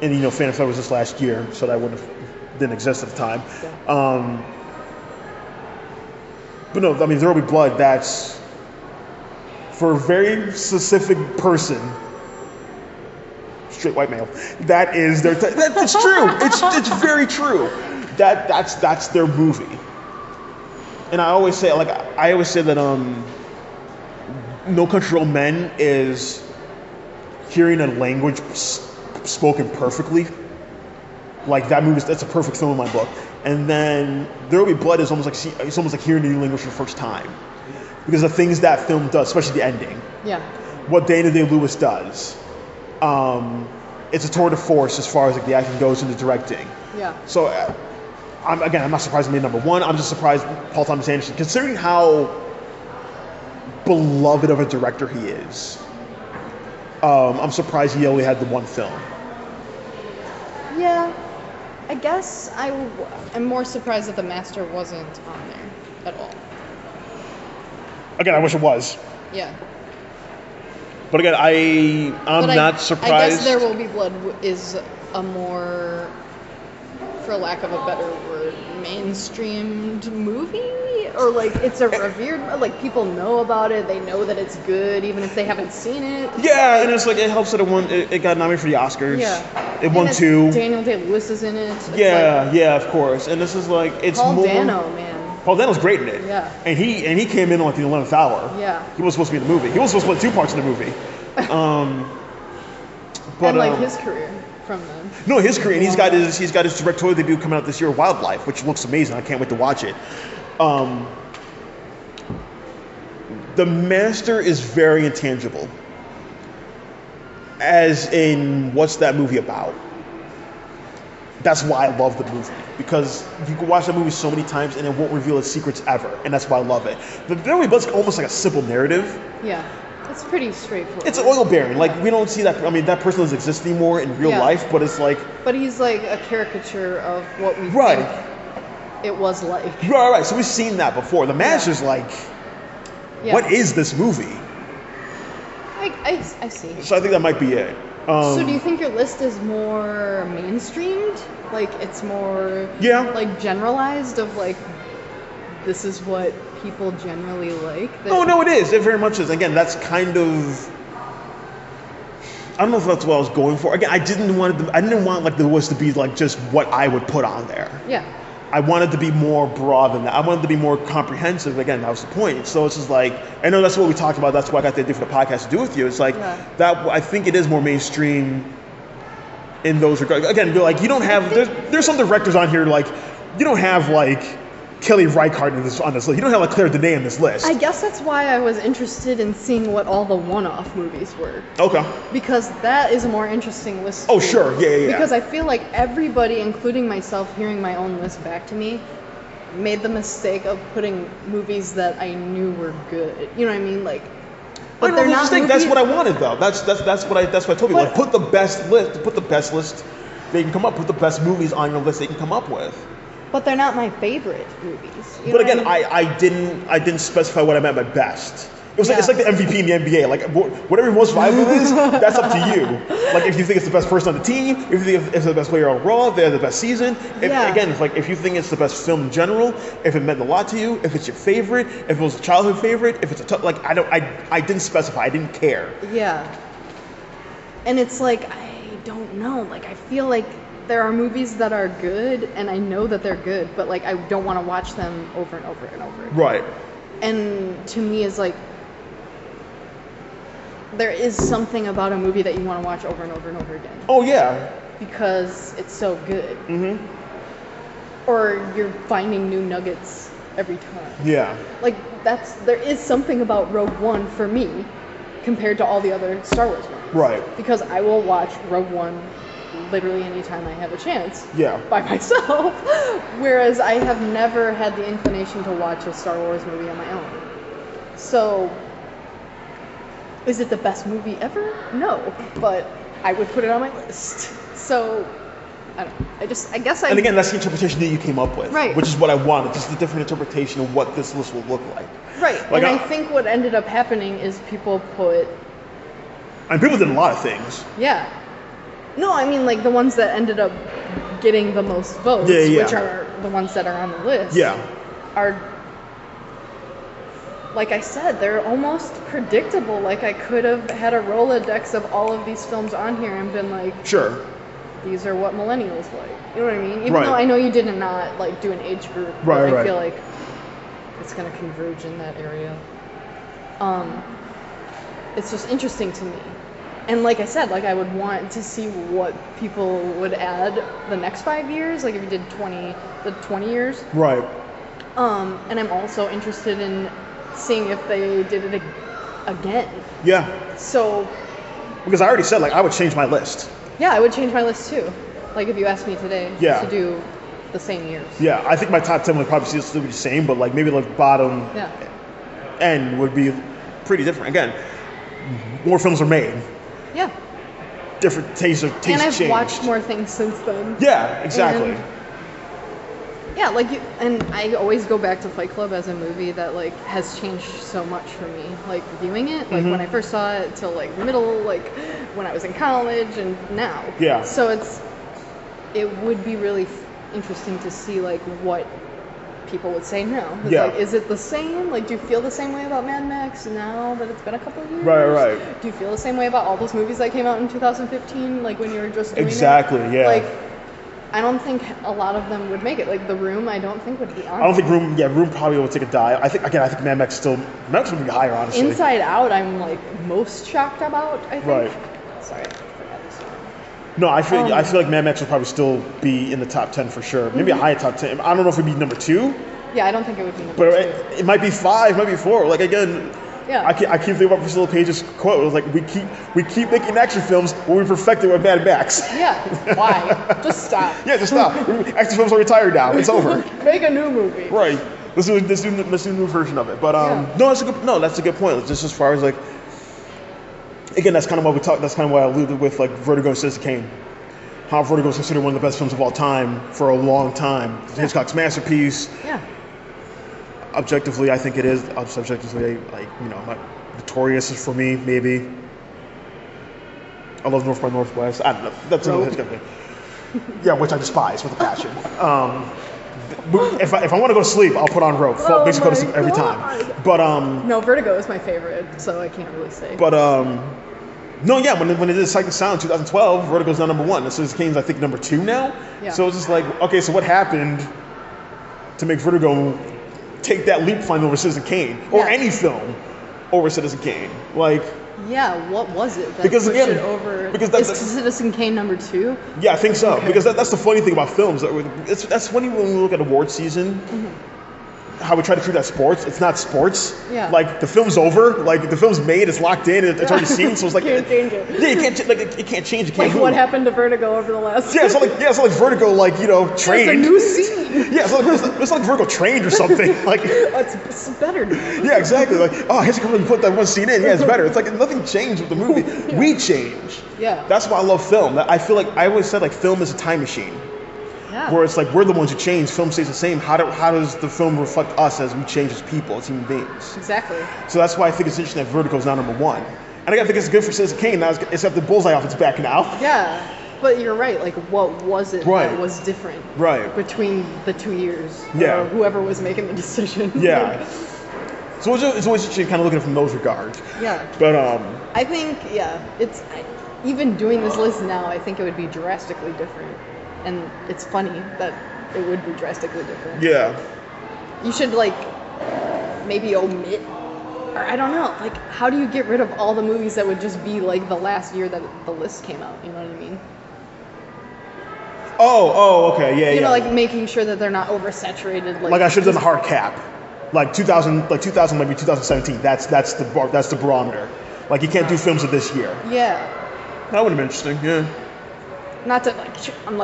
Speaker 1: and Phantom Thread was this last year, so that didn't exist at the time. Yeah. But no, I mean, There Will Be Blood. That's for a very specific person. Straight white male. That is their. It's true. It's very true. That's their movie. And I always say that No Country for Old Men is hearing a language spoken perfectly. Like that movie, that's a perfect film in my book. And then There Will Be Blood is almost like hearing a new language for the first time, because the things that film does, especially the ending. Yeah. What Dana Day-Lewis does. It's a tour de force as far as like the acting goes and the directing. Yeah. So I'm not surprised he made number one. I'm just surprised Paul Thomas Anderson, considering how beloved of a director he is. I'm surprised he only had the one film.
Speaker 2: Yeah, I guess I'm more surprised that The Master wasn't on there at all.
Speaker 1: Again, I wish it was.
Speaker 2: Yeah.
Speaker 1: But again, I'm not surprised.
Speaker 2: I guess There Will Be Blood is a more, for lack of a better word, mainstreamed movie? Or like it's a revered, like people know about it, they know that it's good even if they haven't seen it.
Speaker 1: Yeah, and it's like it helps that it got nominated for the Oscars.
Speaker 2: Yeah.
Speaker 1: It won 2.
Speaker 2: Daniel Day-Lewis is in it.
Speaker 1: Yeah, yeah, of course. And this is like it's
Speaker 2: Paul
Speaker 1: more
Speaker 2: Dano, man.
Speaker 1: Paul Dano's great in it.
Speaker 2: Yeah.
Speaker 1: And he came in on like the 11th hour.
Speaker 2: Yeah.
Speaker 1: He was supposed to be in the movie. He was supposed to play 2 parts in the movie.
Speaker 2: But and his career from then.
Speaker 1: No, his career. And he's got his directorial debut coming out this year, Wildlife, which looks amazing. I can't wait to watch it. The Master is very intangible. As in, what's that movie about? That's why I love the movie, because you can watch that movie so many times and it won't reveal its secrets ever, and that's why I love it. The There Will Be Blood's almost like a simple narrative.
Speaker 2: Yeah, it's pretty straightforward.
Speaker 1: It's oil baron. Like, we don't see that. I mean, that person doesn't exist anymore in real life, but it's like.
Speaker 2: But he's like a caricature of what we
Speaker 1: right.
Speaker 2: think it was like.
Speaker 1: Right. So we've seen that before. The Master's like, what is this movie?
Speaker 2: I see.
Speaker 1: So I think that might be it.
Speaker 2: So do you think your list is more mainstreamed? Like it's more like generalized of like this is what people generally like?
Speaker 1: No, it is. It very much is. Again, that's kind of, I don't know if that's what I was going for. Again, I didn't want like the list to be like just what I would put on there.
Speaker 2: Yeah.
Speaker 1: I wanted to be more broad than that. I wanted to be more comprehensive. Again, that was the point. So it's just like, I know that's what we talked about. That's why I got the idea for the podcast to do with you. It's like that. I think it is more mainstream in those regards. Again, like you don't have there's some directors on here like you don't have like Kelly Reichardt on this list. You don't have like Claire Denis on this list.
Speaker 2: I guess that's why I was interested in seeing what all the one-off movies were.
Speaker 1: Okay.
Speaker 2: Because that is a more interesting list.
Speaker 1: Oh, sure. Yeah.
Speaker 2: Because I feel like everybody, including myself, hearing my own list back to me, made the mistake of putting movies that I knew were good. You know what I mean? Like, but they're not movies.
Speaker 1: That's what I wanted, though. That's what I told you. Like, put the best list they can come up. Put the best movies on your list they can come up with.
Speaker 2: But they're not my favorite movies.
Speaker 1: But again, I didn't specify what I meant by best. It was like it's like the MVP in the NBA. Like whatever your most valuable is, that's up to you. Like if you think it's the best person on the team, if you think it's the best player overall, they have the best season. Again, it's like if you think it's the best film in general, if it meant a lot to you, if it's your favorite, if it was a childhood favorite, if it's I didn't specify. I didn't care.
Speaker 2: Yeah. And it's like I don't know. Like I feel like there are movies that are good, and I know that they're good, but like I don't want to watch them over and over and over again.
Speaker 1: Right.
Speaker 2: And to me, is like there is something about a movie that you want to watch over and over and over again.
Speaker 1: Oh yeah.
Speaker 2: Because it's so good.
Speaker 1: Mm-hmm.
Speaker 2: Or you're finding new nuggets every time.
Speaker 1: Yeah.
Speaker 2: Like there is something about Rogue One for me compared to all the other Star Wars movies.
Speaker 1: Right.
Speaker 2: Because I will watch Rogue One literally anytime I have a chance.
Speaker 1: Yeah.
Speaker 2: By myself. Whereas I have never had the inclination to watch a Star Wars movie on my own. So, is it the best movie ever? No. But I would put it on my list. So, I don't know. I guess I...
Speaker 1: And again, that's the interpretation that you came up with.
Speaker 2: Right.
Speaker 1: Which is what I wanted. Just a different interpretation of what this list will look like.
Speaker 2: Right. Like and I think what ended up happening is people put...
Speaker 1: And people did a lot of things.
Speaker 2: Yeah. No, I mean like the ones that ended up getting the most votes, which are the ones that are on the list.
Speaker 1: Yeah.
Speaker 2: Are, like I said, they're almost predictable. Like I could have had a Rolodex of all of these films on here and been like,
Speaker 1: sure,
Speaker 2: these are what millennials like. You know what I mean? Even though I know you did not like do an age group, but I feel like it's gonna converge in that area. It's just interesting to me. And like I said, like I would want to see what people would add the next 5 years, like if you did 20 years.
Speaker 1: Right.
Speaker 2: And I'm also interested in seeing if they did it again.
Speaker 1: Yeah.
Speaker 2: So.
Speaker 1: Because I already said, like, I would change my list.
Speaker 2: Yeah, I would change my list too. Like if you asked me today to do the same years.
Speaker 1: Yeah, I think my top 10 would probably still be the same, but like maybe like bottom end would be pretty different. Again, more films are made.
Speaker 2: Yeah.
Speaker 1: Different tastes or taste
Speaker 2: And I've
Speaker 1: changed.
Speaker 2: watched more things since then.
Speaker 1: Yeah, exactly.
Speaker 2: And, yeah, like, and I always go back to Fight Club as a movie that like has changed so much for me. Like viewing it, like when I first saw it till like middle, like when I was in college, and now.
Speaker 1: Yeah.
Speaker 2: So it would be really interesting to see like what people would say now. It's
Speaker 1: Yeah.
Speaker 2: like, is it the same? Like, do you feel the same way about Mad Max now that it's been a couple of years?
Speaker 1: Right.
Speaker 2: Do you feel the same way about all those movies that came out in 2015, like when you were just doing
Speaker 1: Exactly,
Speaker 2: it?
Speaker 1: yeah.
Speaker 2: Like, I don't think a lot of them would make it. Like The Room, I don't think would be on.
Speaker 1: I don't think Room probably will take a dive. I think Mad Max would be higher, honestly.
Speaker 2: Inside Out, I'm like most shocked about, I think.
Speaker 1: Right.
Speaker 2: Sorry, I forgot this one.
Speaker 1: No, I feel like Mad Max will probably still be in the top 10 for sure. Maybe a high top 10. I don't know if it'd be number 2.
Speaker 2: Yeah, I don't think it would be number
Speaker 1: But
Speaker 2: 2.
Speaker 1: it might be 5, might be 4. Like again,
Speaker 2: Yeah.
Speaker 1: I keep thinking about Priscilla Page's quote. It was like, we keep making action films when we perfect it with Mad Max.
Speaker 2: Yeah. Why? Just stop.
Speaker 1: Yeah, just stop. Action films are retired now. It's over.
Speaker 2: Make a new movie.
Speaker 1: Right. Let's do a new version of it. But that's a good point. Just as far as like, again, that's kind of what we talked. That's kind of what I alluded with like Vertigo and Citizen Kane. How Vertigo is considered one of the best films of all time for a long time. Hitchcock's masterpiece.
Speaker 2: Yeah.
Speaker 1: Objectively, I think it is. Subjectively, like, not notorious for me, maybe. I love North by Northwest. I don't know. That's another Hitchcock thing. Yeah, which I despise with a passion. If I want to go to sleep, I'll put on Rope. Basically go to sleep every time. But
Speaker 2: No, Vertigo is my favorite, so I can't really say.
Speaker 1: But no, yeah. When it did Sight and Sound in 2012, Vertigo's now number 1. This is Kane's, I think, number 2 now.
Speaker 2: Yeah.
Speaker 1: So it's just like, okay, so what happened to make Vertigo take that leap climb over Citizen Kane or any film over Citizen Kane? Like,
Speaker 2: yeah, what was it that
Speaker 1: because
Speaker 2: pushed
Speaker 1: again,
Speaker 2: it over?
Speaker 1: because
Speaker 2: is Citizen Kane number 2?
Speaker 1: Yeah, I think so. Because that's the funny thing about films. That's funny when we look at award season. How we try to treat that sports. It's not sports.
Speaker 2: Yeah.
Speaker 1: Like the film's over. Like the film's made. It's locked in. It's already seen. So it's like
Speaker 2: Can't change it.
Speaker 1: Yeah, you can't it can't change. It can't
Speaker 2: Like
Speaker 1: move.
Speaker 2: what happened to Vertigo over the last?
Speaker 1: Yeah, it's not like Vertigo trained.
Speaker 2: It's a new scene.
Speaker 1: Yeah, it's like Vertigo trained or something. Like
Speaker 2: It's better now.
Speaker 1: yeah, exactly. Like here's a couple. You put that one scene in. Yeah, it's better. It's like nothing changed with the movie. We change.
Speaker 2: Yeah.
Speaker 1: That's why I love film. I feel like I always said like film is a time machine.
Speaker 2: Yeah.
Speaker 1: Where it's like we're the ones who change. Film stays the same. How does the film reflect us as we change as people, as human beings?
Speaker 2: Exactly.
Speaker 1: So that's why I think it's interesting that Vertigo's now number 1. And I think it's good for Citizen Kane now, except the bullseye off its back now.
Speaker 2: Yeah, but you're right. Like, what was it that was different?
Speaker 1: Right.
Speaker 2: Between the 2 years.
Speaker 1: Yeah.
Speaker 2: Or whoever was making the decision.
Speaker 1: Yeah. So it's always interesting kind of looking at it from those regards.
Speaker 2: Yeah.
Speaker 1: But
Speaker 2: I think even doing this list now, I think it would be drastically different. And it's funny that it would be drastically different.
Speaker 1: yeah.
Speaker 2: You should maybe omit, or I don't know, how do you get rid of all the movies that would just be the last year that the list came out? You know what I mean?
Speaker 1: Oh, okay, yeah,
Speaker 2: You
Speaker 1: yeah.
Speaker 2: know, making sure that they're not oversaturated.
Speaker 1: Like I should have done a hard cap, like 2000, maybe 2017. That's the barometer. Like you can't do films of this year.
Speaker 2: Yeah.
Speaker 1: That would have been interesting. Yeah.
Speaker 2: Not to I'm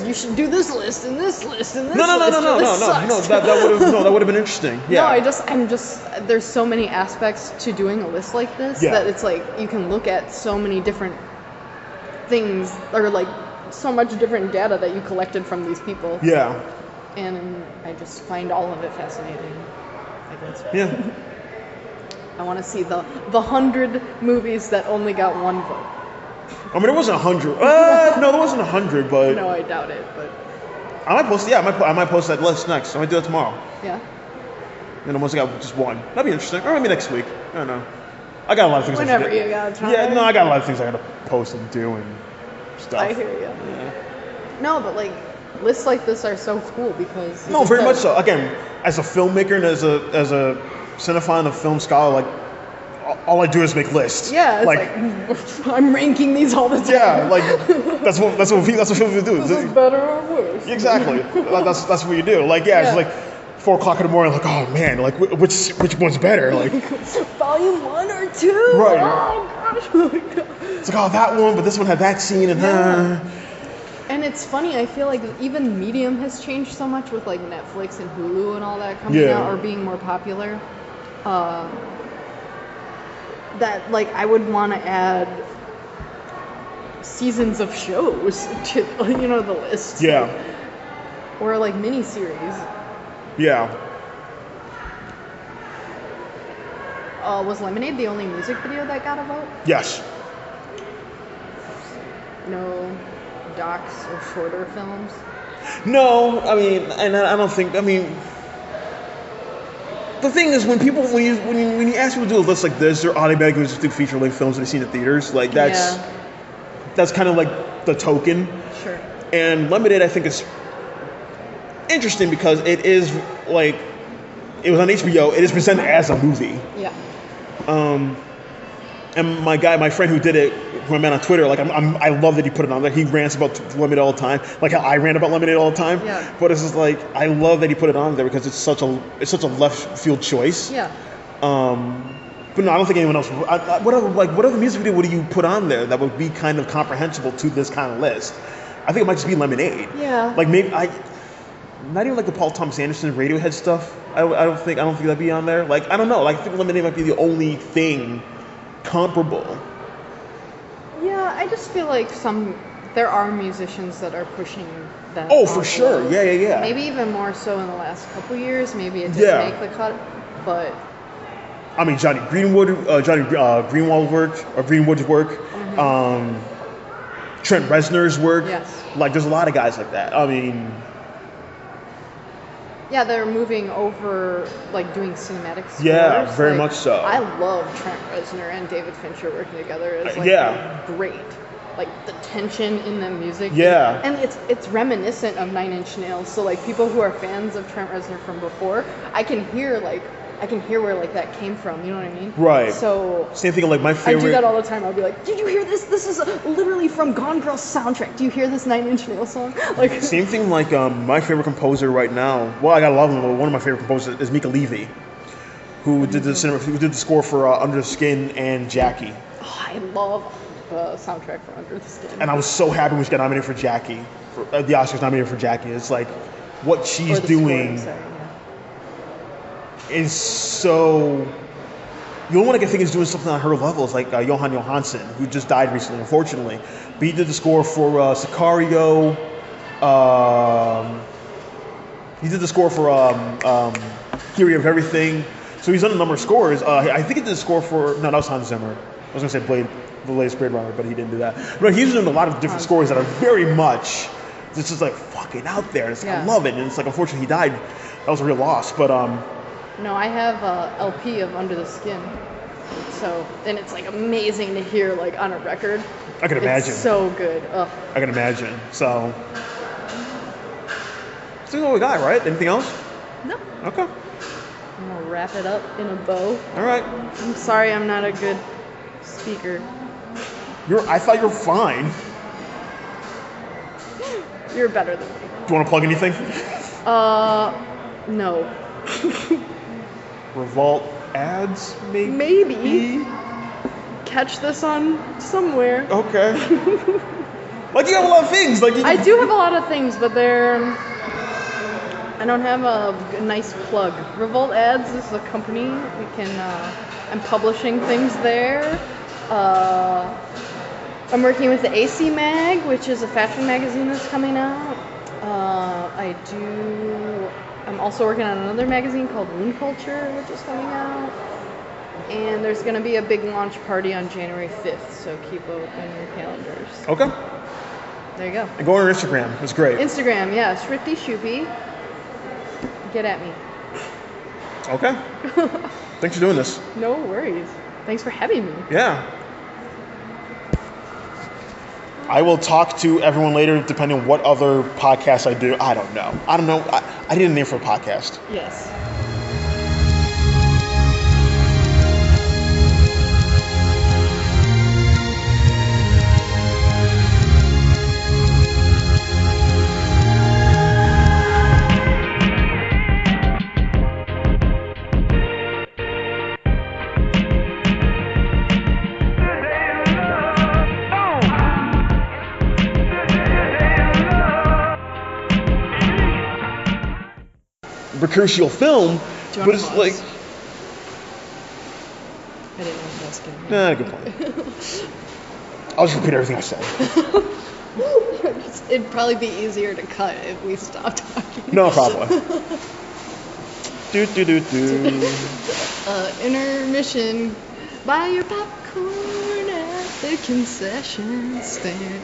Speaker 2: you should do this list and this list and this
Speaker 1: No.
Speaker 2: list. No,
Speaker 1: That would have been interesting. Yeah.
Speaker 2: No, I'm just there's so many aspects to doing a list like this that it's like you can look at so many different things or so much different data that you collected from these people.
Speaker 1: Yeah.
Speaker 2: And I just find all of it fascinating. I guess.
Speaker 1: Yeah.
Speaker 2: I want to see the 100 movies that only got 1 vote.
Speaker 1: I mean, it wasn't 100. No, there wasn't 100, but
Speaker 2: No, I doubt it, but
Speaker 1: I might post. Yeah, I might post that list next. I might do that tomorrow.
Speaker 2: yeah.
Speaker 1: And once I got just 1, that'd be interesting. Or maybe next week. I don't know. I got a lot of things.
Speaker 2: Whenever you got time.
Speaker 1: Yeah, no, I got a lot of things I gotta post and do and stuff.
Speaker 2: I hear you.
Speaker 1: Yeah.
Speaker 2: No, but lists like this are so cool because
Speaker 1: No, very much so. Again, as a filmmaker and as a cinephile and a film scholar, all I do is make lists.
Speaker 2: Yeah, it's I'm ranking these all the time.
Speaker 1: Yeah, that's what filmmakers do.
Speaker 2: This is better or worse.
Speaker 1: Exactly. That's what you do. It's 4 o'clock in the morning. Oh man, which one's better?
Speaker 2: Volume 1 or 2.
Speaker 1: Right.
Speaker 2: Oh gosh.
Speaker 1: It's that one, but this one had that scene and
Speaker 2: And And it's funny, I feel like even Medium has changed so much with like Netflix and Hulu and all that coming out or being more popular. That like I would want to add seasons of shows to the list.
Speaker 1: Yeah.
Speaker 2: Or like miniseries.
Speaker 1: Yeah.
Speaker 2: Was Lemonade the only music video that got a vote?
Speaker 1: Yes.
Speaker 2: No docs or shorter films?
Speaker 1: No, I mean, and I don't think. I mean, the thing is, when you ask people to do a list like this, they're automatically just do feature length films that they've seen in theaters. Like that's kind of like the token.
Speaker 2: Sure.
Speaker 1: And Limited, I think, is interesting because it is like it was on HBO. It is presented as a movie.
Speaker 2: Yeah.
Speaker 1: And my friend who did it, who I met on Twitter, like I love that he put it on there. He rants about Lemonade all the time, like how I rant about Lemonade all the time.
Speaker 2: Yeah.
Speaker 1: But it's just like I love that he put it on there because it's such a left field choice.
Speaker 2: Yeah.
Speaker 1: But no, I don't think anyone else. What other music video would you put on there that would be kind of comprehensible to this kind of list? I think it might just be Lemonade.
Speaker 2: Yeah.
Speaker 1: Like maybe not even like the Paul Thomas Anderson Radiohead stuff. I don't think that'd be on there. Like I don't know. Like I think Lemonade might be the only thing comparable.
Speaker 2: Yeah, I just feel like there are musicians that are pushing that.
Speaker 1: Oh, for sure. Yeah.
Speaker 2: Maybe even more so in the last couple years. Maybe it didn't make the cut, but.
Speaker 1: I mean, Johnny Greenwald's work, Trent Reznor's work.
Speaker 2: Yes.
Speaker 1: Like, there's a lot of guys like that. I mean.
Speaker 2: Yeah, they're moving over, like, doing cinematic scores.
Speaker 1: Yeah, very
Speaker 2: like,
Speaker 1: much so.
Speaker 2: I love Trent Reznor and David Fincher working together. It's like great. Like the tension in the music.
Speaker 1: Yeah.
Speaker 2: And it's reminiscent of Nine Inch Nails. So like people who are fans of Trent Reznor from before, I can hear where like that came from, you know what I mean?
Speaker 1: Right.
Speaker 2: So
Speaker 1: same thing like my favorite.
Speaker 2: I do that all the time. I'll be like, did you hear this? This is literally from Gone Girl's soundtrack. Do you hear this Nine Inch Nails song? Like
Speaker 1: same thing like my favorite composer right now. Well, I got a lot of them, but one of my favorite composers is Mika Levy, who did the score for Under the Skin and Jackie.
Speaker 2: Oh, I love the soundtrack for Under the Skin.
Speaker 1: And I was so happy when she got nominated for Jackie, for the Oscars nominated for Jackie. It's like what she's doing. Is so. The only one I can think is doing something on her level is like Johan Johansson, who just died recently, unfortunately. But he did the score for Sicario. He did the score for Theory of Everything. So he's done a number of scores. I think he did the score for that was Hans Zimmer. I was gonna say the latest Blade Runner, but he didn't do that. But he's doing a lot of different scores that are very much. It's just like fucking out there. It's like, I love it, and it's like unfortunately he died. That was a real loss, but
Speaker 2: No, I have a LP of Under the Skin. So, and it's like amazing to hear like on a record.
Speaker 1: I can imagine.
Speaker 2: It's so good. Ugh.
Speaker 1: I can imagine. So that's what we got, right? Anything else?
Speaker 2: No.
Speaker 1: Okay.
Speaker 2: I'm gonna wrap it up in a bow.
Speaker 1: All right.
Speaker 2: I'm sorry I'm not a good speaker.
Speaker 1: I thought you were fine.
Speaker 2: You're better than me.
Speaker 1: Do you want to plug anything?
Speaker 2: No.
Speaker 1: Revolt ads, maybe?
Speaker 2: Maybe. Catch this on somewhere.
Speaker 1: Okay. Like you have a lot of things.
Speaker 2: I do have a lot of things, but I don't have a nice plug. Revolt Ads is a company. I'm publishing things there. I'm working with the AC Mag, which is a fashion magazine that's coming out. I'm also working on another magazine called Wound Culture, which is coming out. And there's going to be a big launch party on January 5th, so keep open your calendars.
Speaker 1: Okay.
Speaker 2: There you go.
Speaker 1: And go on our Instagram. It's great.
Speaker 2: Instagram, yeah. Shrifty Shoupy. Get at me.
Speaker 1: Okay. Thanks for doing this.
Speaker 2: No worries. Thanks for having me.
Speaker 1: Yeah. I will talk to everyone later, depending on what other podcasts I do. I don't know. I need a name for a podcast.
Speaker 2: Yes.
Speaker 1: mercurial film,
Speaker 2: Do you
Speaker 1: but
Speaker 2: want
Speaker 1: it's
Speaker 2: to
Speaker 1: like,
Speaker 2: pause? I didn't know if that was good.
Speaker 1: nah, good point. I'll just repeat everything I said.
Speaker 2: It'd probably be easier to cut if we stopped talking.
Speaker 1: No problem. Do.
Speaker 2: Intermission. Buy your popcorn at the concession stand.